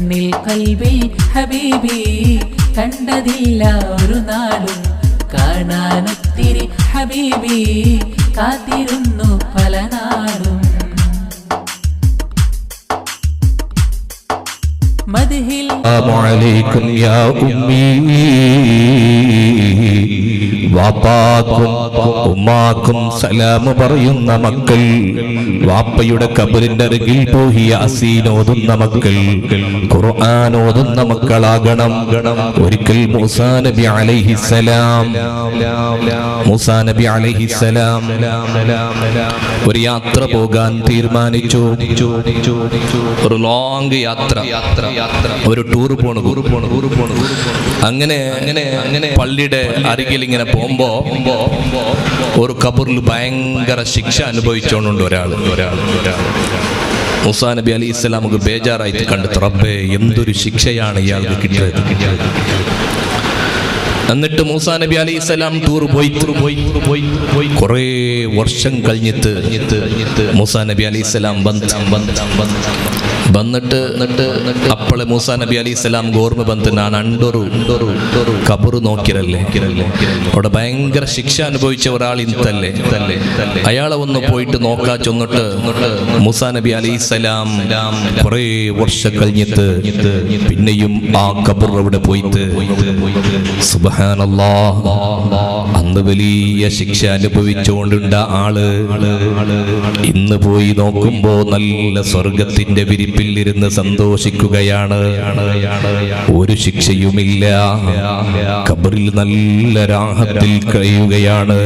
കണ്ണിൽ കൽബിൽ ഹബീബി കണ്ടതില്ല ഒരു നാളും കാണാനൊത്തിരി ഹബീബി കാത്തിരുന്നു പല നാളും മദ്ഹിൽ അലൈക്കും യാ ഉമ്മീ വാപ്പാക്കും ഉമ്മാക്കും സലാം പറയുന്ന മക്കൾ, വാപ്പയുടെ ഖബറിന്റെ അരികിൽ പോയി യാസീൻ ഓതുന്ന മക്കൾ, ഖുർആൻ ഓതുന്ന മക്കളാകണം. ഒരിക്കൽ മൂസാ നബി അലൈഹിസ്സലാം ഒരു യാത്ര പോകാൻ തീരുമാനിച്ചു. ഒരു ലോങ് യാത്ര, ഒരു ടൂർ പോണു. അങ്ങനെ പള്ളിയുടെ അരികിൽ ഇങ്ങനെ പോകുമ്പോ ഒരു ഖബറിൽ ഭയങ്കര ശിക്ഷ അനുഭവിച്ചോണ്ടുണ്ട് ഒരാൾ. മൂസാ നബി അലൈഹി ഇസ്ലാമുക്ക് ബേജാറായിട്ട് കണ്ടെത്തി, റബ്ബേ എന്തൊരു ശിക്ഷയാണ് ഇയാൾക്ക് കിട്ടിയത്. എന്നിട്ട് മൂസാ നബി അലൈഹി സ്വലാം ടൂർ പോയി കുറേ വർഷം കഴിഞ്ഞിട്ട് മൂസാ നബി അലൈഹി സ്വലാം വന്നിട്ട് അപ്പോളെ മൂസാ നബി അലൈഹി സ്വലാം ഓർമ്മ ബന്ധു ഞാൻ അണ്ടൊരു കബറ് നോക്കിരല്ലേ, അവിടെ ഭയങ്കര ശിക്ഷ അനുഭവിച്ച ഒരാൾ ഇന്നല്ലേ, അയാളെ ഒന്ന് പോയിട്ട് നോക്കാ ചൊന്നിട്ട് മൂസാ നബി അലൈഹി സ്വലാം കുറേ വർഷം കഴിഞ്ഞിട്ട് പിന്നെയും ആ കബർ അവിടെ പോയിട്ട് സുബ്ഹാനല്ലാഹ് അന്ന് വലിയ ശിക്ഷ അനുഭവിച്ചുകൊണ്ടുണ്ട ആള് ഇന്ന് പോയി നോക്കുമ്പോ നല്ല സ്വർഗത്തിന്റെ വിരിപ്പിൽ ഇരുന്ന് സന്തോഷിക്കുകയാണ്. ഒരു ശിക്ഷയുമില്ല, ഖബറിൽ നല്ല രാഹത്തിൽ കഴിയുകയാണ്.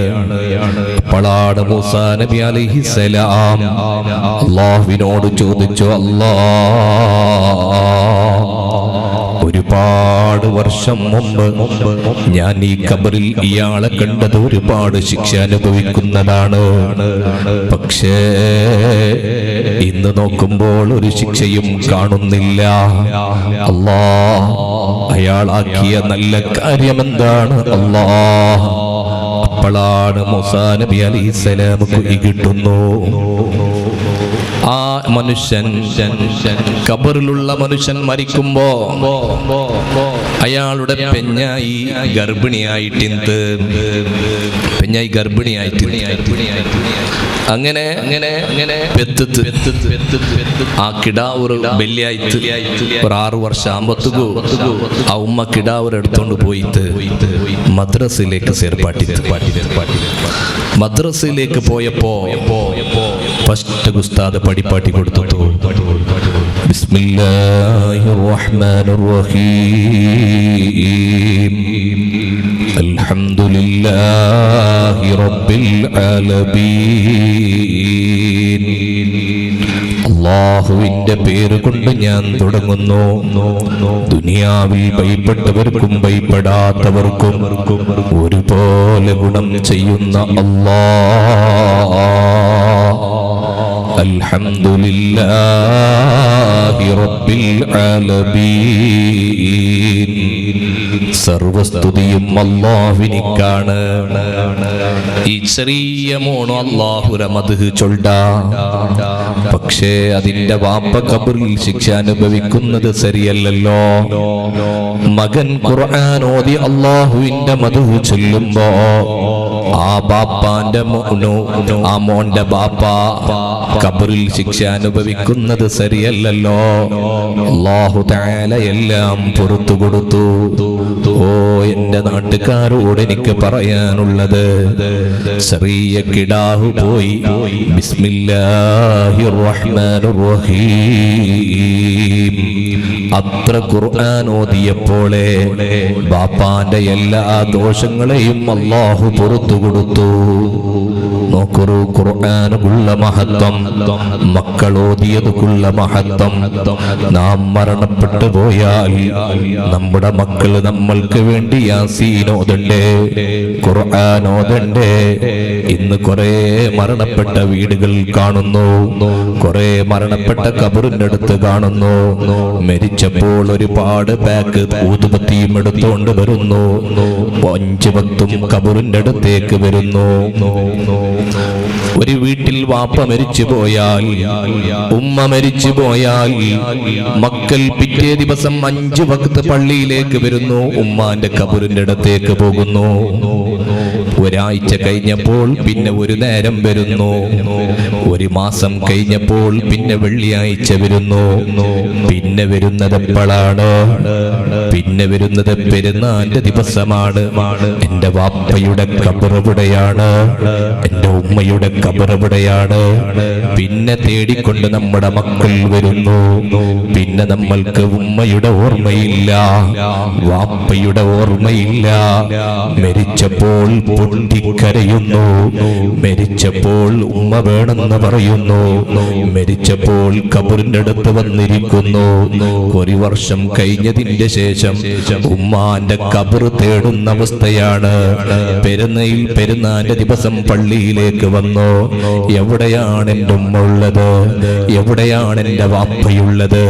അപ്പോഴാണ് മൂസാ നബി അലൈഹിസ്സലാം അല്ലാഹുവിനോട് ചോദിച്ചു, ഒരുപാട് വർഷം മുമ്പ് ഞാൻ ഈ ഖബറിൽ ഇയാളെ കണ്ടത് ഒരുപാട് ശിക്ഷ അനുഭവിക്കുന്നതാണ്. പക്ഷേ ഇന്ന് നോക്കുമ്പോൾ ഒരു ശിക്ഷയും കാണുന്നില്ല. അല്ലാഹ് അയാളാക്കിയ നല്ല കാര്യം എന്താണ്? അല്ലാഹ് അപ്പോഴാണ് മൂസാ നബി അലൈഹിസ്സലാം കുഴി കിട്ടുന്നു. ആ മനുഷ്യൻ ഖബറിലുള്ള മനുഷ്യൻ മരിക്കുമ്പോ അയാളുടെ പെഞ്ഞായി ഗർഭിണിയായിട്ട് അങ്ങനെ ആ കിടാവ് വെള്ളിയായിട്ട് ഒരു 6 വർഷം ആകുമ്പോഴത്തേക്കു ആ ഉമ്മ കിടാവർ എടുത്തോണ്ട് പോയിട്ട് മദ്രസയിലേക്ക് മദ്രസയിലേക്ക് പോയപ്പോ ഫസ്റ്റ് ഉസ്താദ് പഠിപ്പാട്ടി കൊടുത്തു. ബിസ്മില്ലാഹിർ റഹ്മാനിർ റഹീം അൽഹംദുലില്ലാഹി റബ്ബിൽ ആലമീൻ. അല്ലാഹുവിന്റെ പേര് കൊണ്ട് ഞാൻ തുടങ്ങുന്നു. ദുനിയാവിൽ ഭയപ്പെട്ടവർക്കും ഭയപ്പെടാത്തവർക്കും ഒരുപോലെ ഗുണം ചെയ്യുന്ന അല്ലാഹ്. അൽഹംദുലില്ലാഹി റബ്ബിൽ ആലമീൻ. സർവസ്തുതിയും അല്ലാഹുവിനിക്കാണ്. ഈ ചെറിയ മോണോ അല്ലാഹുവിന്റെ മദ്ഹ് ചൊല്ലാ. പക്ഷേ അതിന്റെ വാപ്പ ഖബറിൽ ശിക്ഷ അനുഭവിക്കുന്നത് ശരിയല്ലല്ലോ. മകൻ ഖുർആൻ ഓതി അല്ലാഹുവിന്റെ മദ്ഹ് ചൊല്ലുമ്പോ ആ ബാപ്പാന്റെ ആ മോന്റെ ബാപ്പ ഖബറിൽ ശിക്ഷ അനുഭവിക്കുന്നത് ശരിയല്ലല്ലോ. അല്ലാഹു തആല എല്ലാം പുറത്തു കൊടുത്തു. ഓ എന്റെ നാട്ടുകാരോട് എനിക്ക് പറയാനുള്ളത്, ചെറിയ കിടാഹു പോയി ബിസ്മില്ലാഹിർ റഹ്മാനിർ റഹീം അത്ര ഖുർആൻ ഓതിയപ്പോളെ ബാപ്പാന്റെ എല്ലാ ദോഷങ്ങളെയും അല്ലാഹു പുറത്തു കൊടുത്തു. നോക്കൂ ഖുർആനുള്ള മഹത്വം, മക്കളോതിയതുക്കുള്ള മഹത്വം. നാം മരണപ്പെട്ടു പോയാൽ നമ്മുടെ മക്കൾ നമ്മൾക്ക് വേണ്ടി യാസീൻ ഓതണ്ടേ, ഖുർആൻ ഓതണ്ടേ. ഇന്ന് കുറെ മരണപ്പെട്ട വീടുകൾ കാണുന്നു, കുറെ മരണപ്പെട്ട ഖബറിന്റെ അടുത്ത് കാണുന്നു. മരിച്ചപ്പോൾ ഒരുപാട് ബാഗ് ഊതുബത്തിയും എടുത്തുകൊണ്ട് വരുന്നു. 5 ഭക്തും ഖബറിന്റെ അടുത്തേക്ക് വരുന്നു. ഒരു വീട്ടിൽ വാപ്പ മരിച്ചു പോയാൽ, ഉമ്മ മരിച്ചു പോയാൽ, മക്കൾ പിറ്റേ ദിവസം 5 വക്ത് പള്ളിയിലേക്ക് വരുന്നു, ഉമ്മാന്റെ ഖബറിന്റെ അടുത്തേക്ക് പോകുന്നു. ഒരാഴ്ച കഴിഞ്ഞപ്പോൾ പിന്നെ ഒരു നേരം വരുന്നു, ഒരു മാസം കഴിഞ്ഞപ്പോൾ പിന്നെ വെള്ളിയാഴ്ച വരുന്നു. പിന്നെ വരുന്നത് എപ്പോഴാണ്? പിന്നെ വരുന്നത് പെരുന്നാളിന്റെ ദിവസമാണ്. എന്റെ വാപ്പയുടെ ഖബറെവിടെയാണ്? എന്റെ ഉമ്മയുടെ ഖബറെവിടെയാണ്? പിന്നെ തേടിക്കൊണ്ട് നമ്മുടെ മക്കൾ വരുന്നു. പിന്നെ നമ്മൾക്ക് ഉമ്മയുടെ ഓർമ്മയില്ല, വാപ്പയുടെ ഓർമ്മയില്ല. മരിച്ചപ്പോൾ പൊട്ടിക്കരയുന്നു, മരിച്ചപ്പോൾ ഉമ്മ വേണമെന്ന് പറയുന്നു, മരിച്ചപ്പോൾ ഖബറിന്റെ അടുത്ത് വന്നിരിക്കുന്നു. ഒരു വർഷം കഴിഞ്ഞതിന്റെ ശേഷം ഉമ്മാന്റെ ഖബർ തേടുന്ന അവസ്ഥയാണ്. പെരുന്നാളിന്റെ ദിവസം പള്ളിയിലേക്ക് വന്നു. എവിടെയാണ് എൻ്റെ ഉമ്മ ഉള്ളത്? എവിടെയാണ് എൻ്റെ വാപ്പയുള്ളത്?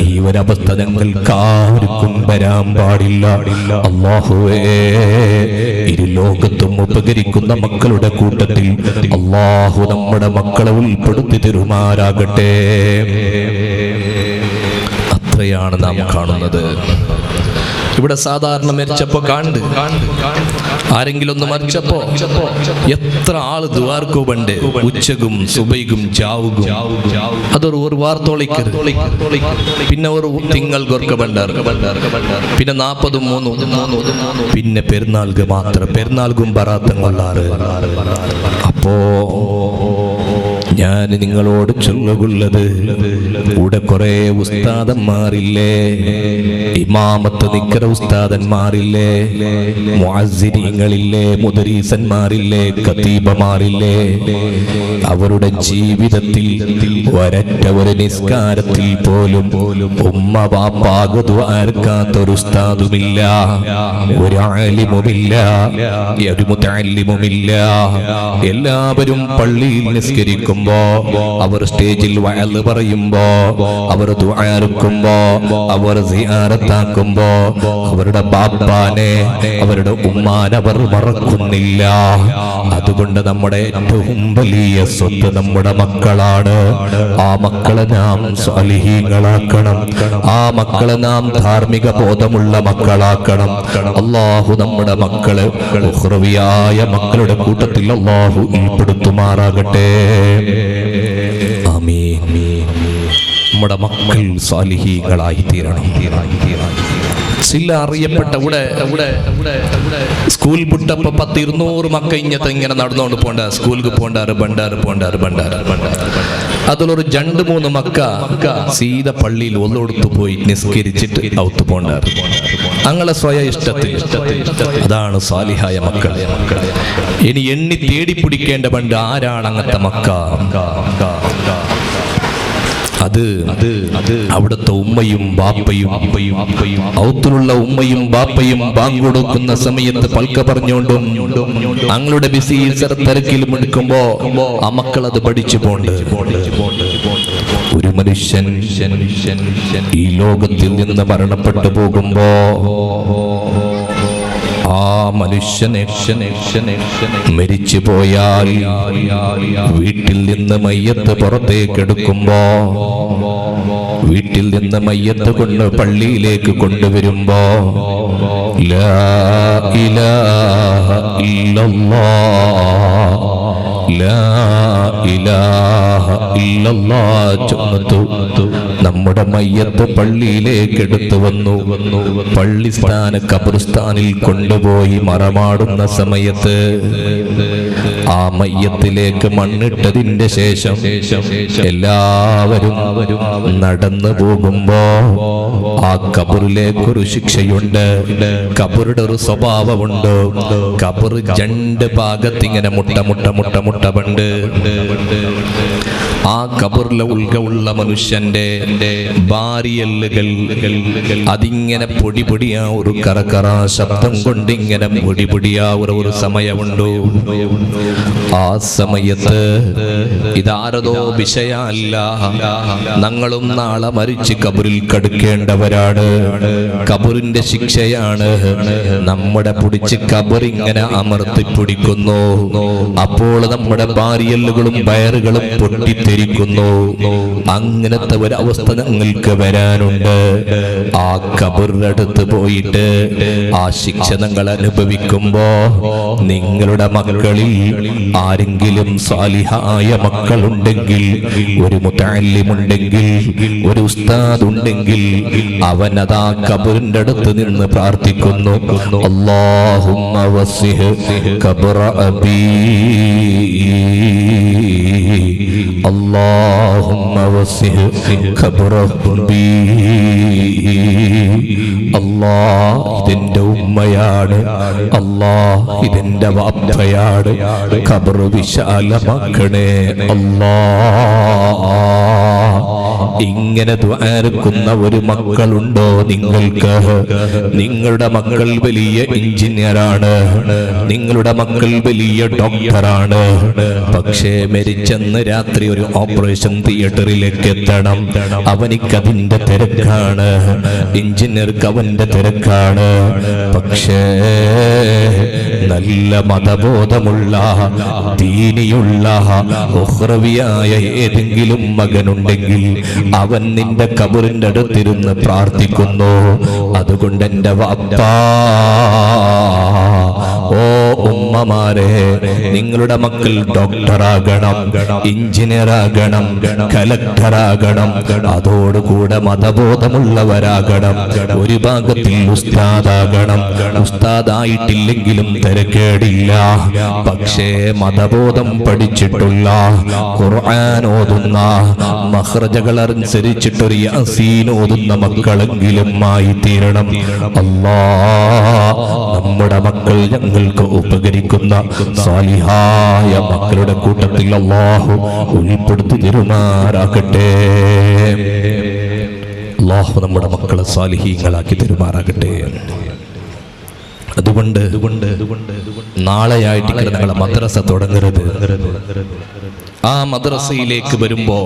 ഈ ഒരവസ്ഥ ഞങ്ങൾക്ക് ആർക്കും വരാൻ പാടില്ല. അല്ലാഹുവേ, ഇരു ലോകത്തും ഉപകരിക്കുന്ന മക്കളുടെ കൂട്ടത്തിൽ അല്ലാഹു നമ്മുടെ മക്കളെ ഉൾപ്പെടുത്തി തരുമാറാകട്ടെ. അത്രയാണ് നാം കാണുന്നത്. ഇവിടെ സാധാരണ മരിച്ചപ്പോ ആരെങ്കിലും ഒന്ന് മരിച്ചപ്പോ എത്ര ആള് ദുആർക്കോ പണ്ട് ഉച്ചകും സുബൈകും ചാവുകും അതൊരു വാർത്തോളിക്കരുത്. പിന്നെ ഒരു തിങ്കൾ ഗൊർക്ക ബണ്ടാർ, പിന്നെ 40 പിന്നെ പെരുന്നാൾക്ക് മാത്രം, പെരുന്നാൾക്കും ബറാത്തം കൊള്ളാറ്. അപ്പോ ഞാൻ നിങ്ങളോട് ചൊല്ലുള്ളത്, കൂടെ കുറെ ഉസ്താദന്മാരില്ലേ, ഇമാമത്ത് നിക്കറ ഉസ്താദന്മാരില്ലേ, മുഅസ്സിരീങ്ങളില്ലേ, മുദരീസന്മാരില്ലേ, ഖതീബമാരില്ലേ, അവരുടെ ജീവിതത്തിൽ ഒരൊറ്റ ഒരു നിസ്കാരത്തിൽ പോലും ഉമ്മ വാപ്പാക്ക് ദുആർക്കാത്തൊരു ഉസ്താദുമില്ല, ഒരു ആലിമുമില്ല, ഒരു മുതഅല്ലിമുമില്ല. എല്ലാവരും പള്ളിയിൽ നിസ്കരിക്കും, അവർ സ്റ്റേജിൽ വഅദ് പറയുമ്പോ, അവർ ദുആർക്കുമ്പോ, അവർ സിയാറത്താക്കുമ്പോ അവരുടെ ബാപ്പാനെ, അവരുടെ ഉമ്മാനെ അവർ മറക്കുന്നില്ല. അതുകൊണ്ട് നമ്മുടെ ഏറ്റവും വലിയ സ്വത്ത് നമ്മുടെ മക്കളാണ്. ആ മക്കളെ നാം സ്വാലിഹീങ്ങളാക്കണം. ആ മക്കളെ നാം ധാർമ്മിക ബോധമുള്ള മക്കളാക്കണം. അല്ലാഹു നമ്മുടെ മക്കള് ഉഖ്റവിയായ മക്കളുടെ കൂട്ടത്തിൽ അല്ലാഹു ഉൾപ്പെടുത്തുമാറാകട്ടെ. ആമീൻ. നമ്മുടെ മക്കൾ സാലിഹീങ്ങളായി തീരണം. ചില അറിയപ്പെട്ട സ്കൂൾ വിട്ടപ്പോ 10-200 മക്ക ഇങ്ങനെ നടന്നുകൊണ്ട് പോണ്ട, സ്കൂൾക്ക് പോണ്ടാറ്, ബണ്ടാറ്. അതിലൊരു 2-3 മക്ക സീത പള്ളിയിൽ ഒന്നോടുത്ത് പോയി നിസ്കരിച്ചിട്ട് ഔത്ത് പോണ്ടാറ്. അങ്ങനെ സ്വയ ഇഷ്ടത്തിൽ. അതാണ് സാലിഹായ മക്കൾ. ഇനി എണ്ണി തേടി പിടിക്കേണ്ട പണ്ട് ആരാണ് അങ്ങനത്തെ മക്ക? അത് അവിടുത്തെ ഉമ്മയും ബാപ്പയും, ഔത്തിലുള്ള ഉമ്മയും ബാപ്പയും ബാങ്ക് കൊടുക്കുന്ന സമയത്ത് പൽക്ക പറഞ്ഞുകൊണ്ടും അങ്ങളുടെ ബിസി തിരക്കിലും എടുക്കുമ്പോ ആ മക്കൾ അത് പഠിച്ചു പോണ്ട്. ഒരു മനുഷ്യൻ ഈ ലോകത്തിൽ നിന്ന് മരണപ്പെട്ടു പോകുമ്പോ ആ മനുഷ്യനെ മരിച്ചു പോയാൽ വീട്ടിൽ നിന്ന് മയ്യത്ത് പുറത്തേക്കെടുക്കുമ്പോ, വീട്ടിൽ നിന്ന് മയ്യത്ത് കൊണ്ട് പള്ളിയിലേക്ക് കൊണ്ടുവരുമ്പോ ലാ ഇലാഹ ഇല്ലല്ലാഹ്, ലാ ഇലാഹ ഇല്ലല്ലാഹ് ചൊല്ലുന്നു. നമ്മുടെ മയ്യത്ത് പള്ളിയിലേക്ക് എടുത്തു വന്നു. പള്ളിസ്ഥാന ഖബർസ്ഥാനിൽ കൊണ്ടുപോയി മറമാടുന്ന സമയത്ത് ആ മയ്യത്തിലേക്ക് മണ്ണിട്ടതിന്റെ ശേഷം എല്ലാവരും നടന്നു പോകുമ്പോ ആ ഖബറിലേക്കൊരു ശിക്ഷയുണ്ട്. ഖബറുടെ ഒരു സ്വഭാവമുണ്ട്. ഖബർ 2 ഭാഗത്തിങ്ങനെ മുട്ട പണ്ട്. ആ ഖബറിലെ ഉള്ള മനുഷ്യന്റെ ബാരിയല്ലുകൾ അതിങ്ങനെ പൊടിയാ ഒരു കറകറ ശബ്ദം കൊണ്ട് ഇങ്ങനെ പൊടിയാ ഒരു സമയമുണ്ടോ. ആ സമയത്ത് ഇതാരതോ വിഷയമല്ല, ഞങ്ങളും നാളെ മരിച്ച് കബറിൽ കടക്കേണ്ടവരാണ്, കബറിന്റെ ശിക്ഷയാണ്. നമ്മുടെ പിടിച്ച് കബറിങ്ങനെ അമർത്തി പിടിക്കുന്നു. അപ്പോൾ നമ്മുടെ ഭാര്യലുകളും വയറുകളും പൊട്ടിത്തെറിക്കുന്നു. അങ്ങനത്തെ ഒരു അവസ്ഥ ഞങ്ങൾക്ക് വരാനുണ്ട്. ആ കബറിന്റെ അടുത്ത് പോയിട്ട് ആ ശിക്ഷ നിങ്ങൾ അനുഭവിക്കുമ്പോ നിങ്ങളുടെ മക്കളിൽ ആരെങ്കിലും സാലിഹായ മക്കളുണ്ടെങ്കിൽ, ഒരു മുതഅല്ലിമുണ്ടെങ്കിൽ, ഒരു ഉസ്താദ് ഉണ്ടെങ്കിൽ, അവൻ അതാ കബറിന്റെ അടുത്ത് നിന്ന് പ്രാർത്ഥിക്കുന്നു, അല്ലാഹുമ്മ വസ്സിഹ് ഖബ്റ അബീ, അല്ലാഹുമ്മ വസ്സിഹ് ഖബ്റ അബീ. അല്ലാഹ് ഇതെന്റെ ഉമ്മയാണ്, അല്ലാഹ് ഇതെന്റെ വാപ്പയാണ്, ഖബർ വിശാലമാക്കണേ അല്ലാഹ്. ഇങ്ങനെ ദുആർക്കുന്ന ഒരു മക്കളുണ്ടോ നിങ്ങൾക്ക്? നിങ്ങളുടെ മക്കൾ വലിയ എഞ്ചിനീയറാണ്, നിങ്ങളുടെ മക്കൾ വലിയ ഡോക്ടറാണ്. പക്ഷേ മരിച്ചെന്ന് രാത്രി ഒരു ഓപ്പറേഷൻ തിയേറ്ററിലേക്ക് എത്തണം. അവനിക്കതിന്റെ തിരക്കാണ്, എഞ്ചിനീയർക്ക് അവന്റെ തിരക്കാണ്. പക്ഷേ നല്ല മതബോധമുള്ള ദീനിയുള്ള ഉഖ്റവിയായ ഏതെങ്കിലും മകനുണ്ടെങ്കിൽ അവൻ നിന്റെ കബറിന്റെ അടുത്തിരുന്ന് പ്രാർത്ഥിക്കുന്നു. അതുകൊണ്ട് എൻ്റെ വാപ്പാ, ഓ ഉമ്മമാരെ, നിങ്ങളുടെ മക്കൾ ഡോക്ടറാകണം, എഞ്ചിനീയറാകണം, കലക്ടറാകണം, അതോടുകൂടെ മതബോധമുള്ളവരാകണം. ഒരു ഭാഗത്തിൽ ഉസ്താദാകണം. ഉസ്താദായിട്ടില്ലെങ്കിലും തിരക്കേടില്ല, പക്ഷേ മതബോധം പഠിച്ചിട്ടുള്ള, ഖുർആൻ ഓതുന്ന, മഖ്റജകൾ അനുസരിച്ചിട്ടൊരു യാസീൻ ഓതുന്ന മക്കളെങ്കിലും ആയി തീരണം. അല്ലാഹ് നമ്മുടെ മക്കൾ ഞങ്ങൾക്ക് ഉപകരിക്കുന്ന സാലിഹായ മക്കളുടെ കൂട്ടത്തിൽ അല്ലാഹു ഉൾപ്പെടുത്തി തരുമാറാകട്ടെ. അല്ലാഹു നമ്മുടെ മക്കളെ സാലിഹീങ്ങളാക്കി തരുമാറാകട്ടെ. അതുകൊണ്ട് നാളെയായിട്ട് നിങ്ങളെ മദ്രസ തുടങ്ങരുത്. ആ മദ്രസയിലേക്ക് വരുമ്പോ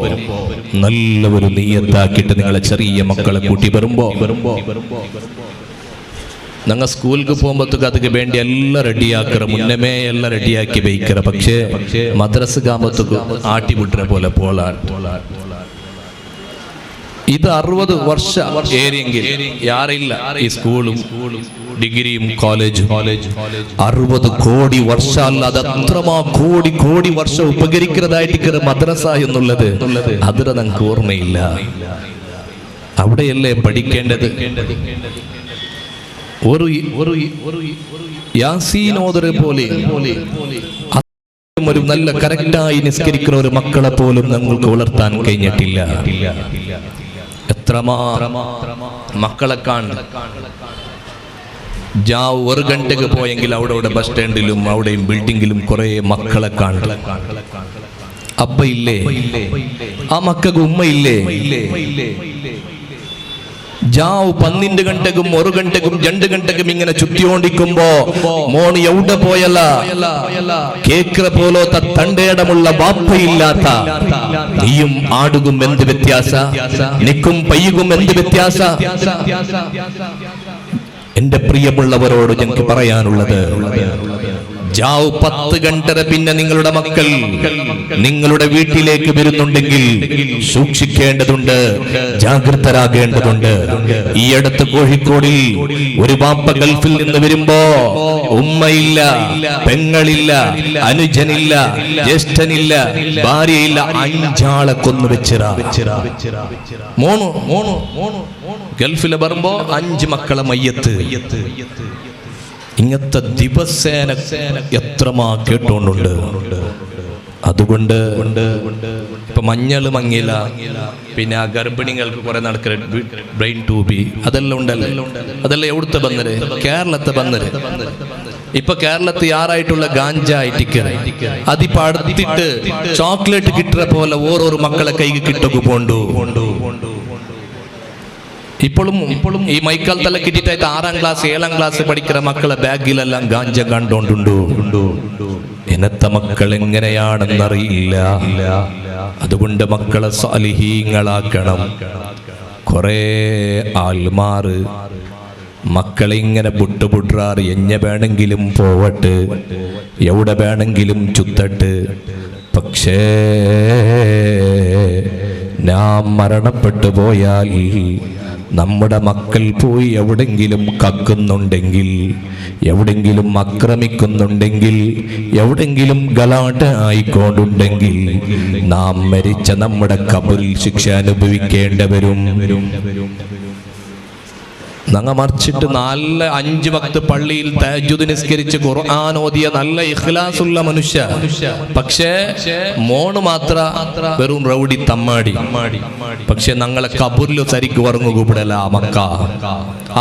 നല്ല ഒരു നിയ്യത്താക്കിയിട്ട് നിങ്ങളെ ചെറിയ മക്കളെ കൂട്ടി വരുമ്പോ, ഞങ്ങൾ സ്കൂളിലേക്ക് പോകുമ്പോഴത്തേക്ക് അതിന് വേണ്ടി എല്ലാം റെഡിയാക്കറ, മുന്നമേ എല്ലാം റെഡിയാക്കി വയ്ക്കറ. പക്ഷേ മദ്രസ ആകുമ്പോഴത്തേക്ക് ആട്ടിവിട്ട പോലെ പോളാൻ. ഇത് 60 വർഷം ഏരിയെങ്കിൽ യാറില്ല ഈ സ്കൂളും ഡിഗ്രിയും കോളേജും 60 കോടി വർഷം അല്ലാതെ അത്രമാ കോടി വർഷം ഉപകരിക്കുന്നതായിട്ട് മദ്രസ എന്നുള്ളത് അതിന് നമുക്ക് ഓർമ്മയില്ല. അവിടെയല്ലേ പഠിക്കേണ്ടത്. ഒരു യാസീൻ ഓതറെ പോലെ ഒരു നല്ല കറക്റ്റായി നിസ്കരിക്കുന്ന ഒരു മക്കളെ പോലും ഞങ്ങൾക്ക് വളർത്താൻ കഴിഞ്ഞിട്ടില്ല. എത്രമാ മക്കളെ കാണും. ജാവ് 1 ഗണ്ടക്ക് പോയെങ്കിൽ അവിടെ ബസ് സ്റ്റാൻഡിലും അവിടെയും ബിൽഡിങ്ങിലും കുറെ മക്കളെ കാണും. അപ്പ ഇല്ലേ, ആ മക്കൾക്ക് ഉമ്മ ഇല്ലേ? ജാവ് 12 ഗണ്ടക്കും 1 ഗണ്ടക്കും 2 ഗണ്ടക്കും ഇങ്ങനെ ചുറ്റിയോണ്ടിക്കുമ്പോ മോണ് എവിടെ പോയല്ല കേക്കറ പോലത്തെ തണ്ടേടമുള്ള വാപ്പയില്ലാത്ത നീയും ആടുകും എന്ത് വ്യത്യാസ, നിക്കും പയ്യുകും എന്ത് വ്യത്യാസ? എന്റെ പ്രിയമുള്ളവരോട് ഞങ്ങൾക്ക് പറയാനുള്ളത്, ജാവ് 10 ഗണ്ടര പിന്നെ നിങ്ങളുടെ മക്കൾ നിങ്ങളുടെ വീട്ടിലേക്ക് വരുന്നുണ്ടെങ്കിൽ സൂക്ഷിക്കേണ്ടതുണ്ട്, ജാഗ്രതരാകേണ്ടതുണ്ട്. ഈ അടുത്ത് കോഴിക്കോടിൽ ഒരു വാപ്പ ഗൾഫിൽ നിന്ന് വരുമ്പോ ഉമ്മയില്ല, പെങ്ങളില്ല, അനുജനില്ല, ജ്യേഷ്ഠനില്ല, ഭാര്യയില്ല, 5 ആളെ കൊന്നു വെച്ചിറ. മോണു ഗൾഫില് വരുമ്പോ 5 മക്കളെ മയ്യത്ത്. ഇങ്ങനത്തെ ദിവസേന എത്രമാ കേട്ടോണ്ടുണ്ട്. അതുകൊണ്ട് ഇപ്പൊ മഞ്ഞൾ മങ്ങില, പിന്നെ ആ ഗർഭിണികൾക്ക് കുറെ നടക്കുന്ന ബ്രെയിൻ ട്യൂബി, അതെല്ലാം ഉണ്ടല്ലോ. അതെല്ലാം എവിടുത്തെ ബന്നര്? കേരളത്തെ ബന്നര്. ഇപ്പൊ കേരളത്തിൽ യാറായിട്ടുള്ള ഗാഞ്ചായിട്ടിക്കറ അതിപ്പോ അടുത്തിട്ട് ചോക്ലേറ്റ് കിട്ടുന്ന പോലെ ഓരോരോ മക്കളെ കൈക്ക് കിട്ടൊക്കെ പോണ്ടു. ഇപ്പോഴും ഈ മൈക്കാൽ തല കിട്ടിട്ടായിട്ട് 6ാം ക്ലാസ് 7ാം ക്ലാസ് പഠിക്കുന്ന മക്കളെ ബാഗിലെല്ലാം ഗാഞ്ച കണ്ടോണ്ടുണ്ടു. ഇനത്തെ മക്കൾ എങ്ങനെയാണെന്നറിയില്ല. അതുകൊണ്ട് മക്കളെ സാലിഹീങ്ങളാക്കണം. കുറേ ആൽമാറ് മക്കളെ ഇങ്ങനെ ബുട്ടുബുട്രാറ് എഞ്ഞ വേണമെങ്കിലും പോവട്ട്, എവിടെ വേണമെങ്കിലും ചുത്തട്ട്, പക്ഷേ നാം മരണപ്പെട്ടു പോയാൽ നമ്മുടെ മക്കൾ പോയി എവിടെങ്കിലും കക്കുന്നുണ്ടെങ്കിൽ, എവിടെങ്കിലും ആക്രമിക്കുന്നുണ്ടെങ്കിൽ, എവിടെങ്കിലും ഗലാട്ട ആയിക്കൊണ്ടുണ്ടെങ്കിൽ നാം മരിച്ച നമ്മുടെ ഖബറിൽ ശിക്ഷ അനുഭവിക്കേണ്ടവരും. നങ്ങ മറിച്ചിട്ട് നല്ല 5 വക്ത് പള്ളിയിൽ തഹജ്ജുദ് നിസ്കരിച്ച് ഖുർആൻ ഓതിയ നല്ല ഇഖ്ലാസുള്ള മനുഷ്യ, പക്ഷേ മോണ് മാത്ര വെറും റൗഡി തമ്മാടി. പക്ഷെ ഞങ്ങളെ കബറിൽ സരിക്ക് ഉറങ്ങുകൂടല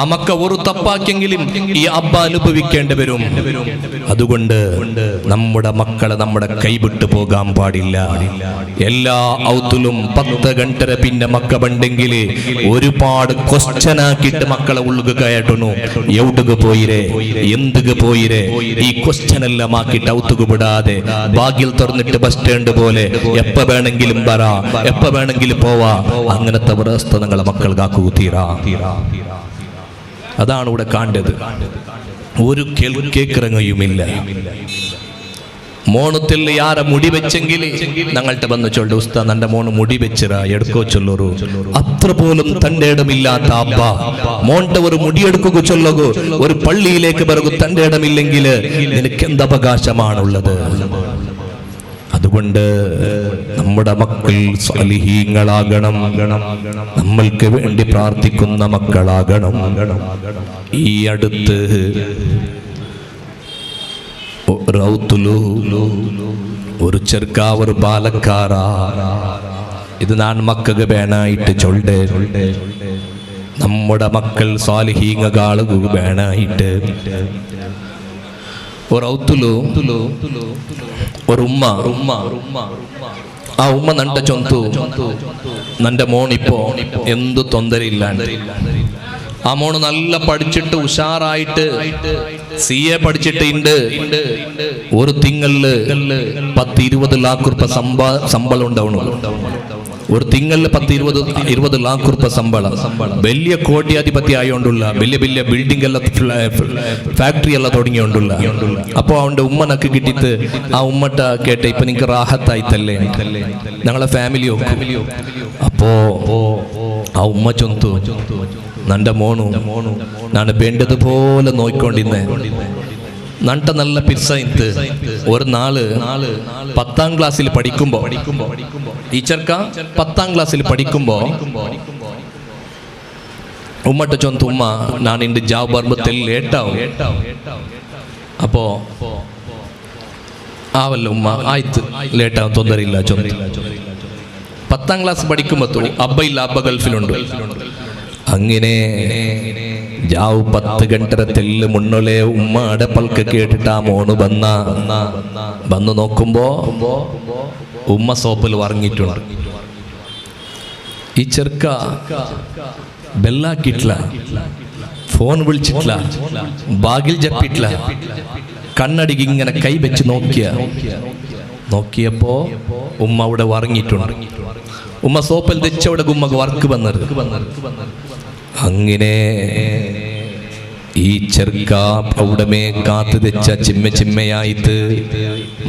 ആ മക്ക ഒരു തപ്പാക്കെങ്കിലും ഈ അബ്ബ അനുഭവിക്കേണ്ടി വരും. അതുകൊണ്ട് നമ്മുടെ മക്കളെ നമ്മുടെ കൈവിട്ടു പോകാൻ പാടില്ല. എല്ലാ ഔത്തിലും 10 ഗണ്ടര പിന്നെ മക്ക ബണ്ടെങ്കിൽ ഒരുപാട് ക്വസ്റ്റ്യൻ ആക്കിയിട്ട് മക്കളെ ഉള്ളുക കയറ്റുന്നു. എവിടുക പോയിരേ, എന്തുക പോയിരേ, ഈ ക്വസ്റ്റ്യൻ എല്ലാം ആക്കിയിട്ട് ഔത്തുക വിടാതെ ബാഗിൽ തുറന്നിട്ട് ബസ് സ്റ്റാൻഡ് പോലെ എപ്പ വേണമെങ്കിലും വരാ, എപ്പ വേണമെങ്കിലും പോവാ, അങ്ങനത്തെ അവസ്ഥ നിങ്ങളെ മക്കൾക്കാക്കൂ തീരാ. അതാണ് ഇവിടെ കാണേണ്ടത്. ഒരു കേക്കിറങ്ങയുമില്ല. മോണത്തിൽ യാര മുടി വെച്ചെങ്കിൽ ഞങ്ങളുടെ വന്ന് ചൊല്ലു, ഉസ്താദ് എൻ്റെ മോണ് മുടി വെച്ചിറ എടുക്കോ ചൊല്ലു. അത്ര പോലും തൻ്റെ ഇടമില്ലാത്ത അബ്ബ മോണ്ട ഒരു മുടിയെടുക്കുക ചൊല്ലുകോ. ഒരു പള്ളിയിലേക്ക് പിറകു തൻ്റെ ഇടമില്ലെങ്കിൽ നിനക്ക് എന്ത് അവകാശമാണുള്ളത്? അതുകൊണ്ട് നമ്മുടെ മക്കൾ സാലിഹീങ്ങളാകണം, നമ്മൾക്ക് വേണ്ടി പ്രാർത്ഥിക്കുന്ന മക്കളാകണം. ഈ അടുത്ത് ഒരു ചെറുക്കാവർ ബാലക്കാരാ, ഇത് ഞാൻ മക്കൾക്ക് വേണായിട്ട് ചൊല്ല്. നമ്മുടെ മക്കൾ സാലിഹീങ്ങളാളുക വേണായിട്ട് ഒരു ഉമ്മ ആ ഉമ്മ നണ്ട ചൊന്തു, നന്റെ മോണിപ്പോ എന്തു തൊന്തരയില്ലാണ്ട്. ആ മോണ് നല്ല പഠിച്ചിട്ട് ഉഷാറായിട്ട് CA പഠിച്ചിട്ടുണ്ട്. ഒരു തിങ്കളില് 10-20 ലാഖ് റുപ്യ ശമ്പളം ഉണ്ടാവണം. ഒരു തിങ്കളില് 10-20 ലാഖ് റുപ്യ ശമ്പളം. വലിയ കോട്യാധിപതി ആയോണ്ടുള്ള വലിയ വലിയ ബിൽഡിംഗ് എല്ലാം ഫാക്ടറി എല്ലാം തുടങ്ങിയോണ്ടുള്ള. അപ്പോൾ അവന്റെ ഉമ്മനൊക്കെ കിട്ടിയിട്ട് ആ ഉമ്മട്ട കേട്ടെ, ഇപ്പൊ നിങ്ങക്ക് റാഹത്തായിത്തല്ലേ ഞങ്ങളെ ഫാമിലിയോ. അപ്പോ ആ ഉമ്മ ചൊന്തു, നന്റെ മോണു ഞാൻ വേണ്ടതുപോലെ നോയിക്കൊണ്ടിരുന്നേ. നണ്ട നല്ല പിസ്സയിത്ത്. ഒരു നാള് 10ാം ക്ലാസ്സിൽ പഠിക്കുമ്പോ, ഈ ചെറുക്ക 10ാം ക്ലാസ്സിൽ പഠിക്കുമ്പോ ഉമ്മട്ട ചൊന്തു, ഉമ്മ ഞാൻ ഇന്റെ ജാബ് ബർബത്തിൽ ലേറ്റാവും. അപ്പോ ആവല്ല ഉമ്മ ആയിത്ത് ലേറ്റാവും, തൊന്തരയില്ല ചൊന്തു. 10ാം ക്ലാസ് പഠിക്കുമ്പോ അബ്ബയില്ല, അബ്ബ ഗൾഫിലുണ്ട്. അങ്ങനെ ജാവ് 10 ഗണ്ടരത്തിൽ മുന്നോലെ ഉമ്മയുടെ പൽക്ക് കേട്ടിട്ട് ആ മോണ് വന്ന് നോക്കുമ്പോ ഉമ്മ സോപ്പിൽ വറങ്ങിയിട്ടുണ്ട്. ഈ ചെറുക്ക ബെല്ലാക്കിട്ടില്ല, ഫോൺ വിളിച്ചിട്ടില്ല, ബാഗിൽ ജപ്പിട്ടില്ല. കണ്ണടിക്ക് ഇങ്ങനെ കൈ വെച്ച് നോക്കിയപ്പോ ഉമ്മ അവിടെ വറങ്ങിയിട്ടുണ്ട്. ഉമ്മ സോപ്പിൽ തെച്ചവിടെ ഉമ്മക്ക് വർക്ക് വന്നത്. അങ്ങനെ ഈ ചെറുക്ക അവിടമേ കാത്തു തെച്ച ചിമ്മയായിട്ട്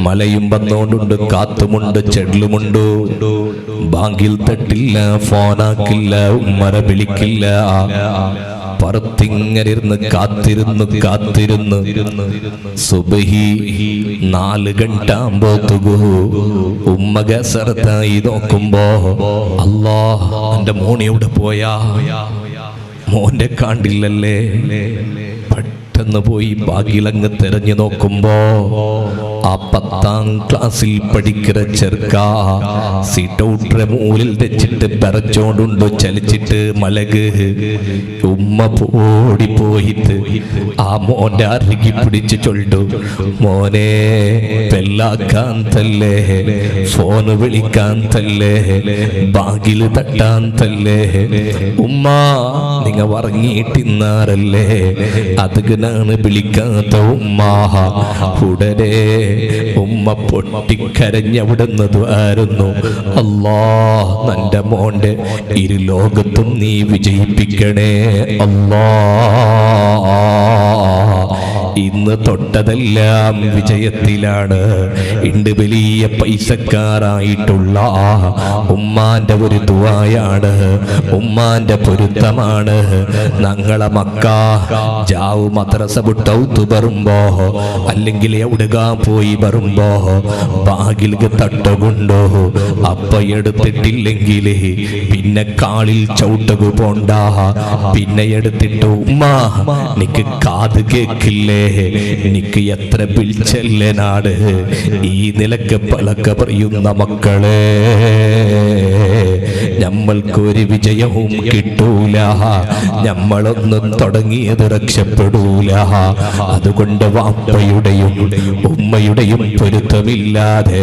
മലയും വന്നോണ്ടുണ്ട്, കാത്തുമുണ്ട്, ചെടലുമുണ്ട്. ബാങ്കിൽ തട്ടില്ല, ഫോണാക്കില്ല, ഉമ്മരെ വിളിക്കില്ല. പറത്തിങ്ങനിരുന്ന് കാത്തിരുന്ന് സുബഹി 4 ഗണ്ടാകുമ്പോത്തുകൂ ഉമ്മ ഗസറത്തായി നോക്കുമ്പോ, അല്ലാ എന്റെ മോൻ എവിടെ പോയാ, മോന്റെ കാണ്ടില്ലല്ലേ. പെട്ടെന്ന് പോയി ബാഗിലങ്ങ് തെരഞ്ഞു നോക്കുമ്പോ ആ 10ാം ക്ലാസ്സിൽ പഠിക്കുന്ന ചെറുക്ക സീറ്റൗട്ടറെ മൂലിൽ വെച്ചിട്ട് പെറച്ചോണ്ടുണ്ടോ ചലിച്ചിട്ട് മലക്. ഉമ്മ ഓടിപ്പോയിട്ട് ആ മോന്റെ അരുകി പിടിച്ച് ചൊല്ലു, മോനെ പെല്ലാക്കാൻ തല്ലേ, ഫോണ് വിളിക്കാൻ തല്ലേ, ബാഗില് തട്ടാൻ തല്ലേ, ഉമ്മ നിങ്ങ ഉറങ്ങിയിട്ടിന്നാറല്ലേ, അതുകനാണ് വിളിക്കാത്ത ഉമ്മ. ഉടനെ ഉമ്മ പൊട്ടിക്കരഞ്ഞവിടുന്ന് ദ്വാരുന്നു, അല്ലാ നിന്റെ മോന്റെ ഇരു ലോകത്തും നീ വിജയിപ്പിക്കണേ അല്ലാ. ഇന്ന് തൊട്ടതെല്ലാം വിജയത്തിലാണ്. ഇണ്ട് വലിയ പൈസക്കാരായിട്ടുള്ള ഉമ്മാന്റെ ഒരു ദുആയാണ്, ഉമ്മാന്റെ പൊരുത്തമാണ്. ഞങ്ങളെ മക്ക ജാവു മദ്രസ വിട്ടൗത്ത് വരുമ്പോ അല്ലെങ്കിൽ എവിടുക പോയി വരുമ്പോ ബാഗിൽക്ക് തട്ടുകൊണ്ടോ അപ്പ എടുത്തിട്ടില്ലെങ്കിൽ പിന്നെ കാളിൽ ചവിട്ടുക പോണ്ട. പിന്നെ എടുത്തിട്ട് ഉമ്മ നിക്ക് കാത് കേക്കില്ലേ, നിക്ക് എത്ര പിടിച്ചല്ലേ നാട്. ഈ നിലക്ക് പലക്ക പറയുന്ന മക്കളെ നമ്മൾക്കൊരു വിജയവും കിട്ടൂല, നമ്മളൊന്നും തുടങ്ങിയത് രക്ഷപ്പെടൂല. അതുകൊണ്ട് വാപ്പയുടെയും ഉമ്മയുടെയും പൊരുത്തമില്ലാതെ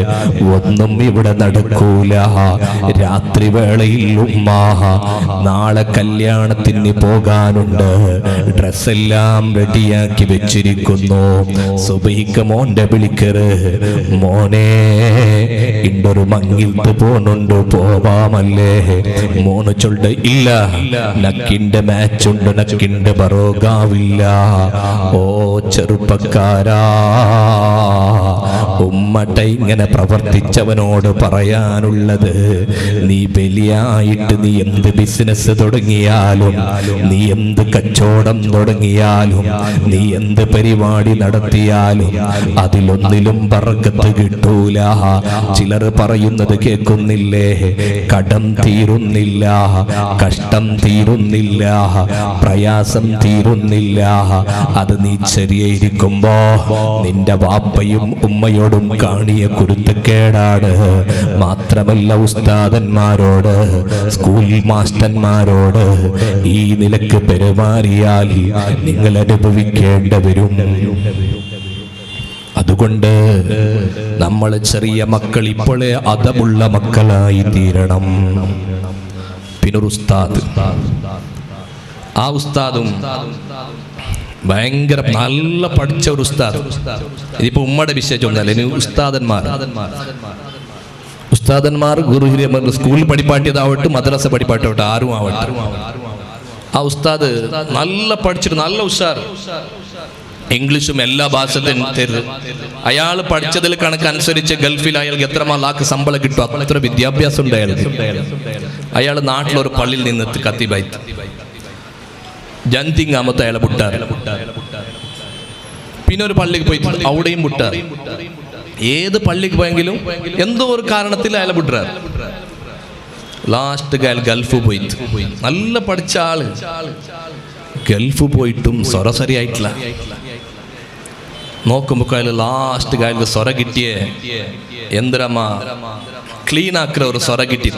ഒന്നും ഇവിടെ നടക്കൂല. രാത്രി വേളയിൽ ഉമ്മ നാളെ കല്യാണത്തിന് പോകാനുണ്ട്, ഡ്രസ്സെല്ലാം റെഡിയാക്കി വെച്ചിരിക്കുന്നു. സുബഹിക്ക് മോന്റെ വിളിക്കറ്, മോനെ ഇണ്ടൊരു മങ്ങിൽത്ത് പോണുണ്ട് പോവാമല്ലേ? മോന് ചൊല്ല്, ഇല്ല നക്കിന്റെ മാച്ചുണ്ട്, നക്കിന്റെ ബറോഗാവില്ല. ഓ ചെറുപ്പക്കാരാ, ഉമ്മട്ട ഇങ്ങനെ പ്രവർത്തിച്ചവനോട് പറയാനുള്ളത്, നീ ബലിയായിട്ട് നീ എന്ത് ബിസിനസ് തുടങ്ങിയാലും, നീ എന്ത് കച്ചവടം തുടങ്ങിയാലും, നീ എന്ത് പരിപാടി നടത്തിയാലും അതിലൊന്നിലും ബർക്കത്ത് കിട്ടൂല. ചിലർ പറയുന്നത് കേൾക്കുന്നില്ലേ? കടം തീരുന്നില്ല, കഷ്ടം തീരുന്നില്ല, പ്രയാസം തീരുന്നില്ല. അത് നീ ചെറിയിരിക്കുമ്പോ നിന്റെ വാപ്പയും ഉമ്മയോടും കാണിയ കുരുത്തക്കേടാണ്. മാത്രമല്ല ഉസ്താദന്മാരോട്, സ്കൂൾ മാസ്റ്റർമാരോട് ഈ നിലക്ക് പെരുമാറിയാൽ നിങ്ങൾ അനുഭവിക്കേണ്ടി വരും. അതുകൊണ്ട് നമ്മൾ ചെറിയ മക്കൾ ഇപ്പോഴേ അതമുള്ള മക്കളായി തീരണം. പിന്നൊരു ഉസ്താദ്, ആ ഉസ്താദും ഭയങ്കര നല്ല പഠിച്ച ഒരു ഉസ്താദ്. ഇതിപ്പോ ഉമ്മയുടെ വിശേഷം ഒന്നല്ല, ഇനി ഉസ്താദന്മാർ ഗുരു ഹിരിയന്മാർ സ്കൂളിൽ പഠിപ്പാട്ടിയതാവട്ടെ മദ്രസ പഠിപ്പാട്ടാവട്ടെ ആരും ആവട്ടെ, ആ ഉസ്താദ് നല്ല പഠിച്ചിട്ട് നല്ല ഉഷാർ, ഇംഗ്ലീഷും എല്ലാ ഭാഷയും തരുത്. അയാൾ പഠിച്ചതിൽ കണക്കനുസരിച്ച് ഗൾഫിൽ അയാൾക്ക് എത്ര ലാക്ക് ശമ്പളം കിട്ടും, അത്ര വിദ്യാഭ്യാസം ഉണ്ട് അയാൾക്ക്. അയാൾ നാട്ടിലൊരു പള്ളിയിൽ നിന്ന് കത്തിബായി ജന്തിങ്ങാമത്തെ അയാളെ വിട്ടാറ്. പിന്നെ ഒരു പള്ളിക്ക് പോയി അവിടെയും വിട്ടാറ്. ഏത് പള്ളിക്ക് പോയെങ്കിലും എന്തോ ഒരു കാരണത്തിൽ അയാളെ വിട്ടാറ്. ലാസ്റ്റ് അയാൾ ഗൾഫ് പോയി. നല്ല പഠിച്ച ആള് ഗൾഫ് പോയിട്ടും സൊറസരിയായിട്ടില്ല. നോക്കുമ്പോ അയാൾ ലാസ്റ്റ് അയാൾക്ക് സൊറ കിട്ടിയ എന്തരമ്മ ക്ലീൻ ആക്കുന്ന ഒരു സൊറ കിട്ടി.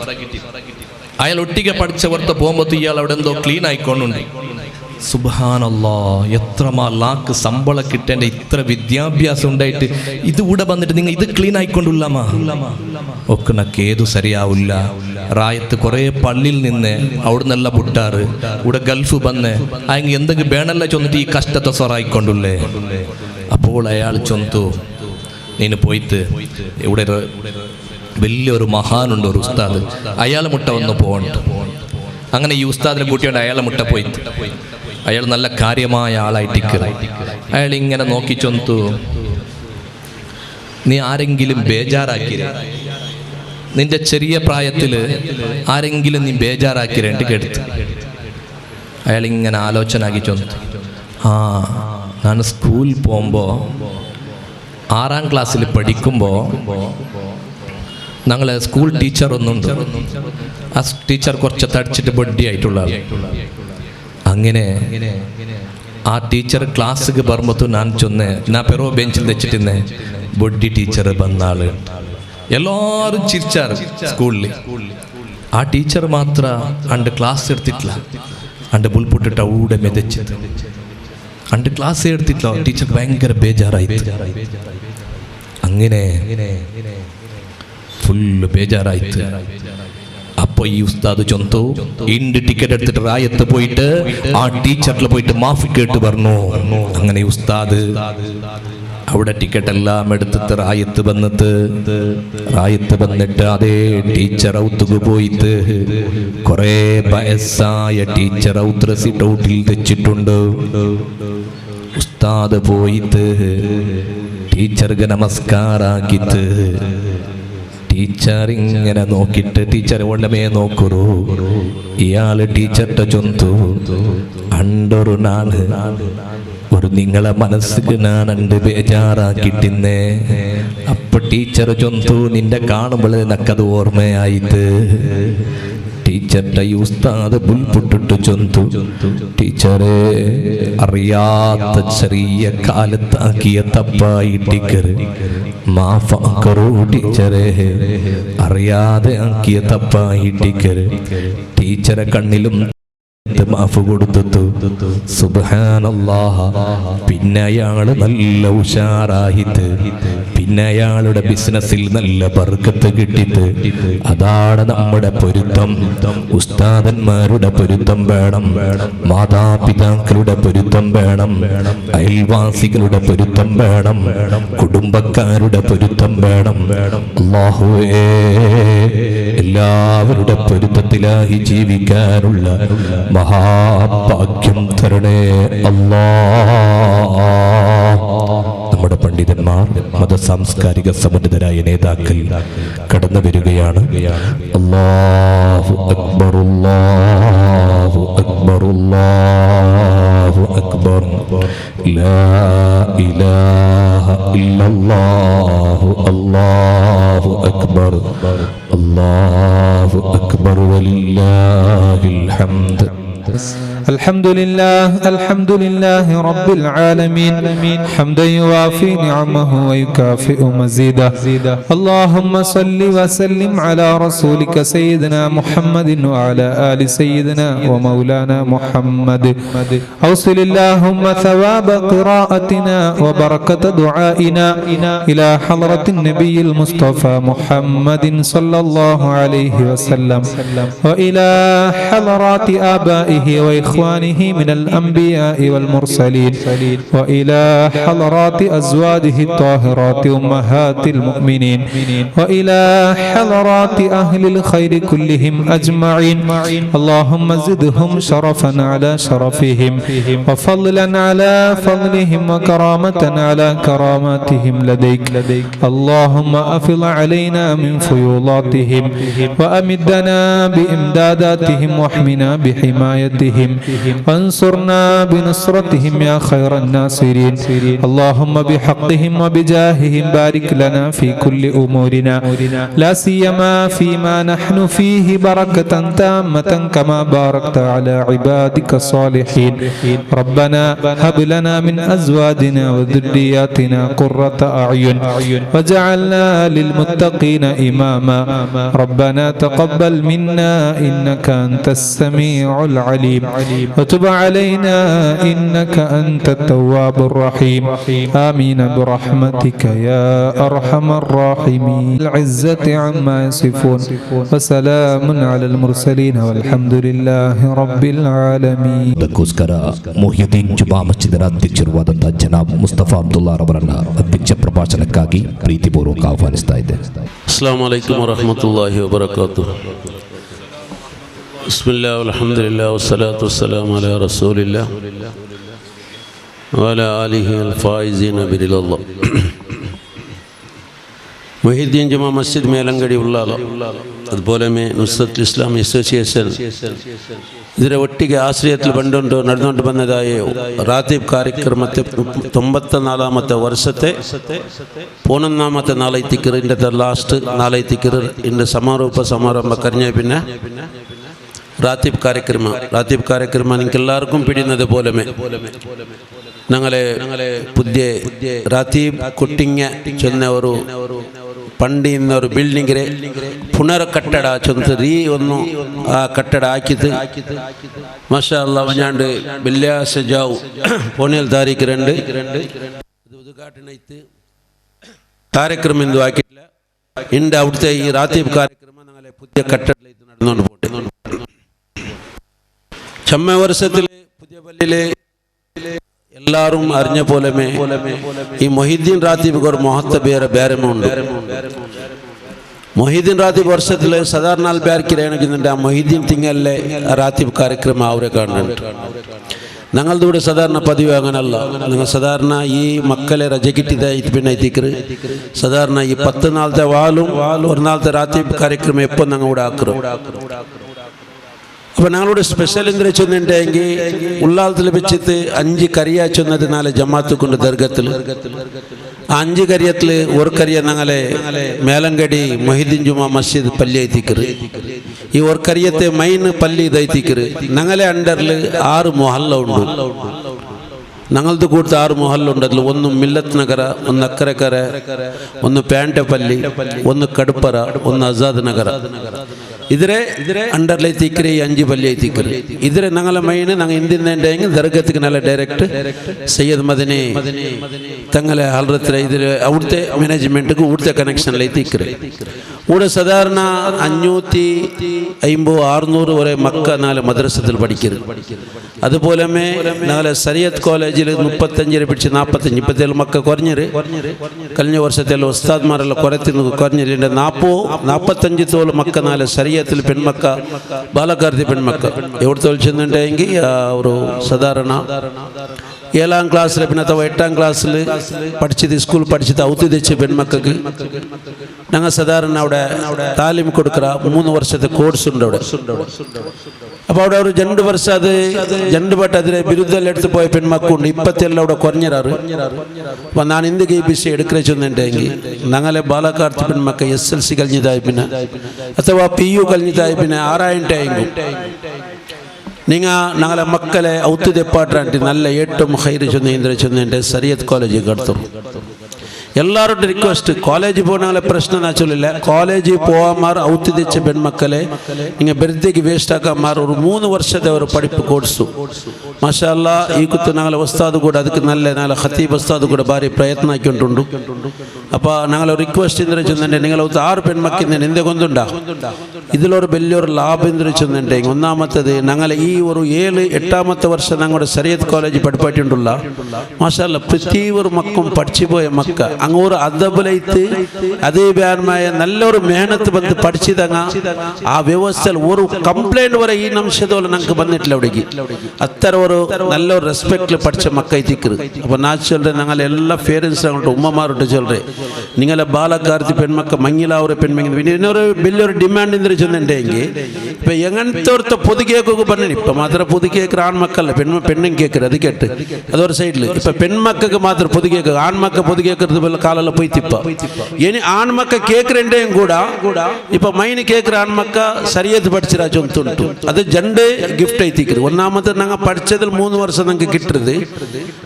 അയാൾ ഒട്ടിക പഠിച്ച പുറത്ത് പോകുമ്പോ ഇയാൾ അവിടെ എന്തോ ക്ലീൻ ആയിക്കൊണ്ടുണ്ട്. സുബ്ഹാനല്ലാഹ്, എത്ര ലാക്ക് ശമ്പളം കിട്ടേണ്ട, ഇത്ര വിദ്യാഭ്യാസം ഉണ്ടായിട്ട് ഇത് ഇവിടെ വന്നിട്ട് നിങ്ങൾ ഇത് ക്ലീൻ ആയിക്കൊണ്ടുള്ളമാ ഒക്കെ നക്ക് ഏതു ശരിയാവില്ല. റായത്ത് കുറെ പള്ളിയിൽ നിന്ന് അവിടെ നിന്നല്ല വിട്ടാറ്, ഇവിടെ ഗൾഫ് വന്ന് അയങ്ങ് എന്തെങ്കിലും വേണല്ല ചൊന്നിട്ട് ഈ കഷ്ടത്തെ സൊറായിക്കൊണ്ടുള്ളേ. അപ്പോൾ അയാൾ ചൊന്തു, നീന് പോയിട്ട് ഇവിടെ വലിയൊരു മഹാനുണ്ട് ഒരു ഉസ്താദ്, അയാളെ മുട്ട ഒന്ന് പോകണ്ട. അങ്ങനെ ഈ ഉസ്താദിനെ കൂട്ടിയോണ്ട് അയാളെ മുട്ട പോയി. അയാൾ നല്ല കാര്യമായ ആളായിട്ട് അയാൾ ഇങ്ങനെ നോക്കി ചൊന്തു, നീ ആരെങ്കിലും ബേജാറാക്കി, നിന്റെ ചെറിയ പ്രായത്തില് ആരെങ്കിലും നീ ബേജാറാക്കിരണ്ട് കേട്ടു. അയാൾ ഇങ്ങനെ ആലോചന ആക്കി ചൊന്തു, ആ ഞാൻ സ്കൂളിൽ പോകുമ്പോൾ 6ാം ക്ലാസ്സിൽ പഠിക്കുമ്പോൾ ഞങ്ങളെ സ്കൂൾ ടീച്ചർ ഒന്നുണ്ട്. ആ ടീച്ചർ കുറച്ച് തടിച്ചിട്ട് ബൊഡ്ഡി ആയിട്ടുള്ള ആൾ. അങ്ങനെ ആ ടീച്ചർ ക്ലാസ്സിക്ക് വരുമ്പോൾ ഞാൻ ചൊന്ന് ഞാൻ പെറോ ബെഞ്ചിൽ വെച്ചിട്ട് ബൊഡ്ഡി ടീച്ചർ വന്നാള്. എല്ലാവരും ചിരിച്ചാറ് സ്കൂളിൽ. ആ ടീച്ചർ മാത്ര അണ്ട് ക്ലാസ് എടുത്തിട്ടില്ല, അണ്ട് ബുൾപുട്ടിട്ട് അവിടെ മെതച്ചിട്ട് അണ്ട് ക്ലാസ് എടുത്തിട്ടില്ല. ടീച്ചർ ഭയങ്കര ബേജാറായി. അങ്ങനെ ഫുള്ള് ബേജാറായിട്ട് അപ്പൊ ഈ ഉസ്താദ് ചൊന്തു ഇണ്ട് ടിക്കറ്റ് എടുത്തിട്ട് റായത്ത് പോയിട്ട് ആ ടീച്ചറിൽ പോയിട്ട് മാഫി കേട്ട് പറഞ്ഞു. അങ്ങനെ ഉസ്താദ് അവിടെ ടിക്കറ്റ് എല്ലാം എടുത്തിട്ട് റായത്ത് വന്നിട്ട് അതേ ടീച്ചർ ഔത്തുക്ക് പോയിട്ട് കുറേ വയസ്സായ ടീച്ചർ ഔത്ത് സീറ്റ് ഔട്ടിൽ തെച്ചിട്ടുണ്ട്. ഉസ്താദ് പോയിട്ട് ടീച്ചർക്ക് നമസ്കാരാക്കിട്ട് ടീച്ചർ ഇങ്ങനെ നോക്കിയിട്ട് ടീച്ചർ ഒള്ളമേ നോക്കുറു ഇയാള് ടീച്ചറുടെ ചൊന്തു അണ്ടൊരു നാള് ഒരു നിങ്ങളെ മനസ്സിക്ക് ഞാൻ അണ്ട് ബേജാറാക്കിട്ടിന്നേ. അപ്പൊ ടീച്ചർ ചൊന്തു നിന്റെ കാണുമ്പോൾ നക്കത് ഓർമ്മയായിട്ട് ടീച്ചറുടെ ഈ ഉസ്താദ് പുൽപുട്ടിട്ട് ചൊന്തു ടീച്ചറെ അറിയാത്ത ചെറിയ കാലത്താക്കിയ തപ്പായി ടീച്ചർ മാഫാക്കറോ ടീച്ചറെ അറിയാതെ ആക്കിയ തപ്പായി ടീച്ചറെ കണ്ണിലും മാഫ് കൊടുത്തു. സുബ്ഹാനല്ലാഹ്. പിന്നെ അയാള് നല്ല ഉഷാറായിട്ട് പിന്നെ അയാളുടെ ബിസിനസ്സിൽ നല്ല ബർക്കത്ത് കിട്ടിയിട്ട് അതാണ് നമ്മുടെ പൊരുത്തം. ഉസ്താദന്മാരുടെ പൊരുത്തം വേണം, മാതാപിതാക്കളുടെ പൊരുത്തം വേണം, അയൽവാസികളുടെ പൊരുത്തം വേണം, കുടുംബക്കാരുടെ പൊരുത്തം വേണം. അല്ലാഹുവേ എല്ലാവരുടെ പൊരുത്തത്തിലായി ജീവിക്കാനുള്ള മഹാഭാഗ്യം തരണേ അല്ലാഹ്. നമ്മുടെ പണ്ഡിതന്മാർ മത സാംസ്കാരിക സമുന്നതരായ നേതാക്കൾ കടന്നു വരികയാണ്. അല്ലാഹു അക്ബർ അല്ലാഹു അക്ബർ അല്ലാഹു അക്ബർ ലാ ഇലാഹ ഇല്ലല്ലാഹു അല്ലാഹു അക്ബർ അല്ലാഹു അക്ബർ വലില്ലാഹിൽ ഹംദ്. الحمد لله رب العالمين حمدا يوافي نعمه ويكافئ مزيدا. اللهم صل وسلم على رسولك سيدنا محمد وعلى آل سيدنا ومولانا محمد. أوصل اللهم ثواب قراءتنا وبركة دعائنا إلى حضرة النبي المصطفى محمد صلى الله عليه وسلم وإلى حضرات آبائه وإخوانه من الأنبياء والمرسلين وإلى حضرات أزواجه الطاهرات أمهات المؤمنين وإلى حضرات أهل الخير كلهم أجمعين. اللهم زدهم شرفا على شرفهم وفضلا على فضلهم وكرامة على كراماتهم لديك. اللهم أفض علينا من فيوضاتهم وأمدنا بإمداداتهم واحمنا بحمايتهم وانصرنا بنصرتهم يا خير الناصرين. اللهم بحقهم وبجاههم بارك لنا في كل أمورنا لا سيما فيما نحن فيه بركة تامة كما باركت على عبادك الصالحين. ربنا هب لنا من أزواجنا وذرياتنا قرة أعين وجعلنا للمتقين إماما. ربنا تقبل منا إنك أنت السميع العليم وتب علينا إنك أنت التواب الرحيم. آمين برحمتك يا أرحم الراحمين. العزة عما يصفون وسلام على المرسلين والحمد لله رب العالمين. ದಕ್ಕೋಸ್ಕರ ಮೊಹಿಯುದ್ದೀನ್ ಜುಮಾ ಮಸ್ಜಿದಿನ ಅಧ್ಯಕ್ಷರಾದಂಥ ಜನಾಬ್ ಮುಸ್ತಫಾ ಅಬ್ದುಲ್ಲಾ ರವರನ್ನ ಅಧ್ಯಕ್ಷ ಪ್ರಭಾಷಣಕ್ಕಾಗಿ ಪ್ರೀತಿಪೂರ್ವಕ ಆಹ್ವಾನಿಸ್ತಾ ಇದ್ದೆ. ಅಸ್ಸಲಾಮು ಅಲೈಕುಂ ವರಹಮತುಲ್ಲಾಹಿ ವಬರಕಾತುಹು. ബിസ്മില്ലാഹി വൽഹംദുലില്ലാഹി വസ്സലാത്തു വസ്സലാമു അലാ റസൂലില്ലാഹി വഅലാ ആലിഹി വൽ ഫായിസീന ബിറിദല്ലാഹ്. മൊഹീദ്ദീൻ ജുമാ മസ്ജിദ് മേലങ്കടി ഉള്ളാല അതുപോലെ നുസ്രത്തുൽ ഇസ്ലാം അസോസിയേഷൻ ಇದರ ಒಟ್ಟಿಗೆ ಆಶ್ರಯത്തിൽ ನಡೆದುಕೊಂಡು ಬಂದದಾಯ ರಾತೀಬ್ ಕಾರ್ಯಕ್ರಮത്തെ 94ാമത്തെ വർഷത്തെ 11ാമത്തെ നാളെത്തിക്കർ ഇന്നത്തെ ലാസ്റ്റ് നാളെത്തിക്കർ ഇന്ന് സമാരോപ കഴിഞ്ഞ പിന്നെ റാത്തീബ് ಕಾರ್ಯಕ್ರಮ നിങ്ങൾക്ക് എല്ലാവർക്കും പിടിയുന്നത് പോലെ ഞങ്ങളെ പുതിയ റാത്തീബ് കുട്ടിങ്ങ ചെന്ന ഒരു ಪಂಡಿನ ഒരു ಬಿಲ್ಡಿಂಗ್ ಪುನರ್ ಕಟ್ಟಡ ಚೊಂದು ಒಂದು ಆ ಕಟ್ಟಡ ಹಾಕಿದ್ದು ಮಾಷಾ ಅಲ್ಲಾ വഞ്ഞാണ്ട് വെള്ളിയാഴ്ച ജാവ് 17 താരീഖ് 2 ഇത് ഉദ്ഘാടനം ആയിട്ട് ಕಾರ್ಯಕ್ರಮ ಎಂದು ಹಾಕಿಲ್ಲ ಇಂದ ಅവിടുത്തെ ಈ ರಾತೀಬ್ ಕಾರ್ಯಕ್ರಮ ഞങ്ങളെ പുതിയ കട്ടടത്തിൽ നടന്നുകൊണ്ട് പോട്ടെ. ചമ്മ വർഷത്തിലെ പുതിയ പള്ളിയിലെ എല്ലാവരും അറിഞ്ഞ പോലെ ഈ മൊഹീദ്ദീൻ റാത്തീബ് ഒരു മഹത്വ ബേരമുണ്ട്. മൊഹീദ്ദീൻ റാത്തീബ് വർഷത്തിൽ സാധാരണ ആൾക്കാർക്കിടയാണെന്നുണ്ട് ആ മൊഹീദ്ദീൻ തിങ്ങലിലെ റാത്തീബ് കാര്യക്രമം അവരെ കാണുന്നുണ്ട്. ഞങ്ങളുടെ ഇവിടെ സാധാരണ പതിവ് അങ്ങനല്ല. നിങ്ങൾ സാധാരണ ഈ മക്കളെ രജകിട്ടിതായിട്ട് പിന്നെ എത്തിക്കറ് സാധാരണ ഈ 10 നാളത്തെ വാലും ഒരു നാളത്തെ റാത്തീബ് കാര്യക്രമം എപ്പോൾ ഞങ്ങൾ ഇവിടെ ആക്കറും. അപ്പോൾ ഞങ്ങളോട് സ്പെഷ്യൽ എന്തിനാ ചെന്നിട്ടുണ്ടെങ്കിൽ ഉള്ളാളത്തിൽ വെച്ചിട്ട് 5 കറിയ ചെന്നത് 4 ജമാഅത്ത് കൊണ്ട് ദർഗത്തിൽ 5 കറിയത്തിൽ ഒരു കറിയ ഞങ്ങളെ മേലങ്കടി മൊഹീദ്ദീൻ ജുമാ മസ്ജിദ് പള്ളി എത്തിക്കറ്. ഈ ഒരു കറിയത്തെ മൈൻ പള്ളി ഇതെത്തിക്കറ്. ഞങ്ങളെ അണ്ടറിൽ 6 മൊഹല്ല ഉണ്ട്. ഞങ്ങളത് കൂടുതൽ 6 മൊഹല്ല ഉണ്ട്. അതിൽ ഒന്ന് മില്ലത്ത് നഗര, ഒന്ന് അക്കരക്കര, ഒന്ന് പേണ്ടപ്പള്ളി, ഒന്ന് കടുപ്പറ, ഒന്ന് ആസാദ് നഗര. ഇതിരെ അണ്ടറിലെത്തിക്കറ് ഈ 5 പള്ളി എത്തിക്കറ്. ഇതിരെ ഞങ്ങളെ മൈന് ഞങ്ങൾ ഇന്ത്യൻ ദർഗത്തിക്ക് നല്ല ഡയറക്റ്റ് സയ്യദ് മദനി തങ്ങളെ ഹൽറത്തിലെ ഇതിൽ അവിടുത്തെ മാനേജ്മെൻറ്റിക്ക് ഇവിടുത്തെ കണക്ഷനിലെത്തിക്കറ്. ഇവിടെ സാധാരണ 550-600 വരെ മക്ക 4 മദ്രസത്തിൽ പഠിക്കരുത്. അതുപോലെ ഞങ്ങളെ സരിയത്ത് കോളേജിൽ 35 പിടിച്ച് 45 ഇപ്പത്തേലും മക്ക കുറഞ്ഞത്. കഴിഞ്ഞ വർഷത്തെല്ലാം ഉസ്താദ്മാരെല്ലാം കുറഞ്ഞിട്ടുണ്ട്. 40-45 തോളം മക്ക 4 സരിയത്തിൽ പെൺമക്ക ബാലക്കാർത്തി പെൺമക്ക എവിടുത്തെ ചെന്നിട്ടുണ്ടെങ്കിൽ ഒരു സാധാരണ 7ാം ക്ലാസ്സിൽ പിന്നെ അഥവാ 8ാം ക്ലാസ്സിൽ പഠിച്ചത് സ്കൂൾ പഠിച്ചത് ഔത്തി തെച്ച് പെൺമക്കൾക്ക് ഞങ്ങൾ സാധാരണ അവിടെ താലിം കൊടുക്കുക. 3 വർഷത്തെ കോഴ്സ് ഉണ്ട് അവിടെ. അപ്പോൾ അവിടെ ഒരു 2 വർഷം അത് 2 വട്ടം അതിലെ ബിരുദം എടുത്ത് പോയ പെൺമക്കുണ്ട്. ഇപ്പത്തെല്ലാം അവിടെ കുറഞ്ഞിരാറ്. അപ്പം ഞാൻ ഇന്ത്യ KBC എടുക്കുക ചെന്നിട്ടുണ്ടെങ്കിൽ ഞങ്ങളെ ബാലക്കാർത്തി പെൺമക്ക SLC കഴിഞ്ഞതായി പിന്നെ അഥവാ PU കഴിഞ്ഞതായി പിന്നെ 6,000 ഞങ്ങളെ മക്കളെ ഔത്ത് തെപ്പാട്ടാണ്ട് നല്ല ഏറ്റവും ഹൈറ് ചെന്നതിൻ്റെ സരിയത്ത് കോളേജിൽ കടത്തും. എല്ലാവരുടെ റിക്വസ്റ്റ് കോളേജിൽ പോകുന്ന പ്രശ്നം എന്ന് വെച്ചില്ല. കോളേജിൽ പോകാമാർ ഔത്ത് തെച്ച പെൺമക്കളെ നിങ്ങൾ വെറുതേക്ക് വേസ്റ്റാക്കാമാർ ഒരു 3 വർഷത്തെ ഒരു പഠിപ്പ് കോഴ്സു മാഷാ അല്ലാ. ഈ കുത്ത് ഞങ്ങളെ ഉസ്താദ് കൂടെ അതിക്ക് നല്ല ഖത്തീബ് ഉസ്താദ് കൂടെ ഭാര്യ പ്രയത്നമാക്കിക്കൊണ്ടുണ്ട്. അപ്പോൾ ഞങ്ങൾ റിക്വസ്റ്റ് എന്തിനു ചെന്നിട്ടുണ്ടെങ്കിൽ നിങ്ങൾ 6 പെൺമക്കിന് എന്ത് കൊണ്ടുണ്ടാ ഇതിലൊരു വലിയൊരു ലാഭം എന്തിനു ചെന്നിട്ടുണ്ടെങ്കിൽ ഒന്നാമത്തത് ഞങ്ങളെ ഈ ഒരു 7-8ാമത്തെ വർഷം ഞങ്ങളുടെ സരിയത്ത് കോളേജ് പഠിപ്പായിട്ടുള്ള മാഷാ അല്ലാ പ്രതി ഒരു മക്കും പഠിച്ചു പോയ മക്ക അങ്ങോട്ട് അതബലൈത്ത് അതേ വ്യാനമായ നല്ലൊരു മേഹനത്ത് വന്ന് പഠിച്ചതങ്ങ ആ വ്യവസ്ഥയിൽ ഒരു കംപ്ലൈൻറ്റ് വരെ ഈ നിമിഷത്തോളം ഞങ്ങൾക്ക് വന്നിട്ടില്ല. അവിടേക്ക് അത്ര ഒരു നല്ലൊരു റെസ്പെക്റ്റിൽ പഠിച്ച മക്ക എത്തിക്കറ്. അപ്പോൾ ഞാൻ ചൊല്ലേൻ ഞങ്ങൾ എല്ലാ പേരൻസ് അങ്ങോട്ട് ഉമ്മമാരോട്ട് ചൊല്ലേ നിങ്ങളെ ബാലക്കാർത്തി പെൺമക്ക മങ്ങിലാവൊരു പെൺമങ്ങി പിന്നെ ഇന്നൊരു വലിയൊരു ഡിമാൻഡ് എന്തിനു ചെന്നിട്ടുണ്ടെങ്കിൽ ഇപ്പം എങ്ങനത്തെ ഒരുത്ത പൊതു കേക്കൊക്കെ പറഞ്ഞു. ഇപ്പം മാത്രം പൊതു കേക്ക് ആൺമക്കല്ല പെണ്ണും കേക്കറ്. അത് കേട്ട് അതൊരു സൈഡിൽ ഇപ്പം പെൺമക്കൾക്ക് മാത്രം പൊതു കേക്ക് ആൺമക്ക പൊതു കേക്കരുത് ಕಾಲೆಲ್ಲ ಪೊಯ್ತಿಪ್ಪ ಏನಿ ಆಣ್ಮಕ್ಕ ಕೇಕ್ರೆಂಡೇಂ ಕೂಡ ಇಪ್ಪ ಮೈನ್ ಕೇಕ್ರೆ ಆಣ್ಮಕ್ಕ ಸರಿಯದು പഠിച്ചിരാ ചൊന്തുണ്ടു. അത് രണ്ട് ഗിഫ്റ്റ് എത്തിക്കരുത്. ഒന്നാമത്തെ ഞങ്ങൾ പഠിച്ചതിൽ 3 വർഷം ഞങ്ങൾക്ക് കിട്ടരുത്.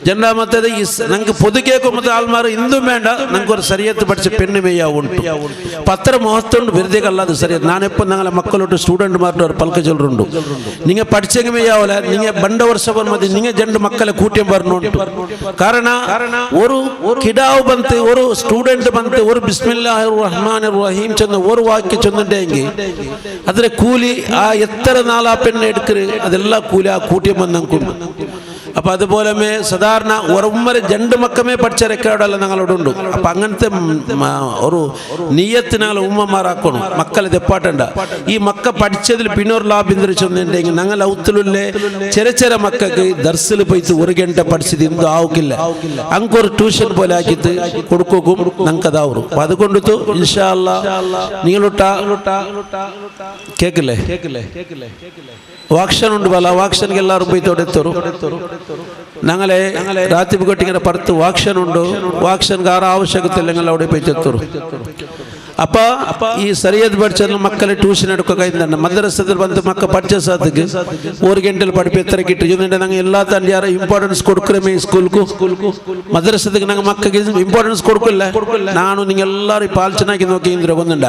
രണ്ടാമത്തേത് ഈ ഞങ്ങൾക്ക് പൊതു കേൾക്കുമ്പോൾ ആൾമാർ ഇന്തും വേണ്ട ഞങ്ങൾക്ക് ഒരു സരിയത്ത് പഠിച്ച പെണ്ണ് മെയ്യാ ഉണ്ടു. അപ്പം അത്ര മഹത്വമുണ്ട്. വെറുതെ കല്ലാതെ സരിയത്ത്. ഞാനിപ്പോൾ ഞങ്ങളെ മക്കളോട്ട് സ്റ്റുഡൻറ്മാരുടെ ഒരു പൽക്ക ചൊല്ലുണ്ട്. നിങ്ങൾ പഠിച്ചെങ്കിൽ മെയ്യാവില്ല നിങ്ങൾ ബണ്ട വർഷം മതി നിങ്ങൾ 2 മക്കളെ കൂട്ടിയും പറഞ്ഞുണ്ട്. കാരണം ഒരു കിടാവ് ಬಂತು ഒരു സ്റ്റുഡൻറ് ಬಂತು ഒരു ബിസ്മില്ലാഹിർ റഹ്മാനിർ റഹീം ചെന്ന് ഒരു വാക്യം ചെന്നിട്ടെങ്കിൽ അതിലെ കൂലി ആ എത്ര നാളാ പെണ്ണ് എടുക്കര് അതെല്ലാം കൂലി ആ കൂട്ടിയും വന്നു. അപ്പം അതുപോലെ സാധാരണ ഉറമ്മര് 2 മക്കമേ പഠിച്ച റെക്കോർഡെല്ലാം ഞങ്ങളോടുണ്ട്. അപ്പം അങ്ങനത്തെ ഒരു നീയത്ത് ഞങ്ങൾ ഉമ്മമാരാക്കണം. മക്കളെ തെപ്പാട്ടണ്ട. ഈ മക്ക പഠിച്ചതിൽ പിന്നൊരു ലാഭം ചെന്നിട്ടുണ്ടെങ്കിൽ ഞങ്ങൾ ഔത്തിലെ ചെറിയ മക്കൾക്ക് ദർസിൽ പോയിട്ട് 1 ഗಂಟೆ പഠിച്ചത് എന്തും ആവുക്കില്ല. അങ്ങൊരു ട്യൂഷൻ പോലെ ആക്കിയിട്ട് കൊടുക്കും ഞങ്ങൾക്ക് അതാവും. അപ്പം അതുകൊണ്ടിട്ട് ഇൻഷാ അല്ലാഹ് നിങ്ങളൊട്ട കേക്കില്ലേ വാക്ഷൻ ഉണ്ട്. പല വാക്ഷനിಗೆ എല്ലാവരും പോയി തൊടുത്തോറും ഞങ്ങളെ രാത്രി കൊട്ടിങ്ങനെ പുറത്ത് വാക്ഷൻ ഉണ്ട്. വാക്ഷൻക്ക് ആറ് ആവശ്യകത ഞങ്ങൾ അവിടെ പോയി തെത്തോറും. അപ്പോൾ ഈ സരിയത്ത് പഠിച്ചാൽ മക്കളെ ട്യൂഷൻ എടുക്കുക തന്നെ മദ്രസത്തിൽ വന്ന് മക്ക പഠിച്ച സാധക്ക് 1 ಗಂಟೆಲಿ പഠിപ്പ് എത്ര കിട്ടും എന്നിട്ട് ഞങ്ങൾ എല്ലാ തന്നെ ആരും ഇമ്പോർട്ടൻസ് കൊടുക്കണമേ സ്കൂൾക്കു മദ്രസത്തിക്ക് ഞങ്ങൾ മക്കൾക്ക് ഇമ്പോർട്ടൻസ് കൊടുക്കില്ല. ನಾನು നിങ്ങൾ എല്ലാവരും പാൽച്ചനാക്കി നോക്കി ഇന്ദ്ര കൊന്നുണ്ട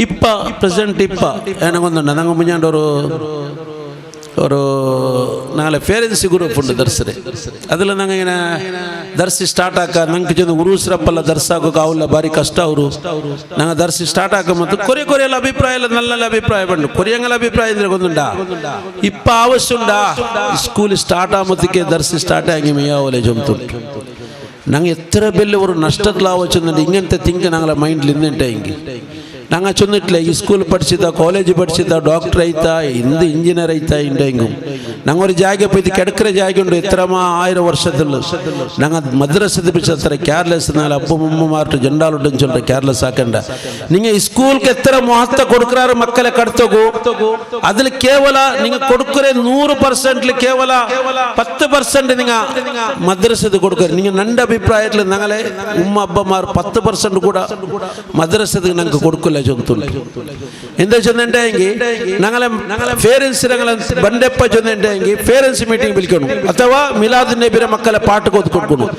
ഇപ്പം പ്രസന്റ് ഇപ്പം എന്നെ കൊന്നുണ്ട ഞങ്ങൾ മുഞ്ഞാണ്ട് ഒരു നാളെ പേരൻസ് ഗ്രൂപ്പ് ഉണ്ട് ദർസിന്. അതിൽ ഞങ്ങൾ ഇങ്ങനെ ദർശി സ്റ്റാർട്ടാക്കാൻ ഞങ്ങൾക്ക് ചെന്ന് ഉറൂസിറപ്പല്ല ദർശാക്കൊക്കെ ആവില്ല ഭാരി കഷ്ട ಅವರು ഞങ്ങൾ ദർശി സ്റ്റാർട്ടാക്കുമ്പോൾ കുറേ ಎಲ್ಲ ಅಭಿಪ್ರಾಯ ಎಲ್ಲ നല്ല ಅಭಿಪ್ರಾಯ ಬಂದು ಕೊರಿಯಂಗಳ ಅಭಿಪ್ರಾಯ ಅಂದ್ರೆ ಗೊತ್ತುಂಟಾ ಇಪ್ಪ ಆವಶ್ಯಂಡ ಸ್ಕೂಲ್ ಸ್ಟಾರ್ಟ್ ಆಗೋದಕ್ಕೆ ദർശി സ്റ്റാർട്ട് ആಗಿ മെയ്യാവലെ ചുമത്തുണ്ട്. ഞങ്ങൾ എത്ര വലിയ ഒരു നഷ്ടത്തിലാവച്ചുന്നുണ്ട് ഇങ്ങനത്തെ തിങ്ക് ഞങ്ങളെ മൈൻഡിൽ ഇന്നിട്ടെങ്കിൽ ഞങ്ങൾ ചെന്നിട്ടില്ല ഈ സ്കൂൾ പഠിച്ചിട്ടാ കോളേജ് പഠിച്ചിട്ടാ ഡോക്ടർ ആയിത്താ എന്ത് എഞ്ചിനീയർ ആയിത്താ ഉണ്ടെങ്കിൽ ഞങ്ങൾ ഒരു ജാഗ പോയി കിടക്കുന്ന ജാഗ ഉണ്ട് എത്രമാ 1000 ವರ್ಷത്തിൽ ഞങ്ങൾ മദ്രസ അത്ര കെയർലെസ് എന്നാൽ അപ്പുമ്മമാർക്ക് ജണ്ടാലുണ്ടെന്ന് ചൊല്ലിട്ട് കെയർലെസ് ആക്കണ്ട. നിങ്ങൾ ഈ സ്കൂൾക്ക് എത്ര മഹത്വ കൊടുക്കാറ് മക്കളെ കടത്തോകൂ അതിൽ കേവല നിങ്ങൾ കൊടുക്കുന്ന 100% കേവല 10% നിങ്ങൾ മദ്രസ കൊടുക്കുക. നിങ്ങൾ എൻ്റെ അഭിപ്രായത്തിൽ ഞങ്ങളെ ഉമ്മ അബ്ബമാർ 10% കൂടെ മദ്രസക്ക് ഞങ്ങൾക്ക് കൊടുക്കില്ല ചൊല്ലുന്നു. എന്താ ചൊന്നുണ്ടെങ്കിൽ ഞങ്ങളെ പേരൻസ് ഞങ്ങളെ ബണ്ടെപ്പ ചൊന്നുണ്ടെങ്കിൽ പേരൻസ് മീറ്റിംഗ് വിളിക്കണം ಅಥವಾ മിലാദ് നബിയുടെ മക്കളെ പാട്ട് കൊടുക്കണം.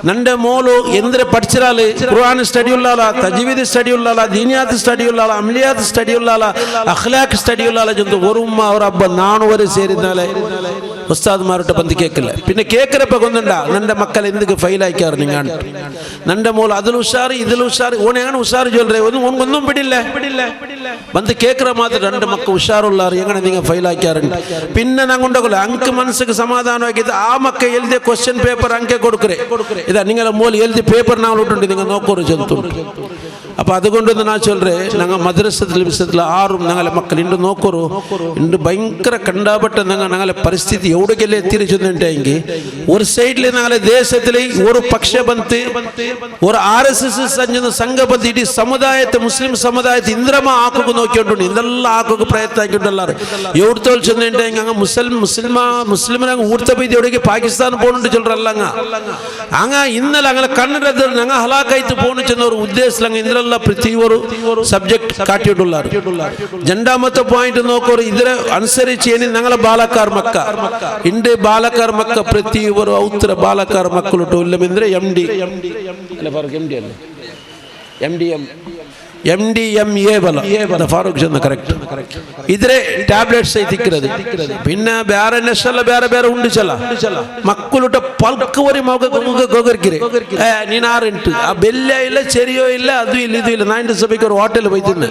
നന്റെ മോള് എന്തിനെ പഠിച്ചാല് ഖുർആൻ സ്റ്റഡി ഉള്ളാല തജ്വീദ് study ഉള്ളാല ദീനിയാത്ത് study ഉള്ളാല അമലിയാത്ത് study ഉള്ളാല Akhlaq study ഉള്ളാല ചൊന്നു ഒരു ഉമ്മ ഒരു അബ്ബ 4 വരെ ಸೇರಿದಾಲೆ ഉസ്താദ്മാരുടെ ಬಂದು കേൾക്കില്ല. പിന്നെ കേൾക്കരപ്പ കൊന്നുണ്ടാ നന്റെ മക്കളെ എന്തൊക്കെ ഫെയിലാക്കാറ് നിങ്ങൾ നന്റെ മോൾ അതിൽ ഉഷാറ് ഇതിൽ ഉഷാറ് ഓനെയാണ് ഉഷാറ് ചൊല്ലേ ഒന്നും പിടില്ല ಬಂದು ಕೇಕ್ರ ಮಾತ್ರ 2 ಮಕ್ಕಳು ಹುಷಾರುಳ್ಳಾರು ಹೆಂಗಣ ನೀವು ಫೈಲ್ ಹಾಕ್ಯಾರಂತ പിന്നെ ഞങ്ങളുണ്ടാകില്ല ಅಂಕ ಮನಸ್ಸಿಗೆ ಸಮಾಧಾನವಾಗಿದ್ದು ಆ ಮಕ್ಕ ಎಲ್ದಿ ಕ್ವಶನ್ ಪೇಪರ್ ಅಂಕೆ കൊടുക്കರೆ ഇതാ നിങ്ങളെ മോൾ എൽതി പേപ്പർ ನಾವು ಉಂಟು നിങ്ങൾ നോക്കോರು ಚಂತು. അപ്പോൾ അതുകൊണ്ട് ഞാൻ ചൊല്ലേ ഞങ്ങൾ മദ്രസത്തിൽ വിഷയത്തിൽ ആറും ഞങ്ങളെ മക്കൾ ഇണ്ട് നോക്കോರು ഇണ്ട് ഭയങ്കര കണ്ടാപെട്ട ഞങ്ങളെ പരിസ്ഥിതി എവിടേക്കെല്ലാം എത്തിരിച്ചുണ്ടെങ്കിൽ ഒരു സൈഡിൽ ഞങ്ങളെ ദേശത്തിൽ ഒരു പക്ഷ ಬಂತು ഒരു RSS സംഘ ಬಂತು ഇടീ സമുദായത്തെ മുസ്ലിം സമുദായത്തെ ഇന്ദ്രമ ആക്കുക നോക്കിയിട്ടുണ്ട് ഇതെല്ലാം ആക്കുക പ്രയത്നം ആക്കിയിട്ടുള്ളാറ് എവിടുത്തോൽ ചെന്നിട്ടുണ്ടെങ്കിൽ അങ്ങ് മുസ്ലിമിനെ ഊർത്ത പോയി എവിടേക്ക് പാകിസ്ഥാൻ പോകുന്നുണ്ട് ചൊല്ലറല്ല അങ്ങ് ഇന്നലെ അങ്ങനെ കണ്ണിടത്തിൽ ഞങ്ങൾ ഹലാക്കായിട്ട് പോകുന്നു ചെന്ന ഒരു ഉദ്ദേശത്തിൽ അങ്ങ് ഇന്ദ്ര ಪ್ರತಿ ಒಂದು ಸಬ್ಜೆಕ್ಟ್ ಕಾಟಿಡುಳ್ಳಾರು. ಜಂಡಾಮತ ಪಾಯಿಂಟ್ ನೋಕೋರು ಇದರ ಅನುಸರಿಸಿ ಏನಿ ഞങ്ങളെ ಬಾಲಕಾರ ಮಕ್ಕ ಇಂಡೆ ಬಾಲಕಾರ ಮಕ್ಕ ಪ್ರತಿ ಒಂದು ಔತ್ರ ಬಾಲಕಾರ ಮಕ್ಕಳು ಇಲ್ಲವೆಂದ್ರೆ MDMA ಬಲ ಫಾರೂಕ್ ಜನ ಕರೆಕ್ಟ್ ಇದ್ರೆ ಟ್ಯಾಬ್ಲೆಟ್ಸ್ ಐತಿಕ್ಕಿರೋದು പിന്നെ ಬೇರೆ ನೆಶಲ್ಲ ಬೇರೆ ಉಂಡು ಚಲ ಮಕ್ಕಳುಟ ಪಲ್ಕವರಿ ಗೊಗರ್ಕಿರೆ ನೀನು ಆರೆಂಟು ಆ ಬೆಲ್ಲ ಇಲ್ಲ ಚೆರಿಯೋ ಇಲ್ಲ ಅದು ಇಲ್ಲ ಇದು ಇಲ್ಲ ನಾನು ಸಭೆಗೆ ഒരു ಹೋಟೆಲ್ പോയിತಿന്നെ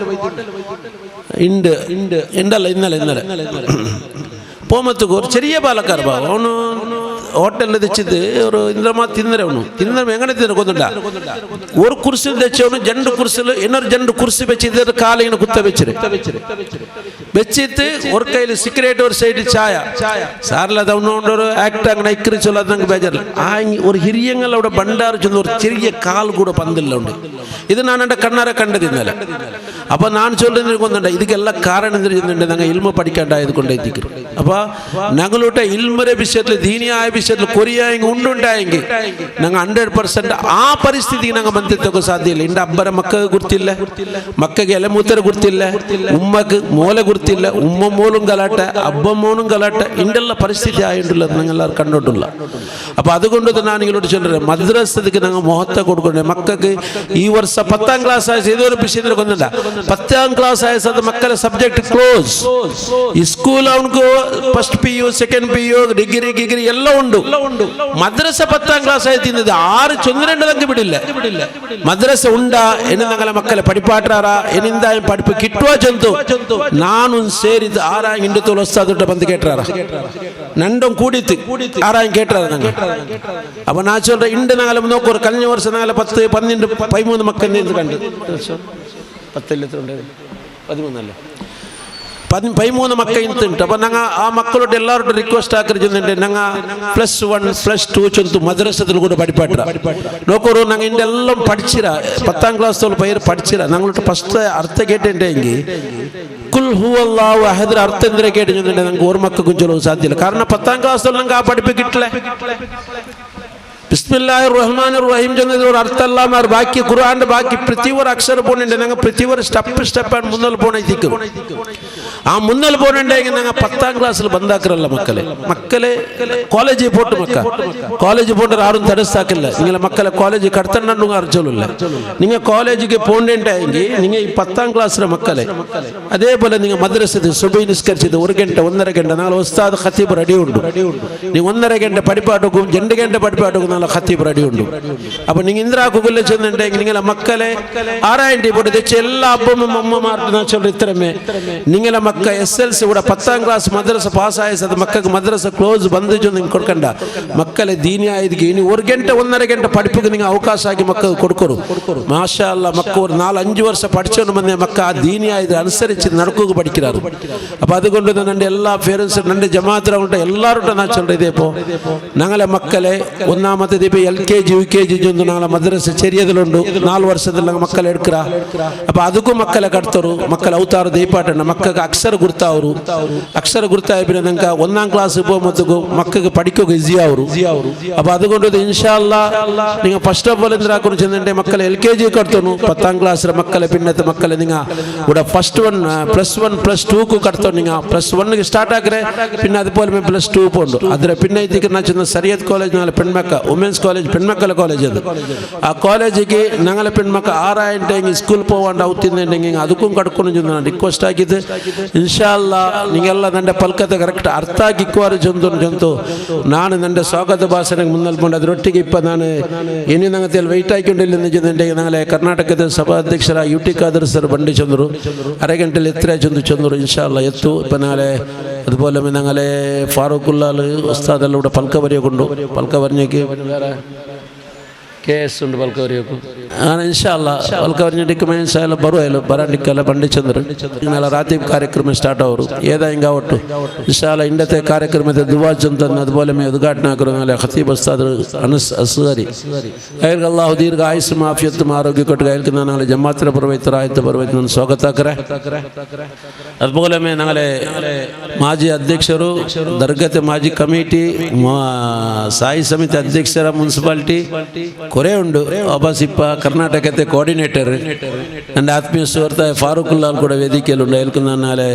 ഇന്നലെ പോമത്തുക്ക് ഒരു ചെറിയ പാലക്കാർ അവನು ಹೋಟೆಲ್ ತೆಚ್ಚಿದ್ದು ಅವರು ಇಂದ್ರಮ ತಿಂದರೆ ಅವನು ಹೆಂಗನೆ ತಿಂದ್ರೆ ಗೊತ್ತುಂಟ ഒരു കുർസിൽ തെച്ചവನು 2 കുർസിൽ ಇನ್ನೊರು 2 കുർസി വെച്ചിട്ട് കാലിങ്ങനെ കുത്ത വെച്ചിട്ട് ഒരു കയ്യിൽ സിഗരറ്റ് ഒരു സൈഡിൽ ചായ സാറിൽ അത് അവനോണ്ടൊരു ആക്ട് അങ്ങനെ ഇക്കറി ചൊല്ലാതെ നമുക്ക് ബേജാറില്ല ആ ഒരു ഹിരിയങ്ങൾ അവിടെ ബണ്ടാറ് ചെന്ന് ഒരു ചെറിയ കാൽ കൂടെ പന്തില്ല ഉണ്ട് ഇത് ഞാൻ എൻ്റെ കണ്ണാരെ കണ്ടത് ഇന്നലെ. അപ്പോൾ ഞാൻ ചൊല്ലുന്നതിന് കൊന്നുണ്ട് ഇതൊക്കെല്ലാം കാരണം എന്ത് ചെയ്യുന്നുണ്ട് ഞങ്ങൾ ഇൽമ പഠിക്കാണ്ടായത് കൊണ്ടെത്തിക്കും. അപ്പോൾ ഞങ്ങളുടെ ഇൽമരെ വിഷയത്തിൽ ദീനിയായ വിഷയത്തിൽ കൊറിയായെങ്കിൽ ഉണ്ടുണ്ടായെങ്കിൽ ഞങ്ങൾ 100% ആ പരിസ്ഥിതിക്ക് ഞങ്ങൾ ബന്ധത്തൊക്കെ സാധ്യമില്ല. എൻ്റെ അബ്ബരെ മക്കൾക്ക് ഗുർത്തില്ല മക്കൾക്ക് എലമൂത്തര ഗുർത്തില്ല ഉമ്മക്ക് മോല ഗുർത്തില്ല ഉമ്മ മോളും കലാട്ട അബ്ബ മോനും കലാട്ട ഇണ്ടെല്ല പരിസ്ഥിതി ആയിട്ടുള്ളത് ഞങ്ങൾ എല്ലാവരും കണ്ടോട്ടുള്ള. അപ്പോൾ അതുകൊണ്ട് ഞാൻ നിങ്ങളോട് ചൊല്ലുന്നത് മദ്രസക്ക് ഞങ്ങൾ മഹത്വ കൊടുക്കണ്ടേ. മക്കൾക്ക് ഈ വർഷം 10ാം ക്ലാസ് ആയ ഏതൊരു വിഷയത്തിൽ കൊന്നില്ല 10ാം ക്ലാസ് ആയ മക്കളെ സബ്ജക്ട് ക്ലോസ്. ഈ സ്കൂൾ അവർക്ക് first PU second PU degree എല്ലാം ഉണ്ട്. മദ്രസ 10ാം ക്ലാസ് ആയി തിന്നത് 6 ചൊന്നിരണ്ടതങ്ക് വിടില്ല. മദ്രസ ഉണ്ടാ എന്ന് ഞങ്ങളെ മക്കളെ പഠിപ്പാട്ടാറാ എന്തായാലും പഠിപ്പ് കിട്ടുക ചെന്തു നാനും ಸೇರಿದ್ದು 6 ಹಿಂಡತೋಲ್ ಹೊಸ್ತಾದುಟ ಬಂದು ಕೇಟ್ರಾರ ನಂಡಂ ಕೂಡಿತ್ತು 6 ಕೇಟ್ರಾರ ನಂಗೆ. ಅಪ್ಪ ನಾ ಚೊಲ್ರೆ ಇಂಡು ನಾಗಲ ನೋಕೋರು ಕಲ್ನ ವರ್ಷ ನಾಗಲ 10 12 13 ಮಕ್ಕಳು ನಿಂತ್ಕೊಂಡು 13 മക്ക ഇന്നുണ്ട്. അപ്പം ഞങ്ങൾ ആ മക്കളോട് എല്ലാവരോടും റിക്വസ്റ്റ് ആക്കിയിട്ടുണ്ട് ഞങ്ങൾ +1 +2 ചൊന്തു മദ്രസത്തിൽ കൂടെ പഠിപ്പാട്ട നോക്കൂ ഞങ്ങൾ ഇതിൻ്റെ എല്ലാം പഠിച്ചിര 10ാം ക്ലാസ്സോളം പേര് പഠിച്ചിര ഞങ്ങളോട് ഫസ്റ്റ് അർത്ഥം കേട്ടിട്ടുണ്ടെങ്കിൽ കുൽ ഹുവല്ലാഹു അഹദ് അർത്ഥം എന്തിനാ കേട്ടിട്ടുണ്ടെങ്കിൽ ഞങ്ങൾക്ക് ഒരു മക്കൾക്കും ചൊല്ലാൻ സാധ്യമില്ല. കാരണം 10ാം ക്ലാസ്സോളം ഞങ്ങൾക്ക് ആ പഠിപ്പ് കിട്ടില്ല. ബിസ്മില്ലാഹിർ റഹ്മാനിർ റഹീം ചെന്നത് ഒരു അർത്ഥമല്ല. ബാക്കി ഖുർആന്റെ ബാക്കി പ്രത്യേക അക്ഷരം പോണുണ്ട്. ഞങ്ങൾ പ്രത്യേക സ്റ്റെപ്പാണ് മുന്നോട്ട് പോണേക്കും. ആ മുന്നോട്ട് പോണുണ്ടെങ്കിൽ ഞങ്ങൾ 10ാം ക്ലാസ്സിൽ ബന്ധാക്കറല്ല മക്കളെ കോളേജിൽ പോട്ട് കോളേജിൽ പോയിട്ട് ആരും തടസ്സാക്കില്ല. നിങ്ങളെ മക്കളെ കോളേജിൽ കടത്തണ്ടു അറിച്ചോളില്ല. നിങ്ങൾ കോളേജിക്ക് പോകേണ്ടെങ്കിൽ നിങ്ങൾ ഈ 10ാം ക്ലാസ്സിലെ മക്കളെ അതേപോലെ നിങ്ങൾ മദ്രസത്തിൽ സുബൈ നിസ്കരിച്ചത് 1 ഗಂಟೆ 1.5 ಗಂಟೆ നാളെ ഉസ്താദ് ഖത്തീബ് റെഡി ഉണ്ട്. നിങ്ങൾ 1.5 ಗಂಟೆ പഠിപ്പാട്ടും 2 ಗಂಟೆ പഠിപ്പാട്ടും നാളെ ഖത്തീബ് റെഡി ഉണ്ട്. അപ്പൊ നിങ്ങൾ ഇന്ദിരാക്കുള്ള ചെന്നുണ്ടെങ്കിൽ നിങ്ങളെ മക്കളെ 6,000 പോട്ട് തെച്ച് എല്ലാ അപ്പനും അമ്മമാരുടെ ചൊല്ലി ഇത്രമേ നിങ്ങളെ മക്ക SLC ഇവിടെ 10ാം ക്ലാസ് മദ്രസ പാസ്സായത് മക്കൾക്ക് മദ്രസ ക്ലോസ് ബന്ധിച്ചു നിങ്ങൾ കൊടുക്കണ്ട. മക്കളെ ദീനിയായിരിക്കും ഇനി 1 ಗಂಟೆ 1.5 ಗಂಟೆ പഠിപ്പിക്ക് നിങ്ങൾ അവകാശമാക്കി മക്കൾക്ക് കൊടുക്കൂ. മാഷാ അല്ലാ മക്ക ഒരു 4-5 വർഷം പഠിച്ചോണ്ട് വന്നേ മക്ക ആ ദീനിയായത് അനുസരിച്ച് നടക്കുക പഠിക്കാറ്. അപ്പൊ അതുകൊണ്ട് തന്നെ എല്ലാ പേരൻസും രണ്ട് ജമാഅത്തിലുണ്ട് എല്ലാവരും ഞാൻ ചൊല്ലി ഇതേപ്പോ ഞങ്ങളെ മക്കളെ ഒന്നാമത്തേത് ഇപ്പൊ LKG UKG ചൊന്നു ഞങ്ങളെ മദ്രസ ചെറിയതിലുണ്ട് 4 വർഷത്തിൽ മക്കളെ എടുക്കുക. അപ്പൊ അതുക്കും മക്കളെ കടത്തರು മക്കളെ ഔത്താറ് ദീപാട്ട മക്കൾക്ക് അക്ഷര ಗುರ್ತಾವರು ಅಕ್ಷರ ಗುರ್ತಾಯ പിന്നെ നിങ്ങൾക്ക് 1ാം ക്ലാസ് പോകുമ്പോഴത്തേക്കും മക്കൾക്ക് പഠിക്കുക ഈസി ആവും. അപ്പൊ അതുകൊണ്ട് ഇൻഷാ അല്ലാ നിങ്ങൾ ഫസ്റ്റ് ഓഫ് ഓൾ എന്താക്കുന്നു ചെന്നിട്ടുണ്ടെങ്കിൽ മക്കളെ LKG കടത്തുന്നു 10ാം ക്ലാസ്സിലെ മക്കളെ പിന്നത്തെ മക്കളെ നിങ്ങൾ ഇവിടെ ഫസ്റ്റ് 1 +1 +2 കടത്തോ. നിങ്ങൾ +1 സ്റ്റാർട്ട് ആക്കറേ പിന്നെ അതുപോലെ +2 പോണ്ട് അതിലെ പിന്നെ ഇതിക്ക് ചെന്ന സരിയത്ത് കോളേജ് നാളെ പെൺമക്ക വുമൻസ് കോളേജ് പെൺമക്കളെ കോളേജ് അത് ആ കോളേജിക്ക് ഞങ്ങളെ പെൺമക്ക 6,000 സ്കൂൾ പോകാണ്ട് ഔത്തിന്നുണ്ടെങ്കിൽ അതുക്കും കടക്കുന്നു ചെന്നാണ് ರಿಕ್ವೆಸ್ಟ್ ಆಗಿದೆ. ಇನ್ಶಾ ಅಲ್ಲಾ ನೀವೆಲ್ಲ ನನ್ನ ಪಲ್ಕತೆ ಕರೆಕ್ಟ್ ಅರ್ಥ ಆಗಿಕ್ವಾರು ಜಂತು ನಾನು ನನ್ನ ಸ್ವಾಗತ ಭಾಷಣಕ್ಕೆ ಮುನ್ನಲ್ಕೊಂಡು ಅದರೊಟ್ಟಿಗೆ ನಾನು ಇನ್ನು ನಂಗೆ ವೆಯ್ಟ್ ಹಾಕೊಂಡಿಲ್ಲ ನಿಜದಂಡೆಗೆ ನಾಳೆ ಕರ್ನಾಟಕದ ಸಭಾಧ್ಯಕ್ಷರ UT ಖಾದರ್ ಸರ್ ಬಂಡಿ ಚಂದ್ರು 1/2 ಗಂಟೆಲಿ ಎತ್ತರ ಚಂದ್ರು ಇನ್ಶಾ ಅಲ್ಲಾ ಎತ್ತು ഇപ്പം നാളെ അതുപോലെ ഞങ്ങളെ ഫാറൂഖുല്ലാൽ ഉസ്താദെല്ലാം ഇവിടെ പൽക്ക വരിയൊക്കെ പൽക്ക വരഞ്ഞേക്ക് വേറെ KS ഉണ്ട് പൽക്ക വരിയൊക്കെ അങ്ങനെ ഇൻഷാ അല്ലാ പൽക്ക വരഞ്ഞിട്ട് മേൻസായാലും ബറുവായാലും ಬರಾಂಡಿಕ್ಕೆಲ್ಲ ಬಂಡಿಚಂದ್ರು ನಾಳೆ ರಾತ್ರಿ ಕಾರ್ಯಕ್ರಮ ಸ್ಟಾರ್ಟ್ ಅವರು ಏದಾ ಹಿಂಗೆ ಒಟ್ಟು ಇನ್ಶಾ ಅಲ್ಲಾ ಇಂಡತೆ ಕಾರ್ಯಕ್ರಮದ ದುವಾಜ್ ಅಂತ അതുപോലെ ഉദ്ഘാടനം ആക്കുന്നു നാളെ ഖത്തീബ് ഉസ്താദ് അനസ് അസ്ഗരി അയാൾക്ക് അല്ലാഹു ദീർഘ ആയുസ്സും ആഫിയത്തും ആരോഗ്യം ಕೊಟ್ಟು അയാൾക്ക് നാളെ ജമാഅത്തിലെ പുറവൈത്തറായത്തെ പുറവൈത്ത് ನಾನು ಸ್ವಾಗತ ಆಕರೆ. അതുപോലെ നാളെ ಮಾಜಿ ಅಧ್ಯಕ್ಷರು ದರ್ಗತೆ ಮಾಜಿ ಕಮಿಟಿ ಸಾಯಿ ಸಮಿತಿ ಅಧ್ಯಕ್ಷರ ಮುನ್ಸಿಪಾಲಿಟಿ കുറേ ഉണ്ട്. അബാസിപ്പ കർണാടകത്തെ കോർഡിനേറ്റർ എൻ്റെ ആത്മീയ സുഹൃത്തായ ഫാറൂഖുല്ലാൽ കൂടെ വേദിക്കലുണ്ട്. അയാൾക്ക് നാളെ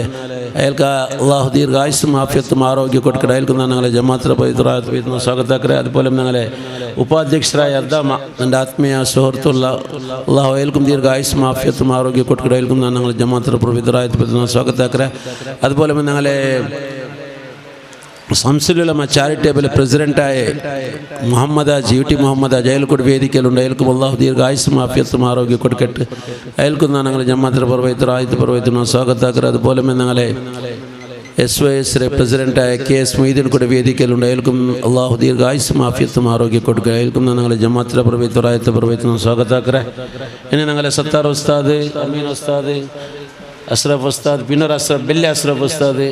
അയാൾക്ക് അള്ളാഹു ദീർഘ ആയുസ്സും ആഫിയത്തും ആരോഗ്യം കൊടുക്കട്ടെ. അയാൾക്ക് ഞങ്ങളെ ജമാഅത്തിലെ പവിത്രായത്ത് സ്വാഗതാക്കരെ. അതുപോലെ ഞങ്ങളെ ഉപാധ്യക്ഷരായ അർദാമ എൻ്റെ ആത്മീയ സുഹൃത്തുള്ള അള്ളാഹു അയാൾക്കും ദീർഘ ആയുസ്സും ആഫിയത്തും ആരോഗ്യം കൊടുക്കട്ടെ. അയാൾക്കും ഞങ്ങൾ ജമാഅത്തിലെ പവിത്രായത്ത് സ്വാഗതാക്കരെ. അതുപോലെ ഞങ്ങളെ സംസുലുലമ ചാരിറ്റബിൾ പ്രസിഡന്റായ മുഹമ്മദ് UT മുഹമ്മദ് അയാൾക്കൂടെ വേദിക്കലുണ്ട്. അയാൾക്കും അള്ളാഹു ദീർഘ ആയുസ്സും ആഫിയത്തും ആരോഗ്യം കൊടുക്കട്ടെ. അയാൾക്കും ഞങ്ങൾ ജമാഅത്തിലെ പുറവൈത്തറായത്ത് സ്വാഗതാക്കരെ. അതുപോലെ ഞങ്ങളെ SYS പ്രസിഡന്റായ KS മൊയ്തീൻ കൂടെ വേദിക്കലുണ്ട്. അയാൾക്കും അള്ളാഹു ദീർഘ ആയുസ്സും ആഫിയത്തും ആരോഗ്യം കൊടുക്കുക. അയാൾക്കും ഞങ്ങൾ ജമാഅത്തിലെ പുറവൈത്തറായത്ത് സ്വാഗതാക്കരെ. ഇനി ഞങ്ങളെ സത്താർ ഉസ്താദ് അമീൻ ഉസ്താദ് അഷ്റഫ് ഉസ്താദ് പിന്നെ ബെല്ല അഷ്റഫ് ഉസ്താദ്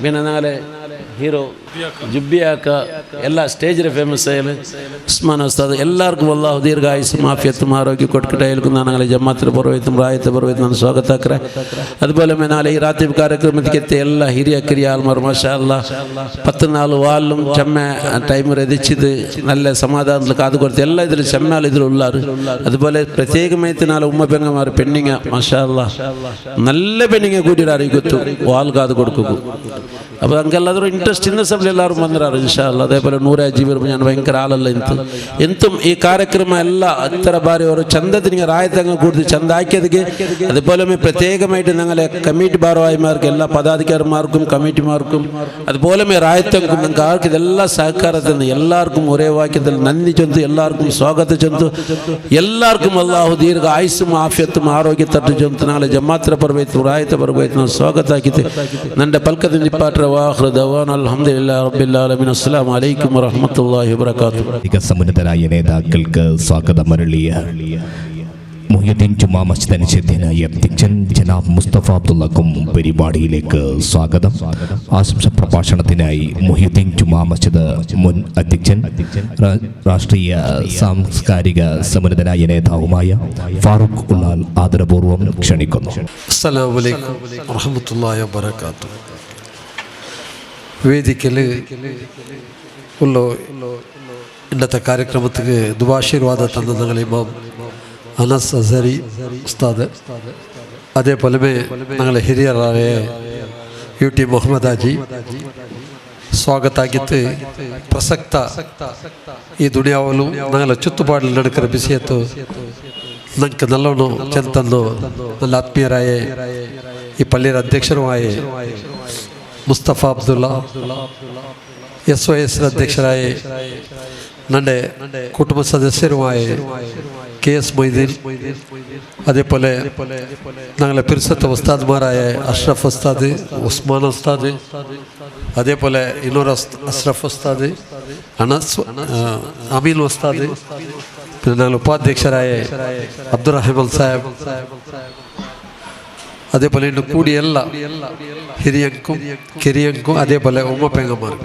പിന്നെ ഞങ്ങളെ ഹീറോ ജുബിയാക്ക എല്ലാ സ്റ്റേജിലെ ഫേമസ് ആയാൽ ഉസ്മാൻ ഉസ്താദ് എല്ലാവർക്കും അല്ലാഹു ദീർഘ ആയുസ്സും ആഫിയത്തും ആരോഗ്യം കൊടുക്കട്ടെ. അയാൾക്കും ഞങ്ങളെ ജമാഅത്തിലെ പുറവൈത്തും റായത്തെ പുറവൈത്തും ನಾನು ಸ್ವಾಗತ ಆಕರೆ. അതുപോലെ നാളെ ഈ ರಾತ್ರಿ ಕಾರ್ಯಕ್ರಮಕ್ಕೆ ಎತ್ತೆ ಎಲ್ಲ ಹಿರಿಯ ಕಿರಿಯ ಆಲ್ಮಾರ್ ಮಾಷಾ ಅಲ್ಲಾ 14 വാളിലും ചെമ്മ ടൈം രതിച്ചത് നല്ല സമാധാനത്തിൽ കാതു കൊടുത്ത് എല്ലാ ഇതിലും ചെമ്മാൽ ഇതിലുള്ളാറ്. അതുപോലെ പ്രത്യേകമായിട്ട് നാളെ ഉമ്മ പെങ്ങന്മാർ പെണ്ണിങ്ങ മാഷാ അല്ലാ നല്ല പെണ്ണിങ്ങ കൂട്ടിയിട്ട് അറിയിക്കത്തു വാൾ കാത് കൊടുക്കും. അപ്പോൾ നമുക്കെല്ലാവരും ഇൻട്രസ്റ്റ് ഇന്ന സമയം എല്ലാവരും വന്നിരാറ് ഇൻഷാ അല്ലാ. അതേപോലെ നൂറാജി വരുമ്പോൾ ഞാൻ ഭയങ്കര ആളല്ല എന്തും ഈ ಕಾರ್ಯಕ್ರಮ ಎಲ್ಲ ഇത്ര ബാരി ഒരു ചന്തത്തിന് റായത്തങ്ങ് കൂടുതൽ ചന്ത ആക്കിയതൊക്കെ. അതുപോലെ പ്രത്യേകമായിട്ട് ഞങ്ങളെ കമ്മിറ്റി ഭാരവാഹിമാർക്ക് എല്ലാ പദാധികാരിമാർക്കും കമ്മിറ്റിമാർക്കും അതുപോലെ റായത്തങ്ങൾക്കും ഞങ്ങൾക്ക് ആർക്ക് ഇതെല്ലാം സഹകാരത്തിൽ എല്ലാവർക്കും ഒരേ വാക്യത്തിൽ നന്ദി ചൊന്തു എല്ലാവർക്കും സ്വാഗതം ചൊന്തു. എല്ലാവർക്കും അല്ലാഹു ദീർഘ ആയുസ്സും ആഫിയത്തും ആരോഗ്യം തട്ട് ചൊന്തു. നാളെ ജമാഅത്തിലെ പുറവൈത്തും റായത്തെ പുറവൈത്തും സ്വാഗതാക്കിയിട്ട് എൻ്റെ പൽക്കത്തിൽ നിപ്പാട്ട വാഹ്റ ദവാൻ അൽഹംദുലില്ലാഹി റബ്ബിൽ ആലമീൻ. അസ്സലാമു അലൈക്കും വറഹ്മത്തുള്ളാഹി വബറകാതുഹു. സമുന്നതരായ നേതാക്കൾക്ക് സ്വാഗതമരളിയ മുഹ്യിദ്ദീൻ ജുമാ മസ്ജിദ് നിഷേധ്യനായ അധ്യക്ഷൻ ജനാബ് മുസ്തഫ അബ്ദുള്ളക്കും പരിപാടിയിലേക്ക് സ്വാഗതം. ആശംസ പ്രഭാഷണത്തിനായി മുഹ്യിദ്ദീൻ ജുമാ മസ്ജിദ് മുൻ അധ്യക്ഷൻ രാഷ്ട്രീയ സാംസ്കാരിക സമുന്നതനായ നേതാവുമായ ഫാറൂഖ് ഉള്ളാൽ ആദരപൂർവ്വം ക്ഷണിക്കുന്നു. അസ്സലാമു അലൈക്കും വറഹ്മത്തുള്ളാഹി വബറകാതുഹു. വേദിക്കൽ ഉള്ള ഇന്നത്തെ കാര്യക്രമത്തിന് ദുആശീർവാദ തന്ന ഞങ്ങൾ ഇമാം അനസ് അസരി ഉസ്താദ്, അതേപോലെ ഞങ്ങളെ ಹಿರಿಯರಾയ UT മുഹമ്മദ് ಹಾಜಿ ಸ್ವಾಗತ ಆಗಿತ್ತು. ಪ್ರಸಕ್ತ ಈ ದುನಿಯಾವಲು ഞങ്ങളെ ചുറ്റുപാടിൽ നടക്കുന്ന വിഷയത്ത് ഞങ്ങൾക്ക് നല്ലോണം ചെന്തന്നു നല്ല ആത്മീയരായ ഈ പള്ളിയുടെ അധ്യക്ഷരുമായ മുസ്തഫ അബ്ദുള്ള, SOS അധ്യക്ഷരായ എൻ്റെ കുടുംബ സദസ്യരുമായ KS മൊയ്തീൻ, അതേപോലെ ഞങ്ങളെ പിരിസത്തെ ഉസ്താദ്മാരായ അഷ്റഫ് ഉസ്താദ്, ഉസ്മാൻ ഉസ്താദ്, അതേപോലെ ഇന്നൊരു അഷ്റഫ് ഉസ്താദ്, അമീൻ ഉസ്താദ്, പിന്നെ ഞങ്ങൾ ഉപാധ്യക്ഷരായ അബ്ദുറഹിമാൻ സാഹിബ്, അതേപോലെ ഇന്ന് കൂടിയ എല്ലാ ಹಿರಿಯಂಕು ಕಿರಿಯಂಕು അതേപോലെ ഉമ്മപ്പെങ്ങന്മാർ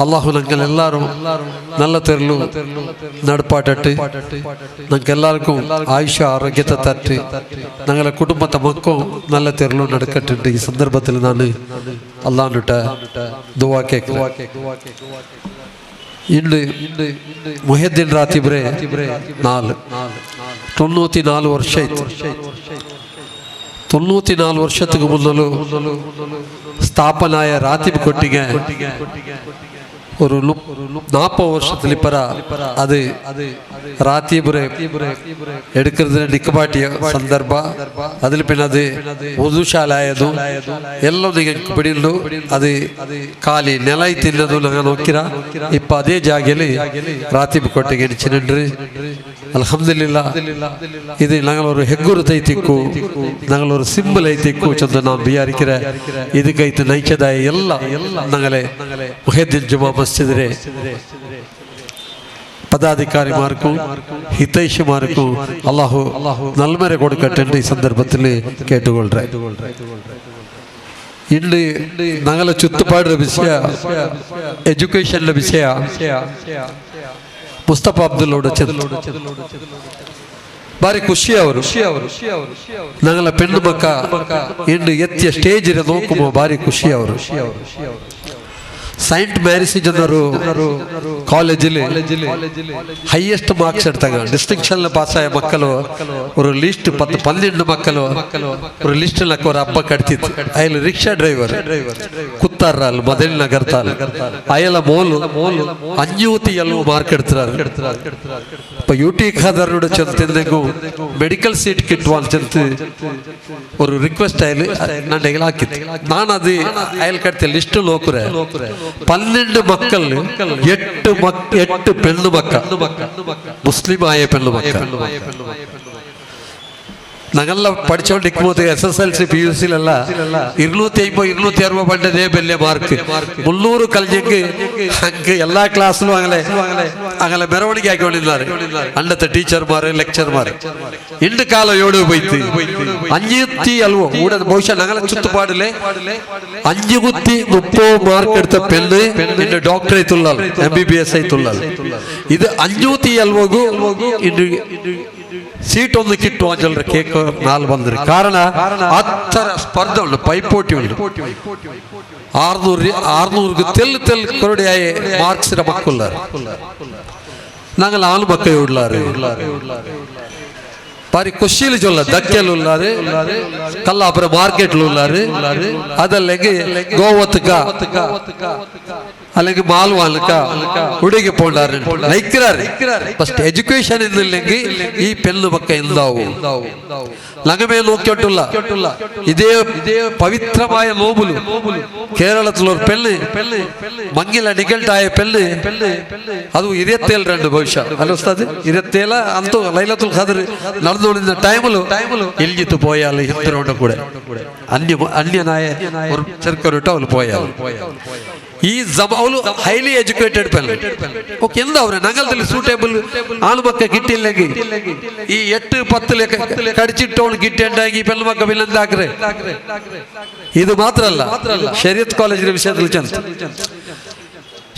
അള്ളാഹു ഞങ്ങളെല്ലാവരും നല്ല തെരലു നടപ്പാട്ടിട്ട് ഞങ്ങൾക്ക് എല്ലാവർക്കും ആയുഷ ആരോഗ്യത്തെ തട്ട് ഞങ്ങളെ കുടുംബത്തെ മക്കും നല്ല തെരലു നടക്കട്ടുണ്ട്. ഈ സന്ദർഭത്തിൽ ഞാൻ അള്ളാഹുവിന്റെ ദുആ കേൾക്കുക. ഇന്ന് മുഹദ്ദീൻ റാത്തിബ്രെ 94 ವರ್ಷಾಯ್ತು. 94 ವರ್ಷಕ್ಕೆ ಮೊದಲು ಸ್ಥಾಪನಾಯ ರಾತಿಬ್ ಕೊಟ್ಟಿಗೆ ഒരു 40 വർഷത്തിലിപ്പറ അത് റാത്തീബ് എടുക്കുന്നതിന് നിക്കപാട്ടിയ സന്ദർഭ അതിൽ പിന്നെ അത് ഉദുശാലായതും എല്ലാം നിങ്ങൾക്ക് പിടിയുള്ളൂ. അത് കാലി നിലയി തിന്നതും ഞങ്ങൾ നോക്കിര ഇപ്പൊ അതേ ജാഗയില് റാത്തീബ് കൊട്ടിಗೆ എണിച്ചിട്ടുണ്ട്. അൽഹംദുലില്ലാ ഇത് ഞങ്ങളൊരു ಹೆಗ್ಗುರು ತೈತಿಕ್ಕು ഞങ്ങളൊരു സിമ്പിൾ ಐತಿಕ್ಕು ಚಂದ ನಾವು ಬಿಯಾರಿಕಿರ ಇದಕ್ಕೈತೆ ನೈಚದಾಯ ಎಲ್ಲ ഞങ്ങളെ മുഹദ്ദിൻ ജുമാ മസ്ജിദിലെ പദാധികാരിമാർക്കും ഹിതൈഷിമാർക്കും അള്ളാഹു നൽമര കൊടുക്കട്ടെ ഈ സന്ദർഭത്തിൽ കേട്ടുകൊള്ളേ. ഇന്ന് ഞങ്ങളെ ചുറ്റുപാടുള്ള വിഷയ എഡ്യൂക്കേഷനിലെ വിഷയ ಮುಸ್ತಫಾ ಅಬ್ದುಲ್ಲೋಡ ಬಾರಿ ಖುಷಿ ಅವರು ഞങ്ങളെ പെണ്ണു മക്ക ഇന്ന് എത്തിയ സ്റ്റേജിൽ നോക്കുമ്പോൾ ಬಾರಿ ಖುಷಿ ಅವರು. ಸೈಂಟ್ ಮ್ಯಾರಿಸಿಜ್ ಅನ್ನೋರು ಕಾಲೇಜಲ್ಲಿ ಹೈಯೆಸ್ಟ್ ಮಾರ್ಕ್ಸ್ എടുത്തങ്ങ ഡിസ്റ്റിങ്ഷൻ പാസ്സായ മക്കളോ ഒരു ലിസ്റ്റ് 12 മക്കളോ ഒരു ലിസ്റ്റിലൊക്കെ ഒരു അബ്ബ കടത്തിತ್ತು. അയാൾ റിക്ഷ ഡ്രൈവർ കുത്താറാൽ മദൽ നഗർത്താൽ അയാള മോള് 570 മാർക്ക് എടുത്തിറാറ്. ഇപ്പൊ UT ഖാദറിനോട് ചെന്നെങ്കിൽ മെഡിക്കൽ സീറ്റ് കിട്ടുവാൻ ചെന്ന് ഒരു റിക്വസ്റ്റ് അയാൾ ನನ್ನ ಹಾಕಿತ್ತು. ನಾನದು ಅയാൾ ಕಡ್ತಿಯ ಲಿಸ್ಟ್ ನೋಕುರೆ 12 മക്കൾ 8 പെണ്ണുമക്ക മുസ്ലിമായ പെണ്ണുമക്ക. ഞങ്ങളെ പഠിച്ചോണ്ടിരിക്കുമ്പോൾ SSLC PUCയിലല്ല 250 260 പണ്ടേ വലിയ മാർക്ക് 300 കഴിഞ്ഞെങ്കിൽ അങ്ങ് എല്ലാ ക്ലാസ്സിലും അങ്ങനെ മെറവണിക്ക് ആക്കിക്കൊണ്ടിരുന്നാറ് അന്നത്തെ ടീച്ചർമാര് ലെക്ചർമാര്. ഇണ്ട് കാലം എവിടെ പോയിട്ട് 540 കൂടെ ബഹുശ ഞങ്ങളെ ചുറ്റുപാടിലെ 530 മാർക്ക് എടുത്ത പെണ്ണ് ഇന്ന് ഡോക്ടറേറ്റ് ഉള്ള MBBS ആയിട്ടുള്ള ഇത് 540 ಸೀಟ್ ಒಂದು ಕಿಟ್ಟುವ ಜನರ ಕೇಕ್ 4 ಬಂದ್ರಿ. ಕಾರಣ ಅತ್ತರ ಸ್ಪರ್ಧೆ ಉಂಟು, ಪೈಪೋಟಿ ಉಂಟು. 600 ತೆಲ್ ಕೊರಡಿಯಾಯ ಮಾರ್ಕ್ಸ್ ಮಕ್ಕಳ ഞങ്ങൾ 4 മക്കൾ ഉള്ളാറ്. ಬಾರಿ ಖುಷಿಲಿ ಚೊಲ್ಲ ದಕ್ಕೆಲು ಉಳ್ಳಾರು ಕಲ್ಲಾಪುರ ಮಾರ್ಕೆಟ್ಲು ಉಳ್ಳಾರು. ಅದല്ലെങ്കിൽ ഗോവത്തുക അല്ലെങ്കിൽ മാൽവാനക്ക ഉടകി പോണ്ടാറ് നയിക്കാറ്. ഫസ്റ്റ് എഡ്യൂക്കേഷൻ എന്നില്ലെങ്കിൽ ഈ പെണ്ണ് പക്ക എന്താവും നഗമേ നോക്കിയിട്ടുള്ള ഇതേ പവിത്രമായ നോബുലു കേരളത്തിലുള്ള ഒരു പെണ്ണ് മങ്ങില നികൾട്ടായ പെണ്ണ് ಅದು 27 ಬಹುಶಃ ಅಲ್ಲ ಉಸ್ತಾದ್ 27 ಅಂತೂ ಲೈಲತುಲ್ ಖದ್ರ್ നടന്നുകൊണ്ടിരുന്ന ടൈമില് എൽജിത്ത് പോയാൽ ഹിന്ദുരോട് കൂടെ അന്യനായ ഒരു ചെറുക്കൊരുട്ടോ അവൾ പോയാൽ ഈ അവള് ഹൈലി എഡ്യൂക്കേറ്റഡ് പെണ്ണ്. ഓക്കെ എന്താ പറയുക ഞങ്ങളുടെ സൂട്ടേബിൾ ആളുമൊക്കെ കിട്ടിയില്ലെങ്കിൽ ഈ 8-10 കടിച്ചിട്ടോൾ കിട്ടിയിട്ടുണ്ടെങ്കിൽ പെണ്ണുമൊക്കെ പിന്നെ എന്താക്കറേ. ഇത് മാത്രല്ല ശരീഅത്ത് കോളേജിലെ വിഷയത്തിൽ ചെന്ന്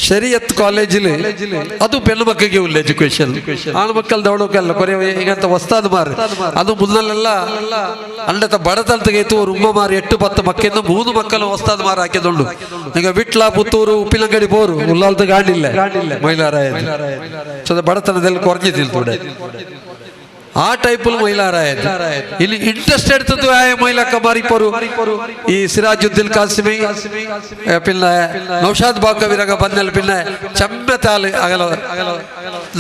ಶರಿಯತ್ ಕಾಲೇಜಿല് ಅದು പെണ്ണു മക്കൾക്ക് ഉള്ള എഡ്യൂക്കേഷൻ ആൺമക്കളുടെ അവിടെയൊക്കെ കുറെ ഇങ്ങനത്തെ വസ്താദ്മാർ അത് മുന്നല്ല അണ്ടത്തെ ബടത്തലത്തേക്ക് എത്തും ഒരു ഉമ്മമാർ 8-10 മക്കളിൽ 3 മക്കളും വസ്താദ്മാരാക്കിയതുള്ളൂ. നിങ്ങൾ വീട്ടില പുത്തൂರು ഉപ്പിലങ്കടി പോರು ഉള്ളാലത്ത് കാണില്ല മൈലാറായത് ബടത്തനದಲ್ಲಿ കുറഞ്ഞിട്ടില്ല ആ ടൈപ്പിൽ മൈലാറായത്. ഇനി ഇൻട്രസ്റ്റ് എടുത്തത് ആയ മൈലൊക്കെ മാറിപ്പോരു ഈ സിറാജുദ്ദീൻ കാസിമി പിന്നെ നൗഷാദ് ബാക്കവിരൊക്കെ ಬಂದಲ್ಲ പിന്നെ ചെമ്മത്താല്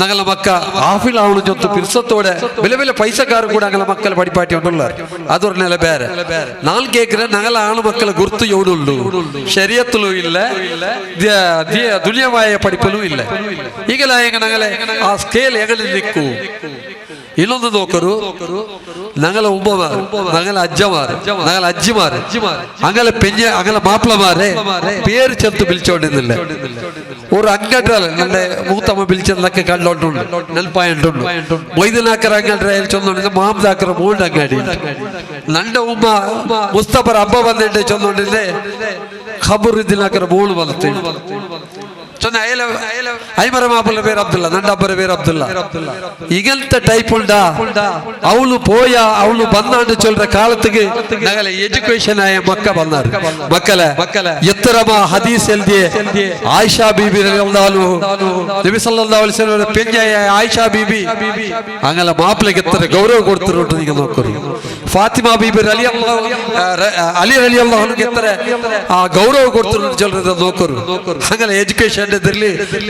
ഞങ്ങളെ മക്ക ആഫിലാവണം ചൊത്ത് പിരിസത്തോടെ വലിയ വലിയ പൈസക്കാർ കൂടെ ഞങ്ങളെ മക്കളെ പഠിപ്പാട്ടി ഉണ്ടല്ലോ അത് പറഞ്ഞാൽ ಬೇರೆ ನಾನು ಕೇಕ್ರೆ ഞങ്ങളെ ആണു മക്കളെ ഗുർത്ത് എവിടുള്ളൂ ശരീഅത്തിലും ഇല്ല ദുനിയമായ പഠിപ്പിലും ഇല്ല. ಈಗಲ ഞങ്ങളെ ആ സ്കേൽ എങ്ങനെ നിൽക്കൂ. ಇನ್ನೊಂದು ನೋಕರು ഞങ്ങളെ ഉമ്മമാർ ഞങ്ങളെ അജ്ജമാർ ഞങ്ങളെ അജ്ജിമാർ അങ്ങനെ പെഞ്ഞ അങ്ങനെ മാപ്പിളമാരെ പേര് ചേർത്ത് വിളിച്ചോണ്ടിരുന്നില്ല. ഒരു അങ്ങോട്ടാൽ എന്റെ മൂത്തമ്മ വിളിച്ചതൊക്കെ കണ്ടോണ്ടുണ്ട് നെൽപ്പായുണ്ടുണ്ട് മൊയ്തനാക്കർ അങ്ങോട്ട് ചൊന്നോണ്ടിരുന്ന മാമദാക്കർ മൂണ്ട് അങ്ങാടി നന്റെ ഉമ്മ മുസ്തഫർ അബ്ബ വന്നിട്ട് ചൊന്നോണ്ടിരുന്നേ ഖബറുദ്ദീനാക്കർ മൂള് വന്നിട്ട് ಐಮರ ಮಾಪಲ ಬೇರೆ ಅಬ್ದುಲ್ಲ ನನ್ನ ಅಬ್ಬರ ಬೇರೆ ಅಬ್ದುಲ್ಲ ಇಗಂತ ಟೈಪ್ ಉಂಟಾ ಅವಳು ಪೋಯ ಅವಳು ಬಂದಾಂಡು ಚೊಲ್ற ಕಾಲத்துக்கு ഞങ്ങളെ എഡ്യൂക്കേഷൻ ആയ മക്ക വന്നാറ് മക്കളെ എത്രമാ ഹദീസ് എഴുതിയ ആയിഷ ബീബി റളിയല്ലാഹു നബി സല്ലല്ലാഹു അലൈഹി വസല്ലം പെഞ്ഞായ ആയിഷ ബീബി അങ്ങനെ മാപ്പിളക്ക് എത്ര ഗൗരവം കൊടുത്തിട്ടുണ്ട് നിങ്ങൾ നോക്കൂ. ഫാത്തിമ ബീബി റളിയല്ലാഹു അലി റളിയല്ലാഹു അൻഹു എത്ര ഗൗരവ കൊടുത്തിട്ടുണ്ട് ചൊല്றது നോക്കൂ. അങ്ങനെ എഡ്യൂക്കേഷൻ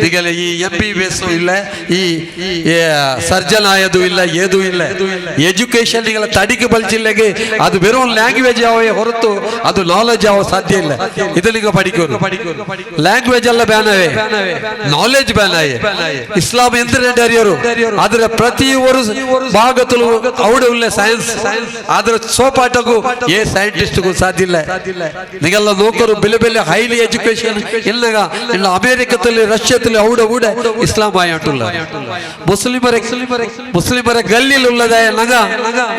നിങ്ങൾ ഈ MBBS ഇല്ല ഈ സർജൻ ആയതും ഇല്ല ഏതും ഇല്ല. ಎಜುಕೇಶನ್ ನಿಗಳ ತಡಿಗೆ ಬಲ್ಚಿಲ್ಲೆಗೆ ಅದು ಬೇರೆ ಲ್ಯಾಂಗ್ವೇಜ್ ಯಾವೇ ಹೊರತು ಅದು ನಾಲೆಜ್ ಯಾವ ಸಾಧ್ಯ ಇಲ್ಲ. ಇದಲ್ಲಿಗ പഠിക്കുന്നു ಲ್ಯಾಂಗ್ವೇಜ್ ಎಲ್ಲ ಬ್ಯಾನವೇ ನಾಲೆಜ್ ಬ್ಯಾನಾಯೇ. ಇಸ್ಲಾಂ ಎಂದ್ರೆ ಅರಿಯರು ಅದರ ಪ್ರತಿ ಒಂದು ಭಾಗದಲ್ಲೂ ಅವಡೆ ಉಳ್ಳ ಸೈನ್ಸ್ ಅದರ ಸೋಪಾಟಗೂ ಏ ಸೈಂಟಿಸ್ಟ್ಗೂ ಸಾಧ್ಯ ಇಲ್ಲ. ನಿಗೆಲ್ಲ ನೋಕರು ಬೆಲೆ ಬೆಲೆ ಹೈಲಿ ಎಜುಕೇಶನ್ ಇಲ್ಲಗ ಇಲ್ಲ ಅಮೇರಿಕದಲ್ಲಿ ರಷ್ಯಾದಲ್ಲಿ ಅವಡೆ ಊಡೆ ಇಸ್ಲಾಂ ಆಯಂಟುಲ್ಲ മുസ്ലിമരെ ഗല്ലിലുള്ളതായ നഗ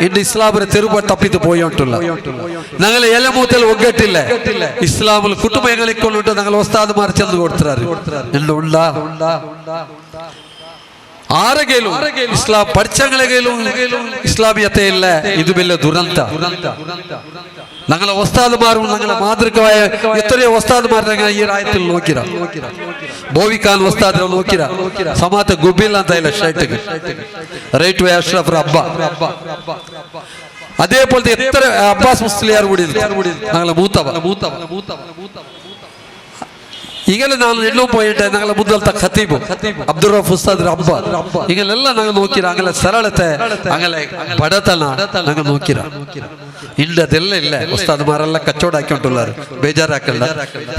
ഇന്ന് ഇസ്ലാമിനെ തെരുവ് തപ്പിത്ത് പോയിട്ടുള്ള ഞങ്ങളെ എലമൂത്തൽ ഒగ్గട്ടില്ല. ഇസ്ലാമിൽ കുടുംബങ്ങളെ കൊണ്ടിട്ട് ഞങ്ങൾ ഉസ്താദ്മാർ ചെന്ന് കൊടുത്താറ് എന്തുണ്ടാ ആരെങ്കിലും ഇസ്ലാം പഠിച്ചങ്ങളെങ്കിലും ഇസ്ലാമിയത്തെ ഇല്ല. ഇത് വലിയ ദുരന്ത. ഞങ്ങളെ ഉസ്താദ്മാരും ഞങ്ങളെ മാതൃകമായ എത്രയോ ഉസ്താദ്മാർ ഈ രായത്തിൽ നോക്കിര ബോവിക്കാൻ ഉസ്താദിനെ നോക്കിര സമാത്തെ ഗുബിൽ ಅಂತ ಇಲ್ಲ ಶೈಟ್ಗೆ റൈറ്റ് വേ അഷ്റഫ് അബ്ബ അതേപോലത്തെ എത്ര അബ്ബാസ് മുസ്ലിയാർ കൂടി ഞങ്ങളെ മൂത്തവ ಈಗಲೇ ನಾನು ಎಲ್ಲೋ പോയിട്ട് ഞങ്ങളെ മുദ്ദൽത്ത ഖതീബ് അബ്ദുർ റഫ് ഉസ്താദ് അബ്ബ ಈಗಲೆಲ್ಲ ഞങ്ങൾ നോക്കിര അങ്ങനെ സരളತೆ അങ്ങനെ ಬಡತನ ഞങ്ങൾ നോക്കിര ഇല്ലതെല്ലാം ഇല്ല. ഉസ്താദ്മാരെല്ല കച്ചവടം ആക്കിക്കൊണ്ടുള്ളാറ് ಬೇಜಾರಾಕಲ್ಲ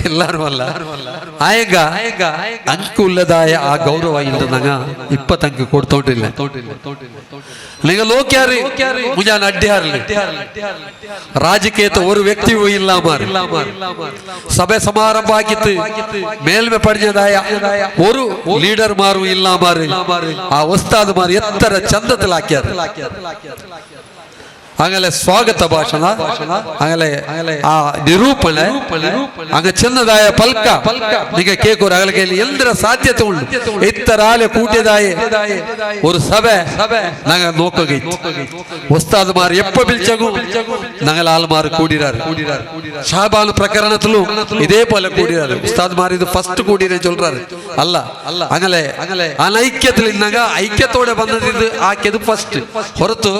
ಎಲ್ಲಾರು ಅಲ್ಲ ಆಯಗ ಅಂಕುಲ್ಲದಾಯ ಆ ಗೌರವ ಇಲ್ಲ ನಂಗ ಇಪ್ಪತ್ತಂಕ ಕೊಡ್ತೋಟಿಲ್ಲ. നിങ്ങൾ നോക്കിയാറ് മുജാൻ അഡ്യാറില്ല രാജകീയത്തെ ഒരു വ്യക്തിയും ഇല്ല മാറി സഭ സമാരംഭാക്കിത്ത് മേൽമെ പഠിഞ്ഞതായ ഒരു ലീഡർമാരും ഇല്ല മാറി ആ ഉസ്താദ്മാർ എത്ര ചന്തത്തിലാക്കിയാറ്. അങ്ങനെ സ്വാഗത ഭാഷಣ അങ്ങനെ ಆ ನಿರೂಪಣೆ ಹಂಗ ಚೆನ್ನದಾಯ ಪಲ್ಕ ನಿಗ ಕೇಕೋರು ಅಗಲಕೈಲಿ ಎಂದ್ರ ಸಾಧ್ಯತೆ ಉಂಟು ಇತ್ತರಾಲೆ ಕೂಟಿದಾಯ ഒരു സഭ ഞങ്ങൾ നോക്കുകയും ഉസ്താദ്മാർ എപ്പോ പിലിച്ചಗೂ ഞങ്ങൾ ആൾമാർ കൂടിരാറ്. ഷാബാൻ പ്രകരണത്തിലും ഇതേപോലെ കൂടിരാറ്. ഉസ്താദ്മാർ ഇത് ഫസ്റ്റ് കൂടിരെ ചൊല്ലാറ് അല്ല അങ്ങനെ അനൈക്യത്തിൽ ഇന്നക ഐക്യത്തോടെ വന്നത് ഇത് ആക്കിയത് ഫസ്റ്റ് ಹೊರತು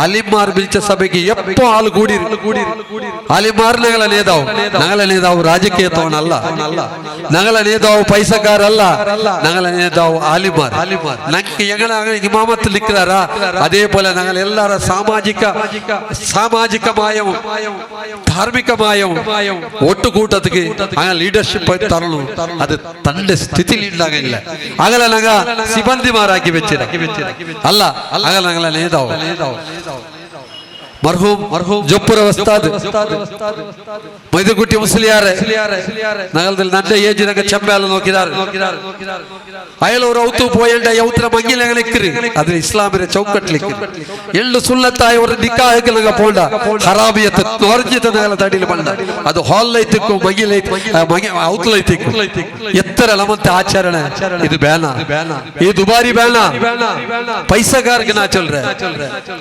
ആലിമാർ പിലിച്ച ಸಭೆಗೆ ಎಪ್ಪೋ ಹಾಲು ಕೂಡಿ ಆಲಿಮಾರ್ ನಗಲ ನೇದಾವು ರಾಜಕೀಯತವನಲ್ಲ ನಗಲ ನೇದಾವು ಪೈಸಗಾರಲ್ಲ ನಗಲ ನೇದಾವು ಆಲಿಮಾರ್ ನಂಗೆ ಎಂಗಲ ಇಮಾಮತ್ ಲಿಕ್ಕಿದಾರ ಅದೇ പോലെ ഞങ്ങൾ എല്ലാവരും സാമാജികമായും ധാർമ്മികമായും ഒട്ടുകൂട്ടത്തിക്ക് അങ്ങനെ ലീഡർഷിപ്പ് തരണം. അത് തന്റെ സ്ഥിതിയിൽ ഉണ്ടാകില്ല. അങ്ങനെ ഞങ്ങൾ സിബന്തിമാരാക്കി വെച്ചിര അല്ല അങ്ങനെ ഞങ്ങളെ നേതാവ് മർഹൂം ജപ്പുര ഉസ്താദ് മൈദുകുട്ടി മുസ്ലിയാരെ നഗരത്തിൽ നല്ല ഏജിനൊക്കെ ചെമ്പാല നോക്കിയാറ് അയാൾ ഒരു ഔത്തു പോയണ്ട യൗത്ര മങ്ങിലങ്ങനെ ഇക്കറി അത് ഇസ്ലാമിന്റെ ചൗക്കട്ടിലേക്ക് എള്ളു സുന്നത്തായ ഒരു നിക്കാഹ് പോണ്ട ഹറാബിയത്ത് നോർജിത്ത് നഗല തടിയിൽ പണ്ട അത് ഹാളിലേക്കും ഔത്തിലേക്കും എത്ര എളമത്തെ ആചരണ ഇത് ബേന ഈ ദുബാരി ബേന പൈസക്കാർക്ക് നാ ചൊല്ற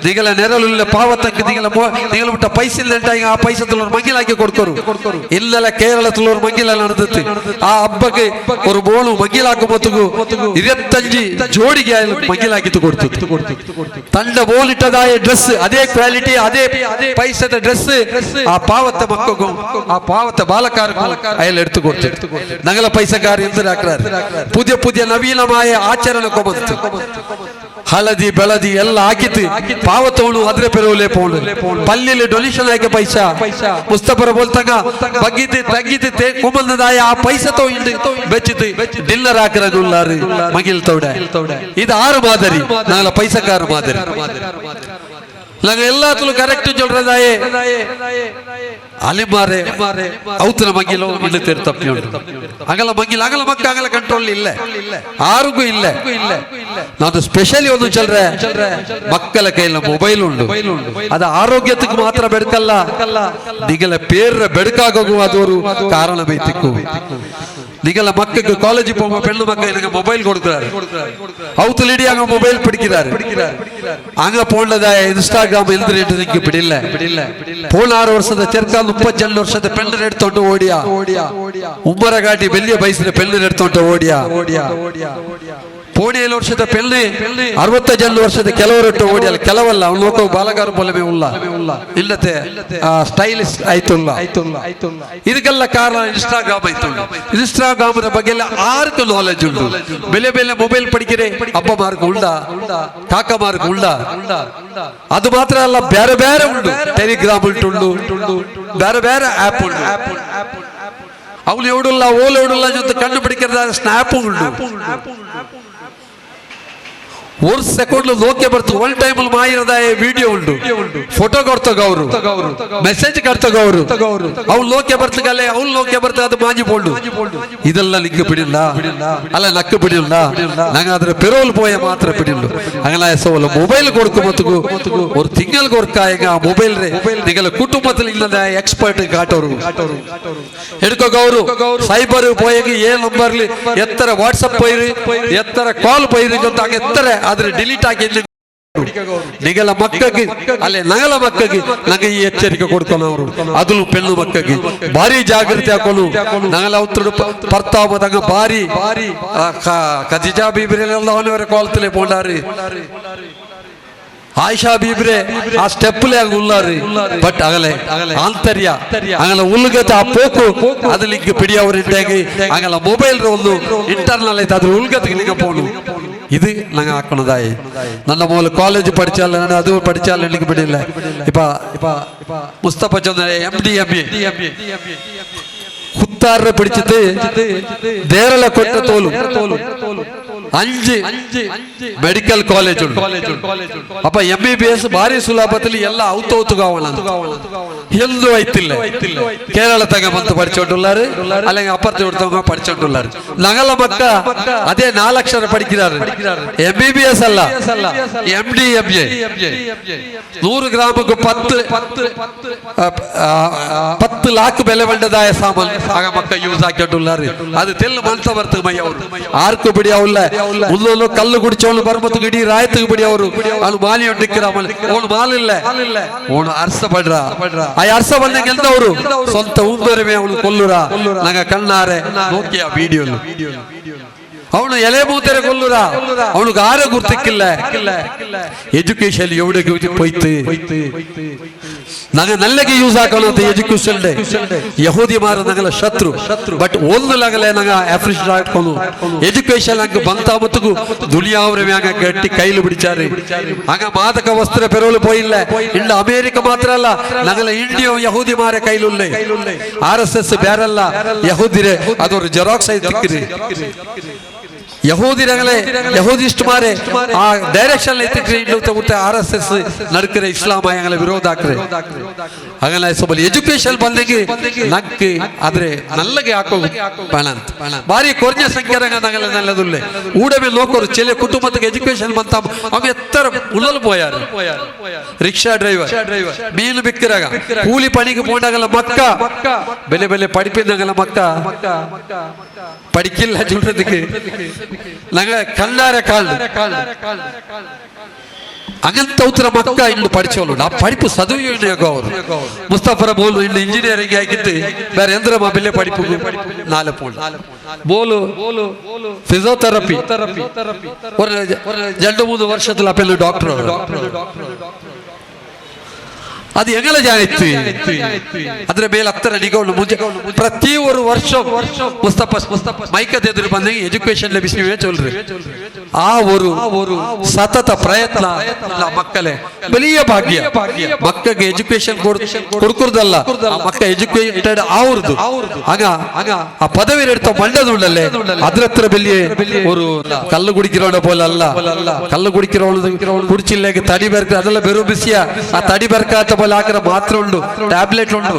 നിങ്ങളെ നിരലുള്ള പാവത്തക്ക് നിങ്ങൾ വിട്ട പൈസ ഇല്ലുണ്ടായി ആ പൈസത്തുള്ളവർ മങ്ങിലാക്കി കൊടുക്കരു ഇന്നലെ കേരളത്തിലുള്ളവർ മങ്ങിലാണ് നടന്നിട്ട് ആ അബ്ബക്ക് ഒരു ബോളു മങ്ങിലാക്കുമ്പോഴത്തേക്കു 25 ജോഡിക്ക് മങ്ങിലാക്കി കൊടുത്തു തന്റെ ബോളിട്ടതായ ഡ്രസ് അതേ ക്വാളിറ്റി അതേ പൈസത്തെ ഡ്രസ് ആ പാവത്തെ മക്കും ആ പാവത്തെ ബാലക്കാർക്കും അയാൾ എടുത്തു കൊടുത്തു ഞങ്ങളെ പൈസക്കാർ എന്തിനാക്കാറ് പുതിയ പുതിയ നവീനമായ ആചരണ കൊമത്ത് ಹಳದಿ ಬೆಳದಿ ಎಲ್ಲ ಹಾಕಿತ್ತು ಪಾವತವಳು ಅದ್ರ ಪೆರವಲೇ ಪೋಳು ಪಲ್ಲಿಲಿ ಡೊನೇಷನ್ ಆಯ್ಕೆ ಪೈಸಾ ಮುಸ್ತಫರ ಬೋಲ್ತಂಗ ಬಗ್ಗಿದ್ದು ತಗ್ಗಿದ್ದು ಕುಮಲ್ನದಾಯ ಆ ಪೈಸಾ ತೋ ಇಂಡು ಬೆಚ್ಚಿತ್ತು ಡಿಲ್ಲರ್ ಹಾಕರಗುಲ್ಲಾರು ಮಗಿಲ್ ತೌಡೆ ಇದು 6 ಮಾದರಿ ನಾಳೆ ಪೈಸಕಾರ ಮಾದರಿ நாங்க எல்லாத்துலயும் கரெக்ட் சொல்றதாயே அலிமாரே அவுத்துல மங்கிலோ இல்ல தெரு தப்பி உண்டு அகல மங்கில் அகல மக்க அகல கண்ட்ரோல் இல்ல யாருக்கும் இல்ல நான் ஸ்பெஷலி ஒன்னு சொல்றேன் மக்கಳ ಕೈಯಲ್ಲಿ ಮೊಬೈಲ್ ಉಂಟು ಅದು ಆರೋಗ್ಯಕ್ಕೆ ಮಾತ್ರ ಬೆಡಕಲ್ಲ ನಿಗಲ ಪೇರ ಬೆಡಕಾಗೋಗು ಅದೊರು ಕಾರಣ ಬೈತಿಕ್ಕು നിങ്ങളെ മക്കൾക്ക് കോളേജിൽ പോകുമ്പോൾ പെണ്ണു മക്കൾ മൊബൈൽ കൊടുക്കാറ് ഔത്തുലിടി അങ്ങ് മൊബൈൽ പിടിക്കാറ് അങ്ങ് പോണ്ടതായ ഇൻസ്റ്റാഗ്രാം എന്തിനായിട്ട് നിനക്ക് പിടില്ല 16 ವರ್ಷದ ചെറുക്ക 32 ವರ್ಷದ പെണ്ണിനെ എടുത്തോണ്ട് ഓടിയാ ഉമ്മറെ കാട്ടി വലിയ പൈസ പെണ്ണിനെ എടുത്തോണ്ട് ഓടിയാ 17 ವರ್ಷದ പെണ്ണ് 65 ವರ್ಷದ ಕೆಲವರೊಟ್ಟು ಓಡಿಯಲ್ಲ ಕೆಲವಲ್ಲ ಅವ್ನು ನೋಕೋ ಬಾಲಗಾರ ಬೋಲಮೆ ಉಲ್ಲ ಇಲ್ಲತೆ ಸ್ಟೈಲಿಸ್ಟ್ ಆಯ್ತುಲ್ಲ ಇದಕ್ಕೆಲ್ಲ ಕಾರಣ ಇನ್ಸ್ಟಾಗ್ರಾಮ್ ಆಯ್ತು ಇನ್ಸ್ಟಾಗ್ರಾಮ್ ಬಗ್ಗೆ ಆರ್ಕು ನಾಲೆಜ್ ಉಂಟು ಬೆಲೆ ಬೆಲೆ ಮೊಬೈಲ್ ಪಡಿಕಿರೆ ಅಪ್ಪಮಾರ್ಕು ಉಂಡ ಕಾಕಮಾರ್ಕು ಉಂಡ ಅದು ಮಾತ್ರ ಅಲ್ಲ ಬೇರೆ ಬೇರೆ ಉಂಟು ಟೆಲಿಗ್ರಾಮ್ ಉಂಟು ಬೇರೆ ಬೇರೆ ಆಪ್ ಉಂಟು ಅವಳು ಎವಡುಲ್ಲ ಓಲು ಎವಡುಲ್ಲ ಜೊತೆ ಕಣ್ಣು ಬಿಡಿಕಿರ ಸ್ನ್ಯಾಪ್ ಉಂಟು ഒരു സെക്കൻഡിൽ നോക്കിയ ಬರ್ತು ಒನ್ ಟೈಮ್ ಮಾಯಿರದಾಯ ವಿಡಿಯೋ ಉಂಟು ಫೋಟೋ ಕೊಡ್ತಗವರು ಮೆಸೇಜ್ ಕರ್ತಗವರು ಅವ್ಳು ನೋಕಿಯ ಬರ್ತಗಲ್ಲೇ ಅವ್ಳು ನೋಕಿಯ ಬರ್ತ ಅದು ಮಾಂಜಿ ಬೋಲ್ಡು ಇದೆಲ್ಲ ನಿಂಗೆ ಬಿಡಿಲ್ಲ ಅಲ್ಲ ನಕ್ಕು ಬಿಡಿಲ್ಲ ನಂಗೆ ಅದ್ರ ಪೆರೋಲ್ ಪೋಯ ಮಾತ್ರ ಬಿಡಿಲ್ಲ അങ്ങനെ സോല മൊബൈൽ കൊടുക്കുമ്പോഴത്തേക്ക് ഒരു തിങ്കൾ കൊടുക്കായ മൊബൈൽ നിങ്ങളെ കുടുംബത്തിൽ ഇന്നത്തെ എക്സ്പേർട്ട് കാട്ടോರು എടുക്കോകವರು സൈബർ പോയെങ്കിൽ 7 ನಂಬರ್ಲಿ എത്ര വാട്സ്ആപ്പ് പോയി എത്ര ಕಾಲ್ പോയി ಅಂತ ಎತ್ತರ ಆದ್ರೆ ಡಿಲೀಟ್ ಆಗಿ ನಿಗಲ ಮಕ್ಕಳಿಗೆ ಅಲ್ಲೇ ನಗಲ ಮಕ್ಕಳಿಗೆ ನಂಗೆ ಈ ಎಚ್ಚರಿಕೆ ಕೊಡ್ತಾನ ಅವರು ಅದು ಪೆಣ್ಣು ಮಕ್ಕಳಿಗೆ ಭಾರಿ ಜಾಗೃತಿ ಹಾಕೋನು ನಗಲ ಉತ್ತರ ಪರ್ತಾಪದಂಗ ಭಾರಿ ಖದೀಜಾ ಬೀಬ್ರೆಲ್ಲ ಅವನವರ ಕೋಲ್ತಲೇ ಪೋಂಡಾರಿ ಆಯಿಷಾ ಬೀಬ್ರೆ ಆ ಸ್ಟೆಪ್ಲೇ ಆಗ ಉಲ್ಲಾರಿ ಬಟ್ ಆಗಲೇ ಆಂತರ್ಯ ಆಗಲ ಉಲ್ಗತ ಆ ಪೋಕು ಅದಲಿಕ್ಕೆ പിടിയവരിട്ടേക്ക് ಆಗಲ ಮೊಬೈಲ್ ಒಂದು ಇಂಟರ್ನಲ್ ಆಯ್ತು ಅದ್ರ ಉಲ್ಗತಿಗೆ ನಿಂಗೆ ಪೋನು ഇത് ഞങ്ങൾ ആക്കണതായി നല്ല പോലെ കോളേജ് പഠിച്ചാൽ അത് പഠിച്ചാൽ എനിക്ക് പിടിയില്ല ഇപ്പൊ മുസ്തഫ ചൊന്ന MD MA കുത്താറിനെ പിടിച്ചിട്ട് ദേരല കൊട്ട തോലും 5 ಮೆಡಿಕಲ್ ಕಾಲೇಜ್ ಉಂಟು ಅಪ್ಪ MBBS ಭಾರಿ ಸುಲಭത്തിൽ ಎಲ್ಲ ഔത്തൗത്തുകാവണം എന്തും ആയിട്ടില്ല കേരള തങ്ങ ಬಂತು പഠിച്ചോണ്ടുള്ളാര് അല്ലെങ്കിൽ അപ്പുറത്തെ കൊടുത്തവங்க പഠിച്ചോണ്ടുള്ളാര് ഞങ്ങളെ മക്ക അതേ 4 അക്ഷരം പഠിക്കാറ് MBBS അല്ല MD MA 100 ഗ്രാമുക്ക് 10 ലാഖ് ಬೆಲೆ ಬಂಡದಾಯ ಸಾಮಾನ್ ಆಗ ಮಕ್ಕ ಯೂಸ್ ಹಾಕಿಟ್ಟುಳ್ಳಾರು ಅದು ತೆಲ್ಲು ಮನ್ಸ ಬರ್ತದೆ ಮೈ ಅವರು ಆರ್ಕು ಬಿಡಿಯಾವಿಲ್ಲ ಒಂದೊಂದು ಕಲ್ಲು ಕುಡಿಚೋಳು ಬರ್ಮತ್ತು ಗಿಡಿ ರಾಯತ್ತಿಗೆ ಬಿಡಿಯವರು ಅವನು ಮಾಲಿ ಹೊಂದಿಕ್ಕಿರ ಅವನು ಮಾಲಿಲ್ಲ ಅವನು ಅರ್ಸ ಪಡ್ರ ಆ ಅರ್ಸ ಬಂದಂಗೆ ಎಂದವರು ಸ್ವಂತ ಉಂದರಮೆ ಅವನು ಕೊಲ್ಲುರ ನಂಗ ಕಣ್ಣಾರೆ ನೋಕಿಯ ವಿಡಿಯೋ ಅವನು ಎಲೆ ಮೂtere ಕೊಲ್ಲುರ ಅವನಿಗೆ ಆರ ಗುರ್ತಿಕ್ಕಿಲ್ಲ ಎಜುಕೇಶನ್ ಎವಡೆಗೆ ಹೋಯ್ತು ನಂಗೆ ನಲ್ಲಗೆ ಯೂಸ್ ಹಾಕೋಣ ಎಜುಕೇಶನ್ ಯಹೂದಿಮಾರ ನಂಗಲ ಶತ್ರು ಬಟ್ ಒಂದಲಾಗಲೇ ನಂಗೆ ಅಪ್ರಿಷಿಯೇಟ್ ಹಾಕೊಂಡು ಎಜುಕೇಶನ್ ಹಂಗೆ ಬಂತ ಮತ್ತಿಗೂ ದುನಿಯಾವ್ರ ಮ್ಯಾಗ ಗಟ್ಟಿ ಕೈಲು ಬಿಡಿಚಾರಿ ಹಂಗ ಮಾದಕ ವಸ್ತ್ರ ಪೆರೋಲು ಪೋಯಿಲ್ಲ ಇಲ್ಲ ಅಮೇರಿಕ ಮಾತ್ರ ಅಲ್ಲ ನಂಗಲ ಇಂಡಿಯಾ ಯಹೂದಿಮಾರ ಕೈಲುಲ್ಲೆ RSS ಬೇರಲ್ಲ ಯಹೂದಿರೆ ಅದೊಂದು ಜೆರಾಕ್ಸ್ ಐತಿಕ್ಕಿರಿ യഹൂദിസ്റ്റുമാരെ ആ ഡയറക്ഷനിൽ എത്തിയിട്ട് RSS നടക്കുന്ന ഇസ്ലാമായി അങ്ങനെ വിരോധാക്കರೆ അങ്ങനെ എഡ്യൂക്കേഷൻ ಬಂದಿಗೆ ನಕ್ಕೆ ಆದ್ರೆ ನಲ್ಲಗೆ ಹಾಕೋ ಪಣಂತ ಬಾರಿ ಕೊರ್ಜ ಸಂಖ್ಯೆ ನಗಲೆ ನಲ್ಲದುಲ್ಲೆ ಊಡಮೆ ಲೋಕರು ಚೆಲೆ ಕುಟುಂಬಕ್ಕೆ ಎಜುಕೇಶನ್ ಬಂತ ಅವ ಎತ್ತರ ಉಳ್ಳಲು പോയാರು ರಿಕ್ಷಾ ಡ್ರೈವರ್ ಮೀನು ಬಿಕ್ಕರಾಗ ಕೂಲಿ ಪಣಿಗೆ ಪೋಂಡಾಗಲ್ಲ ಮಕ್ಕ ಬೆಲೆ ಬೆಲೆ ಪಡಿಪಿಂದಾಗಲ್ಲ ಮಕ್ಕ പഠിക്കില്ല ചൊല്ലതുക്ക് ഞങ്ങൾ കണ്ണാരെ കാൾ അങ്ങനത്തെ ഉത്തര മക്ക ഇന്ന് പഠിച്ചോളൂ ആ പഠിപ്പ് സദുപയോഗം അവർ മുസ്തഫറ ബോലു ഇന്ന് എഞ്ചിനീയറിംഗ് ആക്കിയിട്ട് വേറെ എന്തിനാ വലിയ പഠിപ്പ് 4 ബോലു ഫിസിയോതെറപ്പി ഒരു 2-3 വർഷത്തിൽ അപ്പൽ ഡോക്ടർ ಅದು ಎಂಗಲ ಜಾಯಿತು ಅದರ ಮೇಲೆ ಹತ್ತರ ನಿಗೌಳು ಮುಂಚೆ ಪ್ರತಿ ಒಂದು ವರ್ಷ ಮುಸ್ತಫಾ ಮೈಕದೆದುರು ಬಂದ ಎಜುಕೇಶನ್ ಲಭಿಸಿವೆ ಚೊಲ್ರಿ ಆ ಒಂದು ಸತತ ಪ್ರಯತ್ನ ಮಕ್ಕಳೇ ಬಲಿಯ ಭಾಗ್ಯ ಮಕ್ಕಳಿಗೆ ಎಜುಕೇಶನ್ ಕೊಡ್ಕುರ್ದಲ್ಲ ಮಕ್ಕ ಎಜುಕೇಟೆಡ್ ಆವ್ರದು ಆಗ ಆ ಪದವಿ എടുത്ത ಮಂಡದುಳ್ಳಲ್ಲೇ ಅದ್ರ ಹತ್ರ ಬೆಲಿಯೇ ഒരു കള്ളു കുടിக்கிறവനെ പോലെ അല്ല കള്ളു കുടിக்கிறവನು കുടിച്ചില്ലെങ്കിൽ തടി ബെർക്ക് ಅದೆಲ್ಲ ಬೆರು ಬಿಸಿಯ ಆ ತಡಿ ಬೆರ್ಕಾತ പോലെ ಮಾತ್ರ ಉಂಡು ಟ್ಯಾಬ್ಲೆಟ್ ಉಂಡು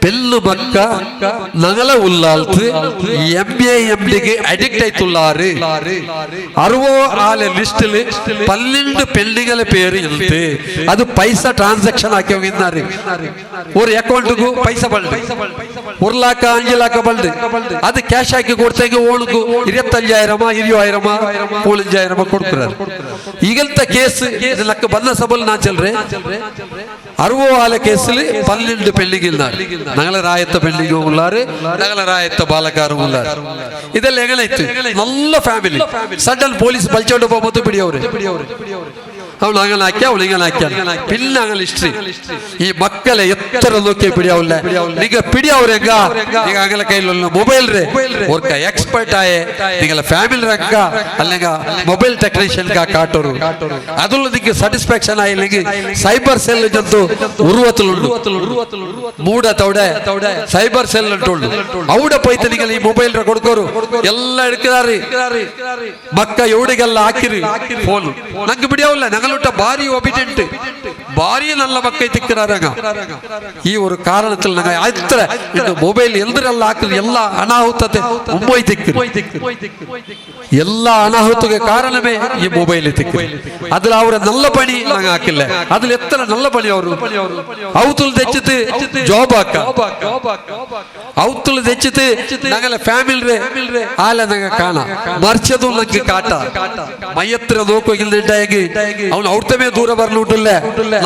ಪೆಲ್ಲು ಮಕ್ಕ ನಗಲ ಉಲ್ಲಾಲ್ತು MA-MDಗೆ ಅಡಿಕ್ಟ್ ಆಯ್ತುಲ್ಲಾರು 60 ലിസ്റ്റില് 12 പെണ്ണുങ്ങളെ പേര് ഇട്ട് അത് പൈസ ട്രാൻസാക്ഷൻ ആക്കി ಹೋಗಿದ್ದಾರೆ ഒരു അക്കൗണ്ടിಗೂ പൈസ ಬಳ್ಳಿ 1 ಲಕ್ಷ 5 ಲಕ್ಷ ಬಳ್ಳಿ ಅದು ಕ್ಯಾಶ್ ಆಗಿ ಕೊಡ್ತೇಗೆ ಓಣಗೂ 25000 20,000 45,000 ಕೊಡ್ತಾರೆ ಈಗಂತ ಕೇಸ್ ಇದಕ್ಕೆ ಬಂದ ಸಬಲ್ ನಾ ಚಲ್ರೆ 60 കേസില് 12 പെണ്ണുങ്ങൾ ഞങ്ങളെ രായത്തെ പെണ്ണുങ്ങൾ ഉള്ളാറ് ഞങ്ങളെ രായത്തെ ബാലക്കാരും ഉള്ളാറ് ഇതെല്ലാം എങ്ങനെ നല്ല ഫാമിലി സഡൻ പോലീസ് ബലിച്ചോണ്ട് പോകുമ്പോൾ പിടിയവര് ಅವಳು അങ്ങനെ ಹಾಕಿ ಅವಳು ಹಿಂಗನ ಹಾಕಿ ಪಿನ್ನ അങ്ങനെ ಹಿಸ್ಟ್ರಿ ಈ ಮಕ್ಕಳ ಎತ್ತರ ನೋಕಿ ಪಿಡಿಯಾವಲ್ಲ ಈಗ ಪಿಡಿಯವ್ರೆಂಗ ಈಗ അങ്ങനെ ಕೈಲಲ್ಲ ಮೊಬೈಲ್ ರೇ ಅವ್ರ ಎಕ್ಸ್ಪರ್ಟ್ ಆಯೆ ನಿಗಲ ಫ್ಯಾಮಿಲಿ ರಂಗ ಅಲ್ಲಿಗ ಮೊಬೈಲ್ ಟೆಕ್ನಿಷಿಯನ್ గా ಕಾಟೋರು ಅದುಲ್ಲ ನಿಗೆ ಸ್ಯಾಟಿಸ್ಫ್ಯಾಕ್ಷನ್ ಆಯಿല്ലെങ്കിൽ ಸೈಬರ್ ಸೆಲ್ ಜಂತು ಉರುವತುಲು ಮೂಡ ತೌಡೆ ಸೈಬರ್ ಸೆಲ್ ಅಂಟುಳ್ಳು അവിടെ പോയിട്ട് നിങ്ങൾ ഈ ಮೊಬೈಲ್ ರ കൊടുಕೋರು ಎಲ್ಲ എടുക്കാറ് ಮಕ್ಕ ಎವಡಿಗೆಲ್ಲ ಹಾಕಿರಿ ಫೋನ್ ನಂಗೆ ಬಿಡಿಯಾವಲ್ಲ ഭാര്യ ഒബിഡന്റ് ഭാര്യ നല്ല മക്ക തിಕ್ಕರಾರಂಗ ಈ ഒരു ಕಾರಣത്തിൽ ನಂಗೆ ಆಯ್ತರೆ ಇದು ಮೊಬೈಲ್ ಎಲ್ಲರೆಲ್ಲ ಹಾಕಿದ್ರೆ ಎಲ್ಲ ಅನಾಹುತತೆ ಮುಂಬೈ ತಿಕ್ಕಿರಿ ಎಲ್ಲ ಅನಾಹುತಕ್ಕೆ ಕಾರಣವೇ ಈ ಮೊಬೈಲ್ ತಿಕ್ಕಿರಿ അതിൽ ಅವರ നല്ല പണി ನಂಗೆ ಹಾಕಿಲ್ಲ അതിൽ എത്ര നല്ല പണി ಅವರು ഔത്തുൽ തെച്ചിട്ട് ജോബ് ആക്ക ഔത്തുൽ തെച്ചിട്ട് ഞങ്ങളെ ഫാമിലി ആല ನಂಗೆ ಕಾಣ മറിച്ചതും ನಂಗೆ കാട്ട മയ്യത്ര നോക്കുകയുണ്ടായെങ്കിൽ ಅವನು ಅವ್ರತಮೇ ದೂರ ಬರ್ಲುಂಟಲ್ಲ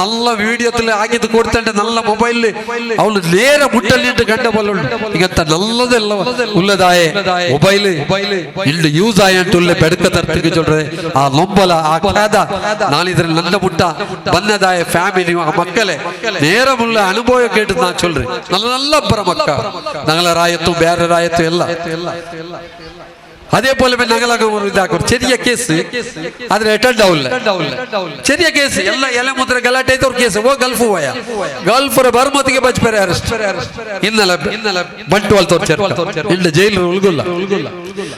നല്ല വീഡിയോത്തിൽ ആക്കിയത് കൊടുത്തണ്ട് നല്ല മൊബൈലിൽ അവನು ನೇರ ಮುಟ್ಟಲ್ಲಿಟ್ಟು ಗಂಡ ಬಲ್ಲುಂಟು ಈಗಂತ ನಲ್ಲದೆಲ್ಲ ಉಲ್ಲದಾಯ ಮೊಬೈಲ್ ಇಲ್ಲಿ ಯೂಸ್ ಆಯಂಟುಲ್ಲ ಬೆಡಕ ತರ್ತಿಗೆ ಚೊಲ್ರೆ ಆ ಲೊಂಬಲ ಆ ಕಾದ ನಾನಿದ್ರೆ ನನ್ನ ಮುಟ್ಟ ಬನ್ನದಾಯ ಫ್ಯಾಮಿಲಿ ಮಕ್ಕಳೇ ನೇರ ಮುಲ್ಲ ಅನುಭವ ಕೇಟು ನಾ ಚೊಲ್ರಿ നല്ല നല്ല ಬರ ಮಕ್ಕ ನಗಲ ರಾಯತ್ತು ಬೇರೆ ರಾಯತ್ತು ಎಲ್ಲ അതേപോലെ ചെറിയ കേസ് അതിൽ അറ്റൻഡ് ആവില്ല ചെറിയ കേസ് ಎಲ್ಲ ಎಲೆ ಮುದ್ರ ಗಲಾಟೆ ಐತೆ ಅವ್ರ ಕೇಸ್ ಹೋಗಿ ಗಲ್ಫ್ ಹೋಯ ಗಲ್ಫರ ಬರ್ಮತಿಗೆ ಬಚ್ಪೇರೆ ಅರೆಸ್ಟ್ ಇನ್ನೆಲ್ಲ ಬಂಟ್ವಾಲ್ ತೋರ್ಚಾರ ಇಲ್ಲ ಜೈಲು ಉಳ್ಗುಲ್ಲ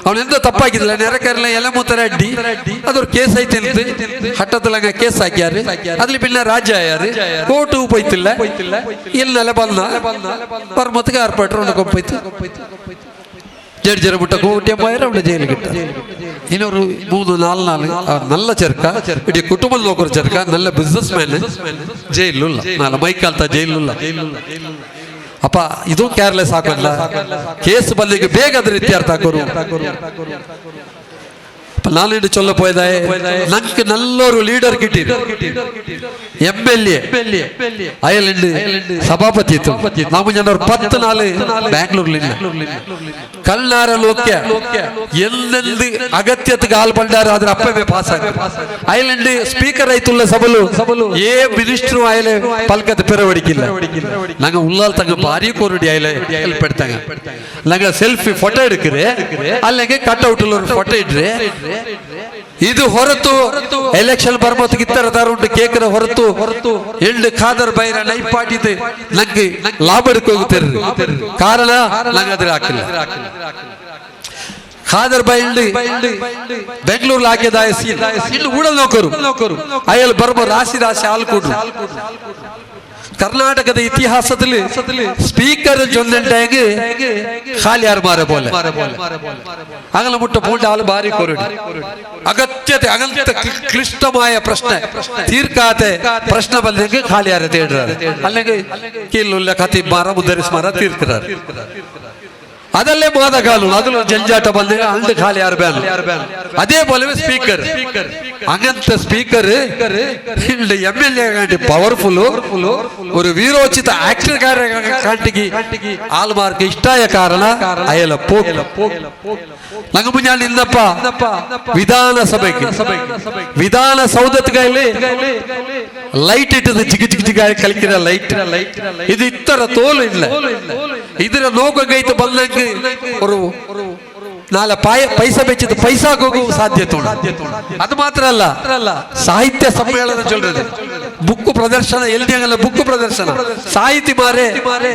ಅವನು ಎಂತ ತಪ್ಪಾಗಿದ್ದಿಲ್ಲ ನೆರಕರೆಲ್ಲ ಎಲೆ ಮುದ್ರ ಅಡ್ಡಿ ಅದ್ರ ಕೇಸ್ ಐತೆ ಹಟ್ಟದಲ್ಲ ಕೇಸ್ ಹಾಕ್ಯಾರ ಅದ್ಲಿ ಪಿನ್ನ ರಾಜ್ಯ ಆಯಾರು ಕೋರ್ಟ್ ಹೋಯ್ತಿಲ್ಲ ಇನ್ನೆಲ್ಲ ಬಂದ ಬರ್ಮತಿಗೆ ಆರ್ಪಾಟ್ರು ಕೊಪ್ಪೈತು ജഡ്ജറെ മുട്ട കൂട്ടിയ പോയാൽ അവിടെ ജയിലിൽ കിട്ടും ഇനൊരു 3-4 നാൾ നല്ല ചെറുക്ക ഇടി കുടുംബം നോക്കൊരു ചെറുക്ക നല്ല ബിസിനസ് മാൻ ജയിലിലുള്ള നല്ല മൈക്കാലത്ത ജയിലിലുള്ള ಅಪ್ಪ ಇದು ಕೇರ್ಲೆಸ್ ಹಾಕೋಲ್ಲ ಕೇಸ್ ಬಂದಿಗೆ ಬೇಗ ಅದ್ರ ಇತ್ಯರ್ಥ ಹಾಕೋರು ನಾನಿಂದ ಚೊಲ್ಲ പോയതായ ನಂಗೆ ನಲ್ಲೊರು ಲೀಡರ್ കിട്ടിയത് MLA അയലുണ്ട് സഭാപതി നാമ ഞാനൊരു 10 നാള് ബാംഗ്ലൂരിലില്ല കല്ലാര ലോക്യ എന്തെന്ത് അഗത്യത്തിക്ക് ആൾ പണ്ടാറ് അതിന് അപ്പമേ പാസ്സാക്കി അയലുണ്ട് സ്പീക്കർ ആയിട്ടുള്ള സഭಲು ഏ മിനിസ്റ്ററും അയലെ പൽക്കത്ത് പിറവടിക്കില്ല ഞങ്ങൾ ഉള്ളാൽ തങ്ങ ഭാര്യ കോരടി അയലെ പെടുത്താങ്ക ഞങ്ങൾ സെൽഫി ഫോട്ടോ എടുക്കറേ അല്ലെങ്കിൽ കട്ട് ഔട്ടുള്ള ഒരു ഫോട്ടോ ഇട്ടേ ಇದು ಹೊರತು ಎಲೆಕ್ಷನ್ ಬರ್ಬೋದು ಇತ್ತರ ದಾರುಂಟು ಕೇಕರ ಹೊರತು ಎಳ್ಳು ಖಾದರ್ ಬೈರ ನೈಪ್ ಪಾಟಿದೆ ನಂಗೆ ಲಾಭ ಹೋಗುತ್ತಾರೆ ಕಾರಣ ನಂಗೆ ಅದ್ರ ಹಾಕಿಲ್ಲ ಖಾದರ್ ಬೈಲ್ಡ್ ಬೆಂಗಳೂರು ಹಾಕಿದಾಯ ಸೀನ್ ಇಲ್ಲಿ ಕೂಡ ನೋಕರು ಅಯ್ಯಲ್ಲಿ ಬರ್ಬ ರಾಶಿ ರಾಶಿ ಹಾಲು ಕೊಡ್ರು. ಕರ್ನಾಟಕದ ಇತಿಹಾಸದಲ್ಲಿ ಸ್ಪೀಕರ್ ಜೊಂದೆಂಟಾಗಿ ಖಾಲಿ ಯಾರು ಮಾರ ಬೋಲೆ ಅಗಲ ಮುಟ್ಟ ಪೂಂಡ ಹಾಲು ಬಾರಿ ಕೊರಡಿ ಅಗತ್ಯತೆ ಅಗತ್ಯ ಕ್ಲಿಷ್ಟമായ ಪ್ರಶ್ನೆ ತೀರ್ಕಾತೆ ಪ್ರಶ್ನೆ ಬಂದಂಗೆ ಖಾಲಿ ಯಾರ ತೇಡ್ರ ಅಲ್ಲಿಗೆ ಕೀಲುಲ್ಲ ಕತಿ ಮಾರ ಮುದ್ದರಿಸ್ ಮಾರ ತೀರ್ಕ್ರಾರ ಅದಲ್ಲೇ ಮಾದ ಕಾಲು ಅದನ್ನು ಜಂಜಾಟ ಬಂದಾಗ ಅಂದು ಖಾಲಿ ಯಾರು ಬ್ಯಾನ್ ಅದೇ ಬೋಲವೆ ಸ್ಪೀಕರ್ അങ്ങനത്തെ സ്പീക്കർ MLA പവർഫുൾ ഒരു വീരോചിത ആക്ടർക്കാരെ കാട്ടിക്ക് ആൾമാർക്ക് ഇഷ്ടായ കാരണം അയാള ನಂಗೆ ഞാൻ ഇന്നപ്പ വിധാനസഭയ്ക്ക് വിധാന സൗധത്തുകയില് ലൈറ്റ് ഇട്ടത് ജിഗ് ജിഗ് ജിഗ് കളിക്കുന്ന ലൈറ്റ് ഇത് ഇത്ര തോലില്ല ഇതിനെ നോക്കുകയിട്ട് ಬಂದಂಗೆ ഒരു ನಾಳೆ ಪೈಸಾ ಬೆಚ್ಚಿದ ಪೈಸಾಗೆ ಹೋಗುವ ಸಾಧ್ಯತೆ ಉಂಟು. ಅದು ಮಾತ್ರ ಅಲ್ಲ ಸಾಹಿತ್ಯ ಸಮ್ಮೇಳನ ಚೊಲ್ಲದು ಬುಕ್ ಪ್ರದರ್ಶನ ಎಲ್ಲಿಯಾಗಲ್ಲ ಬುಕ್ ಪ್ರದರ್ಶನ ಸಾಹಿತಿ ಮಾರೆ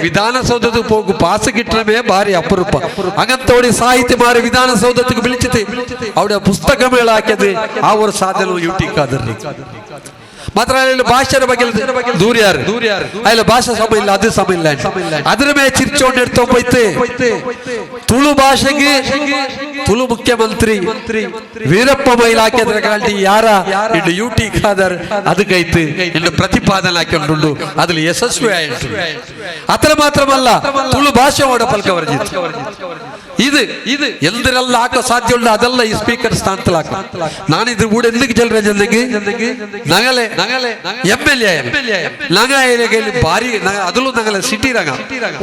ವಿಧಾನಸೌಧದ ಹೋಗು ಪಾಸ್ ಗಿಟ್ರಮೇ ಭಾರಿ ಅಪರೂಪ ಹಂಗಂತೋಡಿ ಸಾಹಿತಿ ಮಾರೆ ವಿಧಾನಸೌಧಕ್ಕೆ ಬಿಳಿಚಿತಿ ಅವಡ ಪುಸ್ತಕ ಮೇಳ ಹಾಕಿದ್ರೆ ಆ ಒಂದು ಸಾಧನೆ ಯುಟಿಕ್ಕಾದ್ರಿ ಮಾತ್ರ ಭಾಷೆಯ ಬಗ್ಗೆ ದೂರ್ಯಾರು ಅಲ್ಲ ಭಾಷಾ ಸಮ ಇಲ್ಲ ಅದು ಸಮ ಇಲ್ಲ ಅದ್ರ ಮೇಲೆ ಚಿರ್ಚೋಂಡು ಎಡ್ತೋ ಹೋಯ್ತೆ ತುಳು ಭಾಷೆಗೆ ತುಳು ಮುಖ್ಯಮಂತ್ರಿ ವೀರಪ್ಪ ಮೊಯ್ಲಿ ಹಾಕಿದ್ರ ಕಾಲ್ಟಿ ಯಾರ ಇಂಡು ಯುಟಿ ಖಾದರ್ ಅದಕ್ಕೈತು ಇಂಡು ಪ್ರತಿಪಾದನೆ ಹಾಕೊಂಡು ಅದ್ರಲ್ಲಿ ಯಶಸ್ವಿ ಆಯ್ತು ಅತ್ರ ಮಾತ್ರಮಲ್ಲ ತುಳು ಭಾಷೆ ಓಡ ಪಲ್ಕ ವರ್ಜಿತ್ತು ಇದು ಎಂದರೆಲ್ಲ ಹಾಕೋ ಸಾಧ್ಯ ಉಂಟು ಅದೆಲ್ಲ ಈ ಸ್ಪೀಕರ್ ಸ್ಥಾನದಲ್ಲಿ ಹಾಕ ನಾನಿದ್ರ ಕೂಡ ಎಂದಕ್ಕೆ ಜಲ್ರೆ ಜನರಿಗೆ ನಗಲೆ MLA ನಗಲಿ ಭಾರಿ ಅದಲ್ಲೂ ನಗಲ ಸಿಟಿ ರಂಗ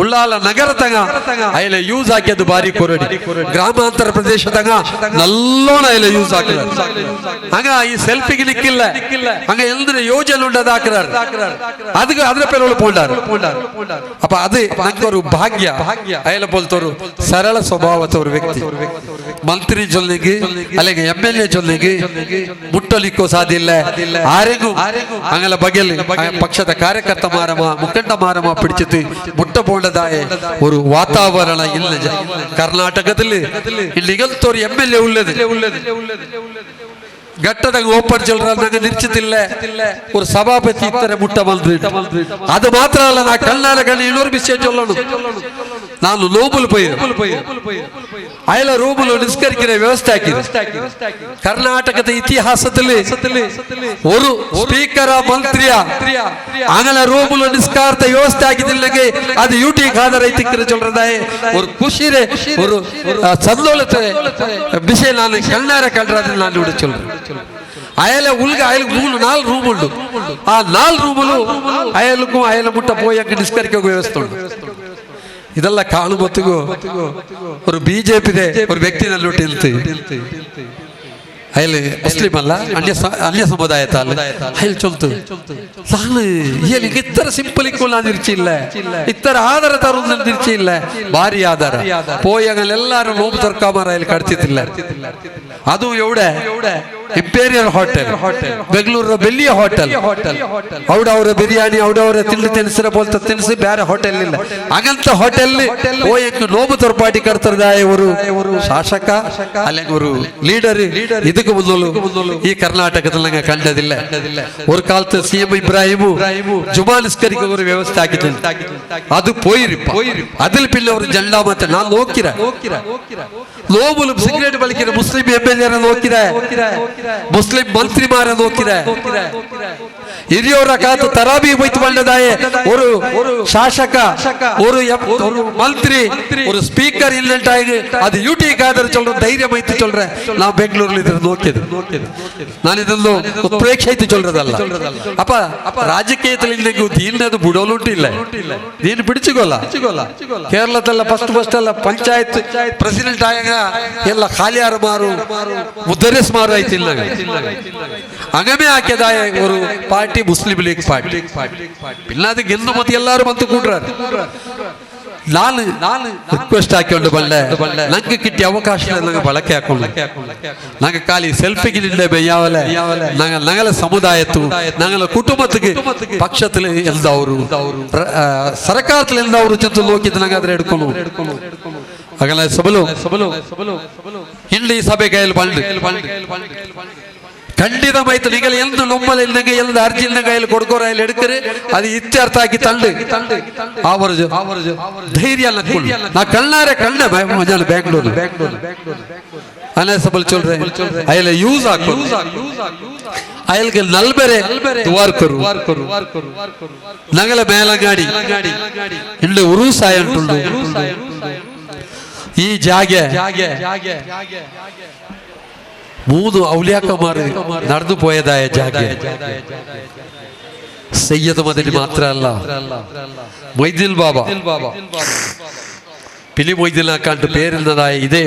ಉಳ್ಳಾಲ ನಗರ ತಂಗ ಅಯ್ಯಲೆ ಯೂಸ್ ಹಾಕಿದ್ದು ಭಾರಿ ಕೊರಡಿ ಗ್ರಾಮಾಂತರ ಪ್ರದೇಶದಾಗ ನಲ್ಲೋಣ ಅಯ್ಯಲೆ ಯೂಸ್ ಹಾಕಿದ ಹಂಗ ಈ ಸೆಲ್ಫಿಗೆ ನಿಕ್ಕಿಲ್ಲ ಹಂಗ ಎಂದ್ರೆ ಯೋಜನೆ ಉಂಟದ ಹಾಕಿದಾರ ಅದಕ್ಕೆ ಅದ್ರ ಪೇರು ಪೋಂಡಾರ ಅಪ್ಪ ಅದು ನಂಗರು ಭಾಗ್ಯ ಅಯ್ಯಲೆ ಬೋಲ್ತವರು ಸರಳ ಸ್ವಭಾವದವರು ವ್ಯಕ್ತಿ ಮಂತ್ರಿ ಜೊಲ್ಲೆಗೆ ಅಲ್ಲಿಗೆ MLA ಜೊಲ್ಲೆಗೆ ಮುಟ್ಟಲಿಕ್ಕೂ ಸಾಧ್ಯ ಇಲ್ಲ ಆರೆಗೂ ಅಂಗಲ ಬಗೆಯಲ್ಲಿ ಪಕ್ಷದ ಕಾರ್ಯಕರ್ತ ಮಾರಮ ಮುಖಂಡ ಮಾರಮ ಪಿಡಿಚಿತು ಮುಟ್ಟ ಬೋಂಡದಾಯ ಒಂದು ವಾತಾವರಣ ಇಲ್ಲ ಕರ್ನಾಟಕದಲ್ಲಿ ಇಲ್ಲಿಗಂತವ್ರು MLA ಉಳ್ಳದು ಘಟ್ಟದಾಗ ಓಪನ್ ಚಲ್ರಂಗ ನಿಶ್ಚಿತಿಲ್ಲ ಒಂದು ಸಭಾಪತಿ ಇತ್ತಾರೆ ಮುಟ್ಟ ಬಂದ್ರಿ ಅದು ಮಾತ್ರ ಅಲ್ಲ ನಾ ಕಣ್ಣಾರ ಕಣ್ಣು ಇನ್ನೂರು ವಿಷಯ ಚೊಲ್ಲೋಣ ನಾನು ಲೋಬುಲ್ ಪೈ ಅಯಲ ರೂಬುಲು ನಿಷ್ಕರಿಕಿನ ವ್ಯವಸ್ಥೆ ಹಾಕಿದೆ ಕರ್ನಾಟಕದ ಇತಿಹಾಸದಲ್ಲಿ ಒಂದು ಸ್ಪೀಕರ ಮಂತ್ರಿಯ ಅಂಗಲ ರೂಬುಲು ನಿಷ್ಕಾರ್ತ ವ್ಯವಸ್ಥೆ ಆಗಿದ್ದಿಲ್ಲಗೆ ಅದು ಯುಟಿ ಖಾದರ್ ಐತಿಕ್ಕಿರ ಚೊಲ್ಲದಾಯ ಒಂದು ಖುಷಿರೆ ಒಂದು ಸಂದೋಲತೆ ವಿಷಯ ನಾನು ಕಣ್ಣಾರ ಕಂಡ್ರೆ ನಾನು ನೋಡಿ ಚೊಲ್ಲ ಅಯಲ ಉಲ್ಗ ಅಯಲ್ 4 ರೂಮ್ ಉಂಟು ಆ 4 ರೂಮಲು ಅಯಲಕ್ಕೂ ಅಯಲ ಮುಟ್ಟ ಪೋಯಕ್ಕೆ ನಿಷ್ಕರಿಕೆ ವ್ಯವಸ್ಥೆ ಉಂಟು ಇದೆಲ್ಲ ಕಾಣುಬತ್ತಿಗೂ ಒಂದು BJP ಒಂದು ವ್ಯಕ್ತಿನಲ್ಲಿ ಹುಟ್ಟಿಲ್ತಿ ಅಯ್ಯಲ್ಲಿ ಮುಸ್ಲಿಂ ಅಲ್ಲ ಅನ್ಯ ಸಮುದಾಯ ಅಯ್ಯಲ್ಲಿ ಚೊಲ್ತು ನಾನು ಏನಿಗೆ ಇತ್ತರ ಸಿಂಪಲ್ ಇಕ್ಕೂ ನಾನು ಇರ್ಚಿಲ್ಲ ಇತ್ತರ ಆಧಾರ ತರುವುದನ್ನು ನಿರ್ಚಿಲ್ಲ ಭಾರಿ ಆಧಾರ ಪೋಯಗಳೆಲ್ಲಾರು ನೋವು ತರ್ಕಾಮಾರ ಇಲ್ಲಿ ಕಟ್ತಿದ್ದಿಲ್ಲ ಅದು ಎವಡೆ ಇಂಪೀರಿಯಲ್ ಹೋಟೆಲ್ ಬೆಂಗಳೂರ ಬೆಳ್ಳಿಯ ಹೋಟೆಲ್ ಅವಡವರ ಬಿರಿಯಾನಿ ಅವಡವರ ತಿಂಡಿ ತಿನಿಸಿರ ಬೋಲ್ತ ತಿನಿಸಿ ಬೇರೆ ಹೋಟೆಲ್ ಇಲ್ಲ ಹಂಗಂತ ಹೋಟೆಲ್ ಓಯಕ್ಕೆ ನೋವು ತೋರ್ಪಾಟಿ ಕಟ್ತಿರ್ದಾಯ ಒಂದು ಶಾಸಕ അല്ലെങ്കിൽ ഒരു ലീഡർ ಇದಕ್ಕೆ ಮೊದಲು ಈ ಕರ್ನಾಟಕದಲ್ಲಿ ನಂಗೆ ಕಂಡದಿಲ್ಲ ഒരു കാലത്ത് CM ഇബ്രാഹിമു ജുമാ നിസ്കരിക്കുന്ന ഒരു വ്യവസ്ഥ ആക്കിയിട്ടുണ്ട് ಅದು പോയിരിപ്പ അതിൽ പിന്നെ ഒരു ജെണ്ടാ ಮತ್ತೆ ನಾನು ನೋಕಿರ ನೋಬುಲು ಸಿಗರೇಟ್ ಬಳಿಕಿರ ಮುಸ್ಲಿಂ MLA ನೋಕಿರ ಮುಸ್ಲಿಂ ಮಂತ್ರಿಮಾರ ನೋಕಿರ ಹಿರಿಯವರ ಕಾತು ತರಾಬಿ ಹೋಯ್ತು ಬಂದದಾಯ ಒಂದು ಶಾಸಕ ಒಂದು ಮಂತ್ರಿ ಒಂದು ಸ್ಪೀಕರ್ ಇಲ್ಲಂಟಾಗಿ ಅದು ಯುಟಿ ಖಾದರ್ ಚೊಲ್ರ ಧೈರ್ಯ ಮೈತಿ ಚೊಲ್ರೆ ನಾವು ಬೆಂಗಳೂರಲ್ಲಿ ಇದ್ರೆ ನೋಕಿದ್ರು ನಾನು ಇದೊಂದು ಉತ್ಪ್ರೇಕ್ಷೆ ಚೊಲ್ರದಲ್ಲ ಅಪ್ಪ ರಾಜಕೀಯದಲ್ಲಿ ದೀನದು ಬುಡೋಲುಂಟು ಇಲ್ಲ ದೀನ್ ಬಿಡಿಸಿಗೋಲ್ಲ ಕೇರಳದಲ್ಲ ಫಸ್ಟ್ ಅಲ್ಲ ಪಂಚಾಯತ್ ಪ್ರೆಸಿಡೆಂಟ್ ಆಗ ಎಲ್ಲ ಖಾಲಿಯಾರ ಮಾರು ಮುದ್ದರಿಸ್ ಮಾರು ಆಯ್ತಿಲ್ಲ ಅಂಗಮೇ ಹಾಕಿದಾಯ ಒಂದು ಪಾರ್ಟಿ ಮುಸ್ಲಿಂ ಲೀಗ್ ಪಾರ್ಟಿ ಇಲ್ಲಾದ ಗೆಲ್ಲು ಮತ್ತೆ ಎಲ್ಲಾರು ಬಂತು ಕೂಡ್ರ ನಾನು ರಿಕ್ವೆಸ್ಟ್ ಹಾಕೊಂಡು ಬಲ್ಲೆ ನಂಗೆ ಕಿಟ್ಟಿ ಅವಕಾಶ ನಂಗೆ ಬಳಕೆ ಹಾಕೊಂಡು ನಂಗೆ ಖಾಲಿ ಸೆಲ್ಫಿಗೆ ನಿಂದೆ ಯಾವಲೆ ನಗಲ ಸಮುದಾಯತ್ತು ನಗಲ ಕುಟುಂಬಕ್ಕೆ ಪಕ್ಷದಲ್ಲಿ ಎಲ್ದವರು ಸರ್ಕಾರದಲ್ಲಿ ಎಲ್ದವರು ಚಂದ ಲೋಕಿದ ನಂಗೆ ಅದ್ರ ಹಿಡ್ಕೊಂಡು അങ്ങനെ സബലു ಇಲ್ಲಿ ಈ ಸಭೆ ಕೈಯಲ್ಲಿ ಬಂದು ಖಂಡಿತವಾಯ್ತು നിങ്ങൾ എന്ത് നൊമ്മലില്ലെങ്കിൽ എന്ത് അർജിന്റെ കയ്യിൽ കൊടുക്കോറായാലും എടുക്കര് അത് ഇത്യർത്ഥാക്കി തണ്ട് ധൈര്യം ನಾ ಕಣ್ಣಾರೆ ಕಂಡ ನಾನು ಬೆಂಗಳೂರು ಅನೇ ಸಬಲ್ ಚೊಲ್ರೆ ಅಯ್ಯಲ್ಲ ಯೂಸ್ ಹಾಕೋ ಅಯ್ಯಲ್ಗೆ ನಲ್ಬೆರೆ ದುವಾರ್ ಕರು ನಗಲ ಮೇಲಂಗಾಡಿ ಇಂಡು ಉರುಸಾಯ ಉಂಟುಂಡು ಈ ಜಾಗೆ 3 ഔലിയാക്കന്മാർ നടന്നു പോയതായ ജാഗ സയ്യദ് മദനി മാത്രമല്ല മൊയ്ദീൻ ബാബ പിലി മൊയ്ദീനാക്കാണ്ട് പേരുന്നതായ ഇതേ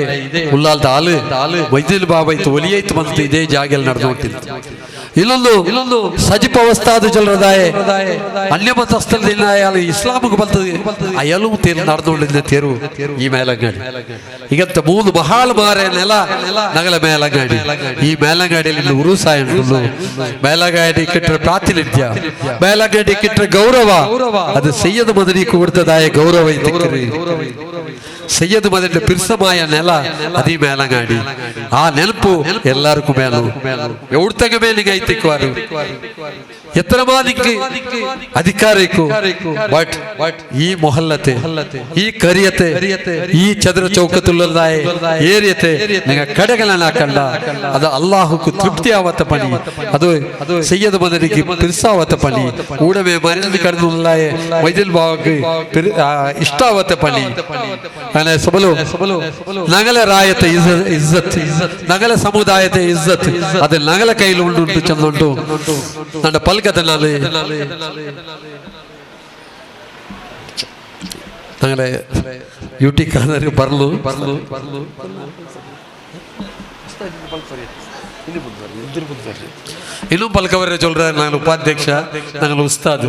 ഉള്ളാലത്തെ ആള് മൊയ്ദീൻ ബാബ വലിയത്ത് വന്നിട്ട് ഇതേ ജാഗയിൽ നടന്നുകൊണ്ടിരുന്നു ಇಲ್ಲೊಂದು ಸಜಿಪ ಅವಸ್ಥಾದ ಚಲರದಾಯ ಅನ್ಯಮತಸ್ಥದಿಂದ ಇಸ್ಲಾಮಿಗೆ ಬರ್ತದೆ ಅಯಲು ತೇರು ನಡೆದುಕೊಂಡಿದ್ದ ತೇರು ಈ ಮೇಲಂಗಾಡಿ ಈಗಂತ 3 ಬಹಳ ಮಾರೆ ನೆಲ ನಗಲ ಮೇಲಂಗಾಡಿ ಈ ಮೇಲಂಗಾಡಿಯಲ್ಲಿ ಉರುಸಾಯ ಮೇಲಂಗಾಡಿ ಕಿಟ್ಟ ಪ್ರಾತಿನಿಧ್ಯ ಮೇಲಂಗಾಡಿ ಕಿಟ್ಟ ಗೌರವ ಅದು ಸಯ್ಯದ್ ಮದನಿಗೆ ಕೊಡ್ತದಾಯ ಗೌರವ ಇದ್ದಕ್ಕಿರಿ ಸಯ್ಯದ್ ಮದನಿ ಪಿರ್ಸಮಾಯ ನೆಲ ಅದಿ ಮೇಲಂಗಾಡಿ ಆ ನೆನಪು ಎಲ್ಲರಿಗೂ ಮೇಲು ಎವ್ತಗ ಮೇಲಿಗೆ ಐತಿಕ್ವಾರು ಎತ್ತರ ಮಾದಿಕ್ಕೆ ಅಧಿಕಾರ ಇಕ್ಕು ಬಟ್ ಈ ಮೊಹಲ್ಲತೆ ಈ ಕರಿಯತೆ ಈ ಚದುರ ಚೌಕತುಲ್ಲದಾಯ ಏರಿಯತೆ ನಿಂಗ ಕಡೆಗಳನ್ನ ಕಂಡ ಅದು ಅಲ್ಲಾಹುಕು ತೃಪ್ತಿ ಆವತ್ತ ಪಣಿ ಅದು ಸಯ್ಯದ್ ಮದನಿಗೆ ಪಿರ್ಸಾವತ್ತ ಪಣಿ ಊಡಮೆ ಮರಿಯಲ್ಲಿ ಕಡದುಲ್ಲಾಯ ಮೈದಿಲ್ ಬಾವಕ್ಕೆ ಇಷ್ಟಾವತ್ತ ಪಣಿ ಅನೆ ಸಬಲು ನಗಲ ರಾಯತೆ ಇಜ್ಜತ್ ನಗಲ ಸಮುದಾಯತೆ ಇಜ್ಜತ್ ಅದು ನಗಲ ಕೈಲಿ ಉಂಟು ಚಂದುಂಟು ನನ್ನ ಪಲ್ಕದಲ್ಲಿ ನಗಲೆ ಯುಟಿ ಕಾದರೆ ಬರ್ಲು ಇನ್ನು ಪಲ್ಕವರೇ ಚೊಲ್ರ ನಾನು ಉಪಾಧ್ಯಕ್ಷ ನಾನು ಉಸ್ತಾದ್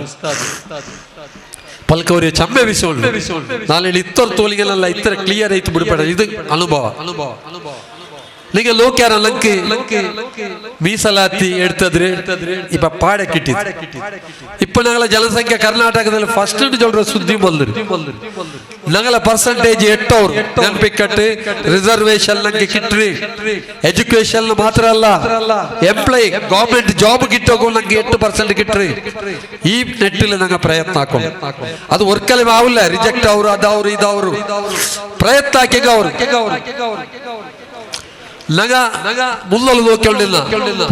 ಪಲ್ಕವರಿಯ ಚಮ್ಮೆ ವಿಷಯ ನಾಳೆ ಇತ್ತರ ತೋಲಿಗೆಲ್ಲ ಇತ್ತರ ಕ್ಲಿಯರ್ ಐತು ಬಿಡಬೇಡ ಇದು ಅನುಭವ நீங்க லோக்கியார லங்கு ಮೀಸಲಾತಿ ಎಡ್ತದ್ರೆ ಇಪ್ಪ ಪಾಡಕ್ಕಿಟ್ಟಿ ಇಪ್ಪ ನಾಗಲ ಜನಸಂಖ್ಯೆ ಕರ್ನಾಟಕದಲ್ಲಿ ಫಸ್ಟ್ ಜೊಲ್ರ ಸುದ್ದಿ ಬಂದ್ರಿ ನಾಗಲ ಪರ್ಸೆಂಟೇಜ್ ಎಟ್ಟವ್ರು ನೆನಪಿಕ್ಕಟ್ಟು ರಿಸರ್ವೇಶನ್ ನಂಗೆ ಕಿಟ್ರಿ ಎಜುಕೇಶನ್ ಮಾತ್ರ ಅಲ್ಲ ಎಂಪ್ಲಾಯ್ ಗವರ್ಮೆಂಟ್ ಜಾಬ್ ಗಿಟ್ಟೋಗು ನಂಗೆ 8% ಕಿಟ್ರಿ ಈ ನೆಟ್ಟಿಲ್ಲ ನಂಗೆ ಪ್ರಯತ್ನ ಹಾಕೊಂಡು ಅದು ವರ್ಕಲ್ಲಿ ಆವಿಲ್ಲ ರಿಜೆಕ್ಟ್ ಅವರು ಅದವರು ಇದವರು ಪ್ರಯತ್ನ ಹಾಕಿಗ ಅವರು ನಗ ಮುಲ್ಲಲು നോക്കിക്കൊണ്ടില്ല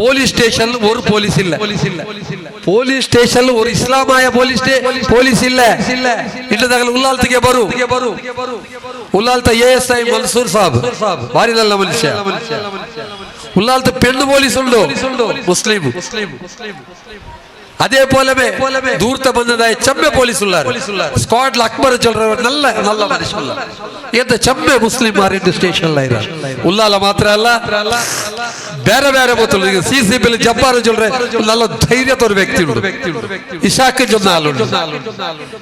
പോലീസ് സ്റ്റേഷനിൽ ഒരു പോലീസ് ഇല്ല പോലീസ് സ്റ്റേഷനിൽ ഒരു ഇസ്ലാമായ പോലീസ് ഇല്ല ഇന്നതകൾ ഉള്ളാലത്തേക്ക് ಬರು ഉള്ളാലത്തെ ASI മൻസൂർ സാബ് ഭാരി നല്ല മനുഷ്യ ഉള്ളാലത്തെ പെണ്ണ് പോലീസ് ഉണ്ടോ മുസ്ലിം അതേപോലെ ദൂരത്ത ಬಂದದಾಯ ಚಮ್ಮೆ ಪೊಲೀಸ್ ಉಳ್ಳಾರು ಸ್ಕ್ವಾಡ್ ಅಕ್ಬರ್ ಚೊಲ್ರವರು നല്ല ಮನುಷ್ಯ ಎಂತ ಚಮ್ಮೆ ಮುಸ್ಲಿಂ ಮಾರಿದ್ದು ಸ್ಟೇಷನ್ ಲೈರ ಉಲ್ಲಾಲ ಮಾತ್ರ ಅಲ್ಲ ಬೇರೆ ಬೋತಲು ಈಗ CCB ಜಬ್ಬಾರ್ ಚೊಲ್ರೆ നല്ല ധൈര്യത്തോരു വ്യക്തി ഉണ്ട് ഇഷാക്ക് ചൊന്നാലുണ്ട്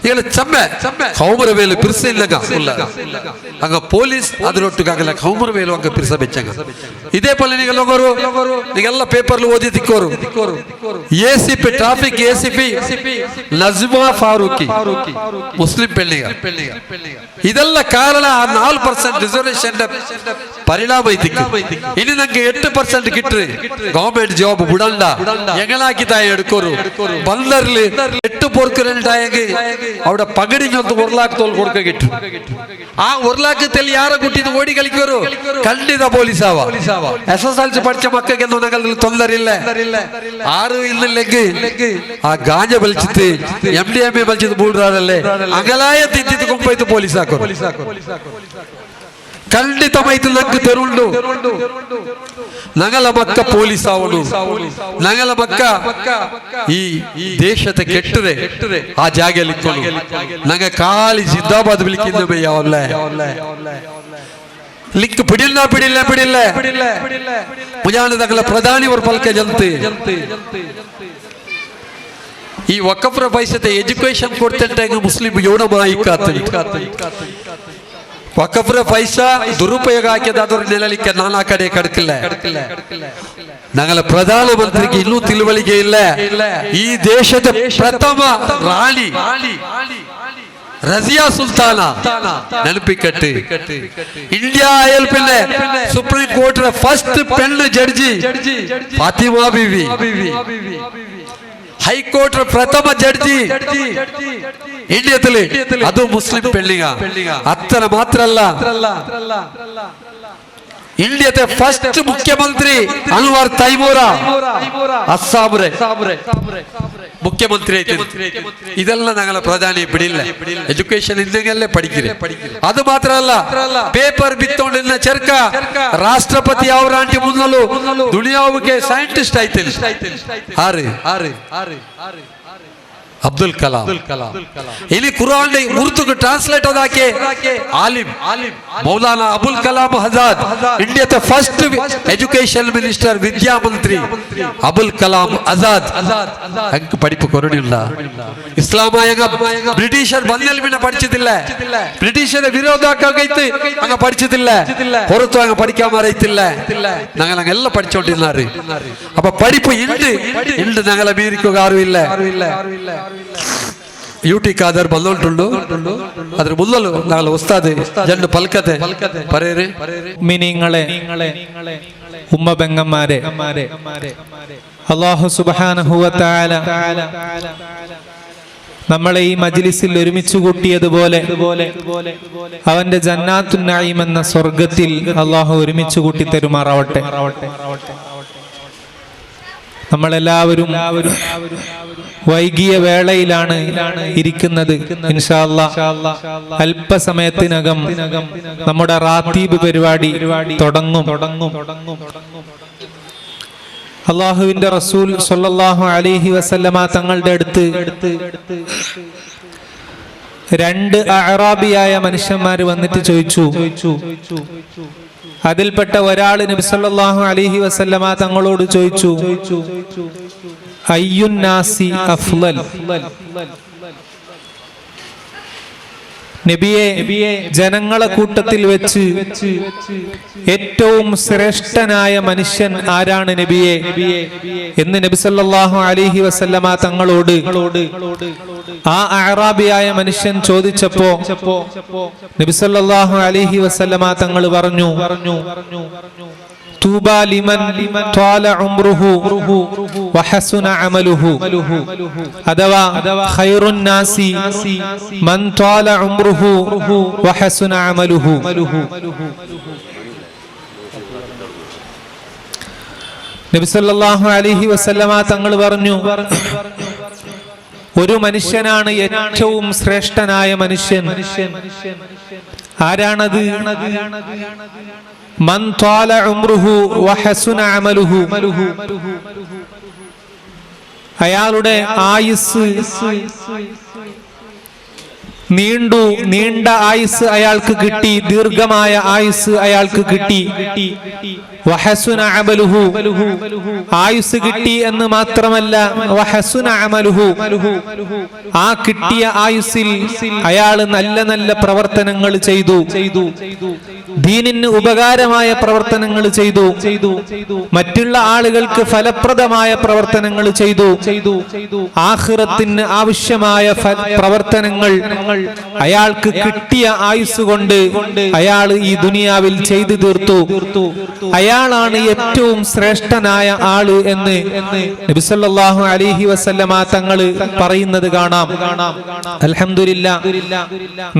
ಈಗ ಚಮ್ಮೆ ಕೌಮರ ವೇಲು ಪಿರ್ಸಿಲ್ಲಗ ಅಂಗ ಪೊಲೀಸ್ ಅದರೊಟ್ಟಿಗೆ ಆಗಲ್ಲ ಕೌಮರ ವೇಲು ಅಂಗ ಪಿರ್ಸ ಬೆಚ್ಚಂಗ ಇದೇ ಪಲ್ಲೆ ನೀಗ ಲೋಗರು ನೀಗೆಲ್ಲ ಪೇಪರ್ಲು ಓದಿ ತಿಕ್ಕೋರು ACP traffic ACP Najma Farooqui ಮುಸ್ಲಿಂ ಪೆಳ್ಳಿಗ ಇದೆಲ್ಲ ಕಾರಣ 4% ರಿಸರ್ವೇಶನ್ ಪರಿಣಾಮ ಐತಿಕ್ಕು ಇನ್ನು ನಂಗೆ 8% ಕಿಟ್ರಿ ಗವರ್ಮೆಂಟ್ ಜಾಬ್ ಬಿಡಂಡ എങ്ങനാക്കിതായ എടുക്കോരു ബന്ദറില് 8 പോർക്കുരണ്ടായെങ്കിൽ അവിടെ പകടിഞ്ഞൊന്ന് 1 ലക്ഷം തോൽ കൊടുക്ക കിട്ടും ആ 1 ലക്ഷത്തിൽ ಯಾರ കുട്ടിന്ന് ഓടി കളിക്കോരു ಖಂಡಿತ പോലീസാവ SSLC പഠിച്ച മക്കൾക്ക് എന്നുള്ള ತೊಂದರಿಲ್ಲ ആരും ഇല്ലെങ്കിൽ ആ ഗാഞ്ച വലിച്ചിട്ട് MDMA വലിച്ചിട്ട് ബൂടാറല്ലേ അകലായ തിന്നിട്ട് കൊമ്പൈത്ത് പോലീസാക്കോ ಖಂಡಿತವಾಯ್ತು ನಂಗೆ ತೆರುಂಡು ನಗಲ ಮಕ್ಕ ಪೊಲೀಸ್ ಅವನು ನಗಲ ಮಕ್ಕ ಈ ದೇಶದ ಕೆಟ್ಟರೆ ಆ ಜಾಗದಲ್ಲಿ ನಂಗ ಖಾಲಿ ಜಿಂದಾಬಾದ್ ಬಿಳಿಕಿಂದ ಯಾವಲ್ಲ ಲಿಂಕ್ ಬಿಡಿಲ್ಲ ಮುಜಾನದಗಲ ಪ್ರಧಾನಿ ಅವರ ಪಲ್ಕ ಜನತೆ ಈ ವಕಫ್ರ ಪೈಸತೆ ಎಜುಕೇಶನ್ ಕೊಡ್ತಂಟ ಮುಸ್ಲಿಂ ಯೋಡ ಮಾಯಿಕಾತ ವಕಫ್ರ ಪೈಸಾ ದುರುಪಯೋಗ ಹಾಕಿದಾದ್ರು ನೆಲಲಿಕ್ಕೆ ನಾನಾ ಕಡೆ ಕಡಕಿಲ್ಲ ನಗಲ ಪ್ರಧಾನ ಮಂತ್ರಿಗೆ ಇನ್ನೂ ತಿಳುವಳಿಕೆ ಇಲ್ಲ ಈ ದೇಶದ ಪ್ರಥಮ ರಾಣಿ റസിയ സുൽത്താന നെനപ്പിക്കട്ടെ. ഇന്ത്യ ആയാൽ പിന്നെ സുപ്രീം കോർട്ടിലെ ഫസ്റ്റ് പെണ്ണ് ജഡ്ജി ഫാത്തിമ ബീവി, ഹൈക്കോടതിയുടെ പ്രഥമ ജഡ്ജി ഇന്ത്യത്തില്, അതും മുസ്ലിം പെണ്ണിക. അത്ര മാത്രല്ല, ഇന്ത്യത്തെ ഫസ്റ്റ് മുഖ്യമന്ത്രി അൻവർ തൈമൂറ അസ്സാമിലെ മുഖ്യമന്ത്രി. ഇതെല്ലാം ഞങ്ങളെ പ്രധാനി പിടിയില്ല. എഡ്യൂക്കേഷൻ ഇല്ലെങ്കിലല്ലേ പഠിക്കില്ല. അത് മാത്രല്ല, പേപ്പർ ಬಿತ್ತೋണ്ടിನ ചെറുക്ക ರಾಷ್ಟ್ರಪತಿ ಅವರಾಂಟಿ ಮುನ್ನಲು ದುನಿಯಾವಿಗೆ ಸೈಂಟಿಸ್ಟ್ ಆಯ್ತಿಲ್ಲ. ಆರು ಅಬ್ದುಲ್ ಕಲಾಂ. ಇനി ഖുർആന്റെ ഉറുദുക്ക് ട്രാൻസ്ലേറ്റ് ആക്കി ആലിം മൗലാന അബുൽ കലാം ആസാദ്. ഇന്ത്യത്തെ ഫസ്റ്റ് എഡ്യൂക്കേഷൻ മിനിസ്റ്റർ, വിദ്യാമന്ത്രി അബുൽ കലാം ആസാദ്. അങ്ങ് പഠിപ്പ് കുറവുള്ള ഇസ്ലാമായ ബ്രിട്ടീഷർ ಬಂದೆಲ್ പിന്നെ പഠിച്ചിട്ടില്ല. ബ്രിട്ടീഷരെ വിരോധാക്കായിട്ട് അങ്ങ് പഠിച്ചിട്ടില്ല. പുറത്തു അങ്ങ് പഠിക്കാൻ അറിയത്തില്ല. ഞങ്ങൾ അങ്ങെല്ലാം പഠിച്ചോണ്ടിരുന്നാറ്. അപ്പൊ പഠിപ്പ് ഉണ്ട് ഞങ്ങളെ മീരിക്കുക ആരുമില്ല. यूटी कादर बल्लोंटुंडु अदर मुल्ललु नागल उस्तादे जन्न पलकते परेरे മിനിങ്ങളെ, ഉമ്മ പെങ്ങന്മാരെ, അല്ലാഹു സുബ്ഹാനഹു വ തആല നമ്മളെ ഈ മജ്ലിസിൽ ഒരുമിച്ച് കൂട്ടിയതുപോലെ അവന്റെ ജന്നാത്തുൻ നഈം എന്ന സ്വർഗ്ഗത്തിൽ അല്ലാഹു ഒരുമിച്ച് കൂട്ടി തരുമാറാവട്ടെ. നമ്മളെല്ലാവരും വൈകിയ വേളയിലാണ് ഇരിക്കുന്നത്. ഇൻഷാ അല്ലാഹ് അല്പസമയത്തിനകം നമ്മുടെ റാത്തീബ് പരിപാടി തുടങ്ങും. അല്ലാഹുവിന്റെ റസൂൽ സ്വല്ലല്ലാഹു അലൈഹി വസല്ലമ തങ്ങളുടെ അടുത്ത് രണ്ട് അഅറാബിയായ മനുഷ്യന്മാർ വന്നിട്ട് ചോദിച്ചു. അതിൽപ്പെട്ട ഒരാൾ നബി സല്ലല്ലാഹു അലൈഹി വസല്ലമ തങ്ങളോട് ചോദിച്ചു, അയ്യുൻ നാസി അഫ്ളൽ, നബിയെ ജനങ്ങളെ കൂട്ടത്തിൽ വെച്ച് ഏറ്റവും ശ്രേഷ്ഠനായ മനുഷ്യൻ ആരാണ് നബിയെ എന്ന് നബി സല്ലല്ലാഹു അലൈഹി വസല്ലമ തങ്ങളോട് ആ അഅറാബിയായ മനുഷ്യൻ ചോദിച്ചപ്പോ നബി സല്ലല്ലാഹു അലൈഹി വസല്ലമ തങ്ങൾ പറഞ്ഞു, തൂബ ലിമൻ ത്വാല ഉംറുഹു വഹസുന അമലുഹു, അഥവാ ഖൈറുൻ നാസി മൻ ത്വാല ഉംറുഹു വഹസുന അമലുഹു. നബി സല്ലല്ലാഹു അലൈഹി വസല്ലമ തങ്ങൾ പറഞ്ഞു, ഒരു മനുഷ്യനാണ് ഏറ്റവും ശ്രേഷ്ഠനായ മനുഷ്യൻ. ആരാണത്? മൻ ത്വാല ഉംറുഹു വഹസുന അമലുഹു, അയാളുടെ ആയുസ് നീണ്ട ആയുസ് അയാൾക്ക് കിട്ടി, ദീർഘമായ ആയുസ് അയാൾക്ക് കിട്ടി. വഹസുന അമലുഹു, ആയുസ് കിട്ടി എന്ന് മാത്രമല്ല, വഹസുന അമലുഹു, ആ കിട്ടിയ ആയുസ്സിൽ അയാൾ നല്ല നല്ല പ്രവർത്തനങ്ങൾ ചെയ്തു, ദീനിന് ഉപകാരമായ പ്രവർത്തനങ്ങൾ ചെയ്തു, മറ്റുള്ള ആളുകൾക്ക് ഫലപ്രദമായ പ്രവർത്തനങ്ങൾ ചെയ്തു, ആഖിറത്തിന് ആവശ്യമായ പ്രവർത്തനങ്ങൾ അയാൾക്ക് കിട്ടിയ ആയുസ് കൊണ്ട് അയാൾ ഈ ദുനിയാവിൽ ചെയ്തു തീർത്തു. അയാളാണ് ഏറ്റവും ശ്രേഷ്ഠനായ ആള് എന്ന് നബി സല്ലല്ലാഹു അലൈഹി വസല്ലമ തങ്ങൾ പറയുന്നത് കാണാം. അൽഹംദുലില്ലാഹ്,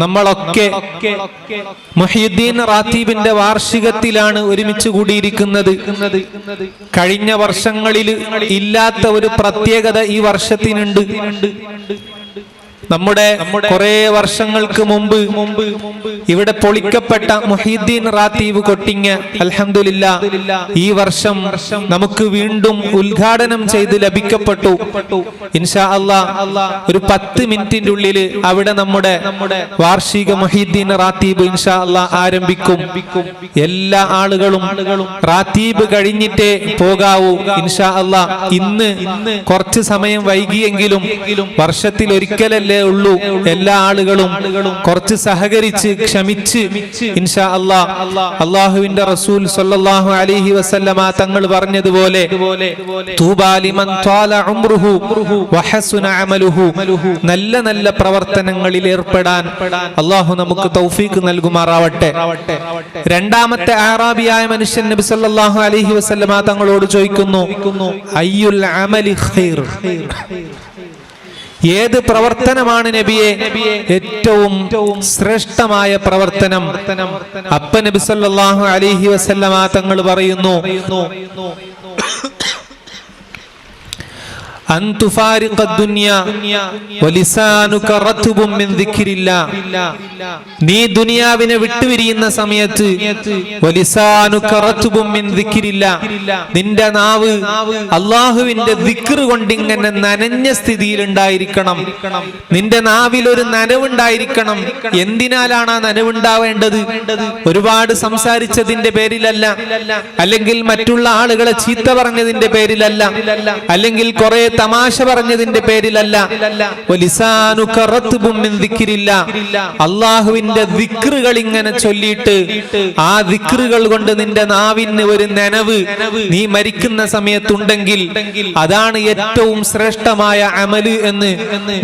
നമ്മളൊക്കെ മുഹ്യിദ്ദീൻ റാത്തീബിന്റെ വാർഷികത്തിലാണ് ഒരുമിച്ച് കൂടിയിരിക്കുന്നത്. കഴിഞ്ഞ വർഷങ്ങളിൽ ഇല്ലാത്ത ഒരു പ്രത്യേകത ഈ വർഷത്തിനുണ്ട്. നമ്മുടെ കുറെ വർഷങ്ങൾക്ക് മുമ്പ് ഇവിടെ പൊളിക്കപ്പെട്ട മുഹ്യിദ്ദീൻ റാത്തീബ് കൊട്ടിങ്ങ അൽഹംദുലില്ലാഹ് ഈ വർഷം നമുക്ക് വീണ്ടും ഉദ്ഘാടനം ചെയ്ത് ലഭിക്കപ്പെട്ടു. ഇൻഷാ അല്ലാഹ് ഒരു 10 മിനിറ്റിന്റെ ഉള്ളിൽ അവിടെ നമ്മുടെ വാർഷിക മുഹ്യിദ്ദീൻ റാത്തീബ് ഇൻഷാ അല്ലാഹ് ആരംഭിക്കും. എല്ലാ ആളുകളും റാത്തീബ് കഴിഞ്ഞിട്ടേ പോകാവൂ ഇൻഷാ അല്ലാഹ്. ഇന്ന് കുറച്ച് സമയം വൈകിയെങ്കിലും വർഷത്തിൽ ഒരിക്കലല്ലേ ഉള്ളൂ. എല്ലാ ആളുകളും കുറച്ച് സഹകരിച്ച് ക്ഷമിച്ച് ഇൻഷാ അല്ലാഹ് അല്ലാഹുവിന്റെ റസൂൽ സ്വല്ലല്ലാഹു അലൈഹി വസല്ലമ തങ്ങൾ പറഞ്ഞതുപോലെ തൂബാ ലിമൻ ത്വാല ഉംറുഹു വഹസുന അമലുഹു, നല്ല നല്ല പ്രവർത്തനങ്ങളിൽ ഏർപ്പെടാൻ അല്ലാഹു നമുക്ക് തൗഫീഖ് നൽകുമാറാവട്ടെ. രണ്ടാമത്തെ അറാബിയായ മനുഷ്യൻ നബി സല്ലല്ലാഹു അലൈഹി വസല്ലമ തങ്ങളോട് ചോദിക്കുന്നു, അയ്യുൽ അമലി ഖൈർ, ഏത് പ്രവർത്തനമാണ് നബിയെ ഏറ്റവും ശ്രേഷ്ഠമായ പ്രവർത്തനം? അപ്പ നബി സല്ലല്ലാഹു അലൈഹി വസല്ലമ തങ്ങൾ പറയുന്നു, അൻ തുഫാരിഖ ദുനിയ വലിസാനുക റത്ബും മിൻ ദിക്രില്ലാഹ്, നീ ദുനിയാവിനെ വിട്ടുപിരിയുന്ന സമയത്ത് വലിസാനുക റത്ബും മിൻ ദിക്രില്ലാഹ്, നിന്റെ നാവ് അല്ലാഹുവിന്റെ ദിക്ർ കൊണ്ട് ഇങ്ങനെ നനഞ്ഞ സ്ഥിതിയിൽ ഉണ്ടായിരിക്കണം. നിന്റെ നാവിൽ ഒരു നനവുണ്ടായിരിക്കണം. എന്തിനാലാണ് ആ നനവുണ്ടാവേണ്ടത്? ഒരുപാട് സംസാരിച്ചതിന്റെ പേരിലല്ല, അല്ലെങ്കിൽ മറ്റുള്ള ആളുകളെ ചീത്ത പറഞ്ഞതിന്റെ പേരിലല്ല, അല്ലെങ്കിൽ കുറെ തമാശ പറഞ്ഞതിന്റെ പേരിലല്ല. അള്ളാഹുവിന്റെ ദിക്റുകൾ ഇങ്ങനെ ചൊല്ലിയിട്ട് ആ ദിക്റുകൾ കൊണ്ട് നിന്റെ നാവിന് ഒരു നനവ് നീ മരിക്കുന്ന സമയത്തുണ്ടെങ്കിൽ അതാണ് ഏറ്റവും ശ്രേഷ്ഠമായ അമല് എന്ന്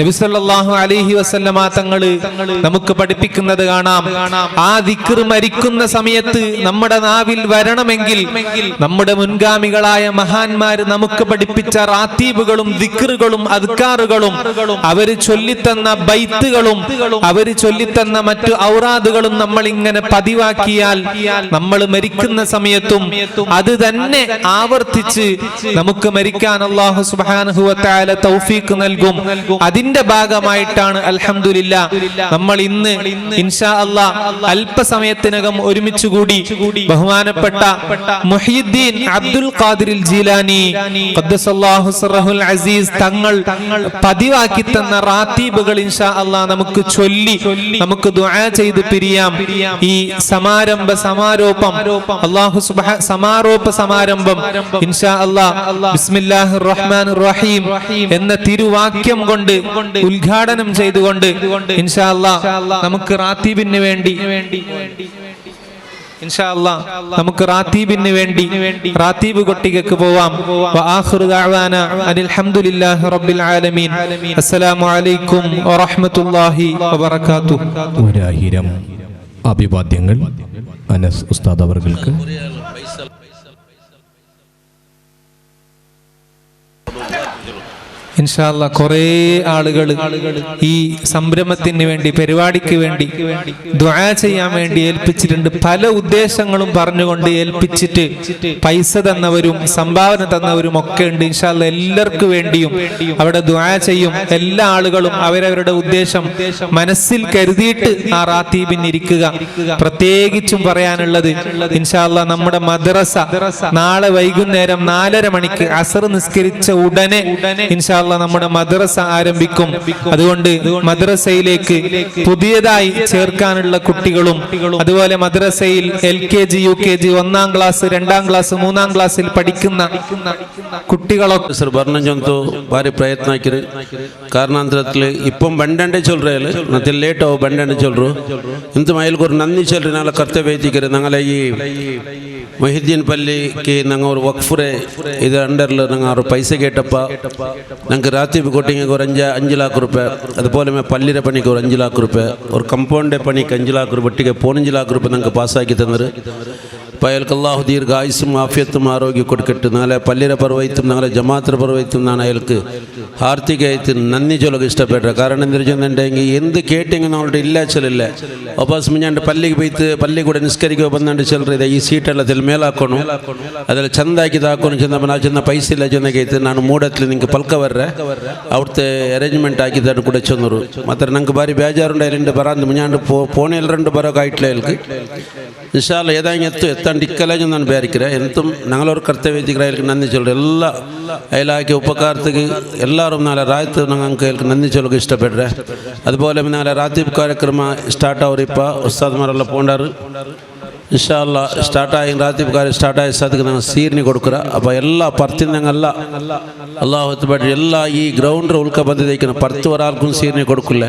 നബി സല്ലല്ലാഹു അലൈഹി വസല്ലമ തങ്ങള് നമുക്ക് പഠിപ്പിക്കുന്നത് കാണാം. ആ ദിക്ർ മരിക്കുന്ന സമയത്ത് നമ്മുടെ നാവിൽ വരണമെങ്കിൽ നമ്മുടെ മുൻഗാമികളായ മഹാന്മാര് നമുക്ക് പഠിപ്പിച്ച റാത്തീബുകളും ദിക്റുകളും അദ്കാറുകളും അവര് ചൊല്ലിത്തന്ന ബൈത്തുകളും അവര് ചൊല്ലിത്തന്ന മറ്റു ഔറാദുകളും നമ്മൾ ഇങ്ങനെ പതിവാക്കിയാൽ നമ്മൾ മരിക്കുന്ന സമയത്തും അത് തന്നെ ആവർത്തിച്ച് നമുക്ക് മരിക്കാൻ അല്ലാഹു സുബ്ഹാനഹു വ തആല തൗഫീഖ് നൽകും. അതിന്റെ ഭാഗമായിട്ടാണ് അൽഹംദുലില്ലാഹ് നമ്മൾ ഇന്ന് ഇൻഷാ അല്ലാഹ് അല്പസമയത്തിനകം ഒരുമിച്ച് കൂടി ബഹുമാനപ്പെട്ട മുഹ്യിദ്ദീൻ അബ്ദുൽ ഖാദിർ ജീലാനി ഖദ്ദസല്ലാഹു സിർറഹുൽ അസീസ് തങ്ങൾ പതിവാക്കി തന്ന റാത്തീബുകൾ ഇൻഷാ അല്ലാഹ് നമുക്ക് ചൊല്ലി നമുക്ക് ദുആ ചെയ്ത് പിരിയാം. ഈ സമാരോപം അല്ലാഹു സമാരോപ സമാരംഭം ഇൻഷാ അല്ലാഹ് ബിസ്മില്ലാഹിർ റഹ്മാനിർ റഹീം എന്ന തിരുവാക്യം കൊണ്ട് ഉദ്ഘാടനം ചെയ്തുകൊണ്ട് ഇൻഷാ അല്ലാഹ് നമുക്ക് റാത്തീബിന് വേണ്ടി ഇൻഷാ അല്ലാഹ് നമുക്ക് റാത്തീബിന് വേണ്ടി റാത്തീബ് കൊട്ടികക്ക് പോവാം. വആഖിറു ദഅവാന അനിൽ ഹംദുലില്ലാഹി റബ്ബിൽ ആലമീൻ. അസ്സലാമു അലൈക്കും വറഹ്മത്തുള്ളാഹി വബറകാതുഹു. ഒരായിരം അഭിവാദ്യങ്ങൾ അനസ് ഉസ്താദ് അവർക്ക്. ഇൻഷാ അല്ലാഹ് കുറേ ആളുകൾ ഈ സംരംഭത്തിന് വേണ്ടി പരിപാടിക്ക് വേണ്ടി ദുആ ചെയ്യാൻ വേണ്ടി ഏൽപ്പിച്ചിട്ടുണ്ട്. പല ഉദ്ദേശങ്ങളും പറഞ്ഞുകൊണ്ട് ഏൽപ്പിച്ചിട്ട് പൈസ തന്നവരും സംഭാവന തന്നവരും ഒക്കെ ഉണ്ട്. ഇൻഷാ അല്ലാഹ് എല്ലാവർക്കും വേണ്ടിയും അവിടെ ദുആ ചെയ്യും. എല്ലാ ആളുകളും അവരവരുടെ ഉദ്ദേശം മനസ്സിൽ കരുതിയിട്ട് ആ റാത്തീബിന് ഇരിക്കുക. പ്രത്യേകിച്ചും പറയാനുള്ളത് ഇൻഷാ അല്ലാഹ് നമ്മുടെ മദ്രസ നാളെ വൈകുന്നേരം 4:30 മണിക്ക് അസർ നിസ്കരിച്ച ഉടനെ ഇൻഷാ അല്ലാഹ് നമ്മുടെ മദ്രസ ആരംഭിക്കും. അതുകൊണ്ട് മദ്രസയിലേക്ക് പുതിയതായി ചേർക്കാനുള്ള കുട്ടികളും അതുപോലെ മദ്രസയിൽ LKG UKG 1ാം ക്ലാസ് 2ാം ക്ലാസ് 3ാം ക്ലാസ്സിൽ പഠിക്കുന്ന കുട്ടികളൊക്കെ ಭಾರಿ ಪ್ರಯತ್ನ ಹಾಕಿರಿ. ಕಾರಣಾಂತರದಲ್ಲಿ ಇಪ್ಪಂ ಬಂಡಂಡೆ ಚೊಲ್ರಿ ಮತ್ತೆ ಲೇಟ್ ಅವು ಬಂಡಂಡೆ ಚೊಲ್ರು ಇಂತ ಮೈಲ್ಗೋರು ನಂದಿ ಚೊಲ್ರಿ ನಾಳೆ ಕರ್ತವ್ಯ ಐತಿಕರಿ ನಂಗಲ ಈ മൊഹിദ്ദീൻ പള്ളിക്ക് ഞങ്ങൾ ഒരു വഖഫുറെ ഇത് അണ്ടറിൽ ഞങ്ങൾ ഒരു പൈസ കേട്ടപ്പോൾ ഞങ്ങൾക്ക് റാത്തീബ് കോട്ടിങ് ഒരു 5 ലാഖ് റുപ്യ, അതുപോലെ പള്ളിയുടെ പണിക്ക് ഒരു 5 ലാഖ് റുപ്യ, ഒരു കമ്പൗണ്ട് പണിക്ക് 5 ലാഖ് റുപ്യ, ഒട്ടിಗೆ 15 ലാഖ് റുപ്യ ഞങ്ങൾക്ക് പാസ്സാക്കി തന്നത്. അപ്പോൾ അയാൾക്ക് അള്ളാഹു ദീർഘായുസ്സും ആഫിയത്തും ആരോഗ്യം കൊടുക്കട്ടെ. നാളെ പള്ളിയുടെ പർവ്വത്തും നാളെ ജമാഅത്തിന്റെ പർവ്വത്തും നാണ് അയാൾക്ക് ഹാർദികമായിട്ട് നന്ദി ചൊല്ലൊക്കെ ഇഷ്ടപ്പെട്ടത്. കാരണം എന്താ വെച്ചിട്ടുണ്ടെങ്കിൽ എന്ത് കേട്ടിങ് നമ്മളുടെ ഇല്ല ചെല്ലില്ല ഒപ്പാസ് മിഞ്ഞാണ്ട് പള്ളിക്ക് പോയിട്ട് പള്ളി കൂടെ നിസ്കരിക്കുക വന്നാണ്ട് ചെല്ലറിയത് ഈ സീറ്റെല്ലാം ಮೇಲಾಕೋನು ಅದೆಲ್ಲ ಚಂದಾಗಿ ಹಾಕೊಂಡು ಚೆಂದ ನಾ ಚೆಂದ ಪೈಸೆ ಇಲ್ಲ ಚೆಂದಾಗೈತೆ ನಾನು ಮೂಡತ್ಲಿ ನಿಂಗೆ ಪಲ್ಕ ಬರ್ರೆ ಅವ್ರತ್ತೆ ಅರೇಂಜ್ಮೆಂಟ್ ಆಗಿದ್ದಾರು ಕೂಡ ಚೆಂದರು ಮಾತ್ರ ನಂಗೆ ಬಾರಿ ಬೇಜಾರುಂಡ ಎಲ್ಲಿಂದ ಬರಂದು ಮುಂಜಾಂಡು ಫೋನ್ ಎಲ್ಲರಂಡು ಬರೋಕೆ ಆಯ್ತಲ್ಲ ಎಲ್ಗೆ ഇൻഷാല്ല ഏതായാലും എത്താണ്ട് ഇക്കലേജ് ನಾನು ಬೇರಿಕ್ರೆ ಎಂತುം ഞങ്ങളൊരു കർത്തവ്യത്തിക്ക് അയാൾക്ക് നന്ദി ചൊല്ലും എല്ലാ അയലാക്കിയ ഉപകാരത്തേക്ക് എല്ലാവരും നാളെ രാത്രി ഞങ്ങൾക്ക് അയാൾക്ക് നന്ദി ചൊല്ലുക ഇഷ്ടപ്പെട്ടെ. അതുപോലെ നാളെ രാത്രി കാര്യക്രമ സ്റ്റാർട്ട് ആവറിപ്പോൾ ഉസ്താദ്മാരെല്ലാം പോണ്ടാറ് ഇൻഷാ അല്ലാ സ്റ്റാർട്ടായി റാത്തിബ്കാർ സ്റ്റാർട്ടായ സ്ഥലത്തേക്ക് ഞങ്ങൾ സീരിന് കൊടുക്കുക. അപ്പോൾ എല്ലാ പർത്തി ഞങ്ങളല്ല അള്ളാഹു എല്ലാ ഈ ഗ്രൗണ്ട് ഉൾക്ക ಬಂದಿದ್ದಕ್ಕೆ ಪರ್ತಿ ಒರಾಲ್ಗೂ ಸೀರ್ನಿ ಕೊಡ್ಕುಲ್ಲ.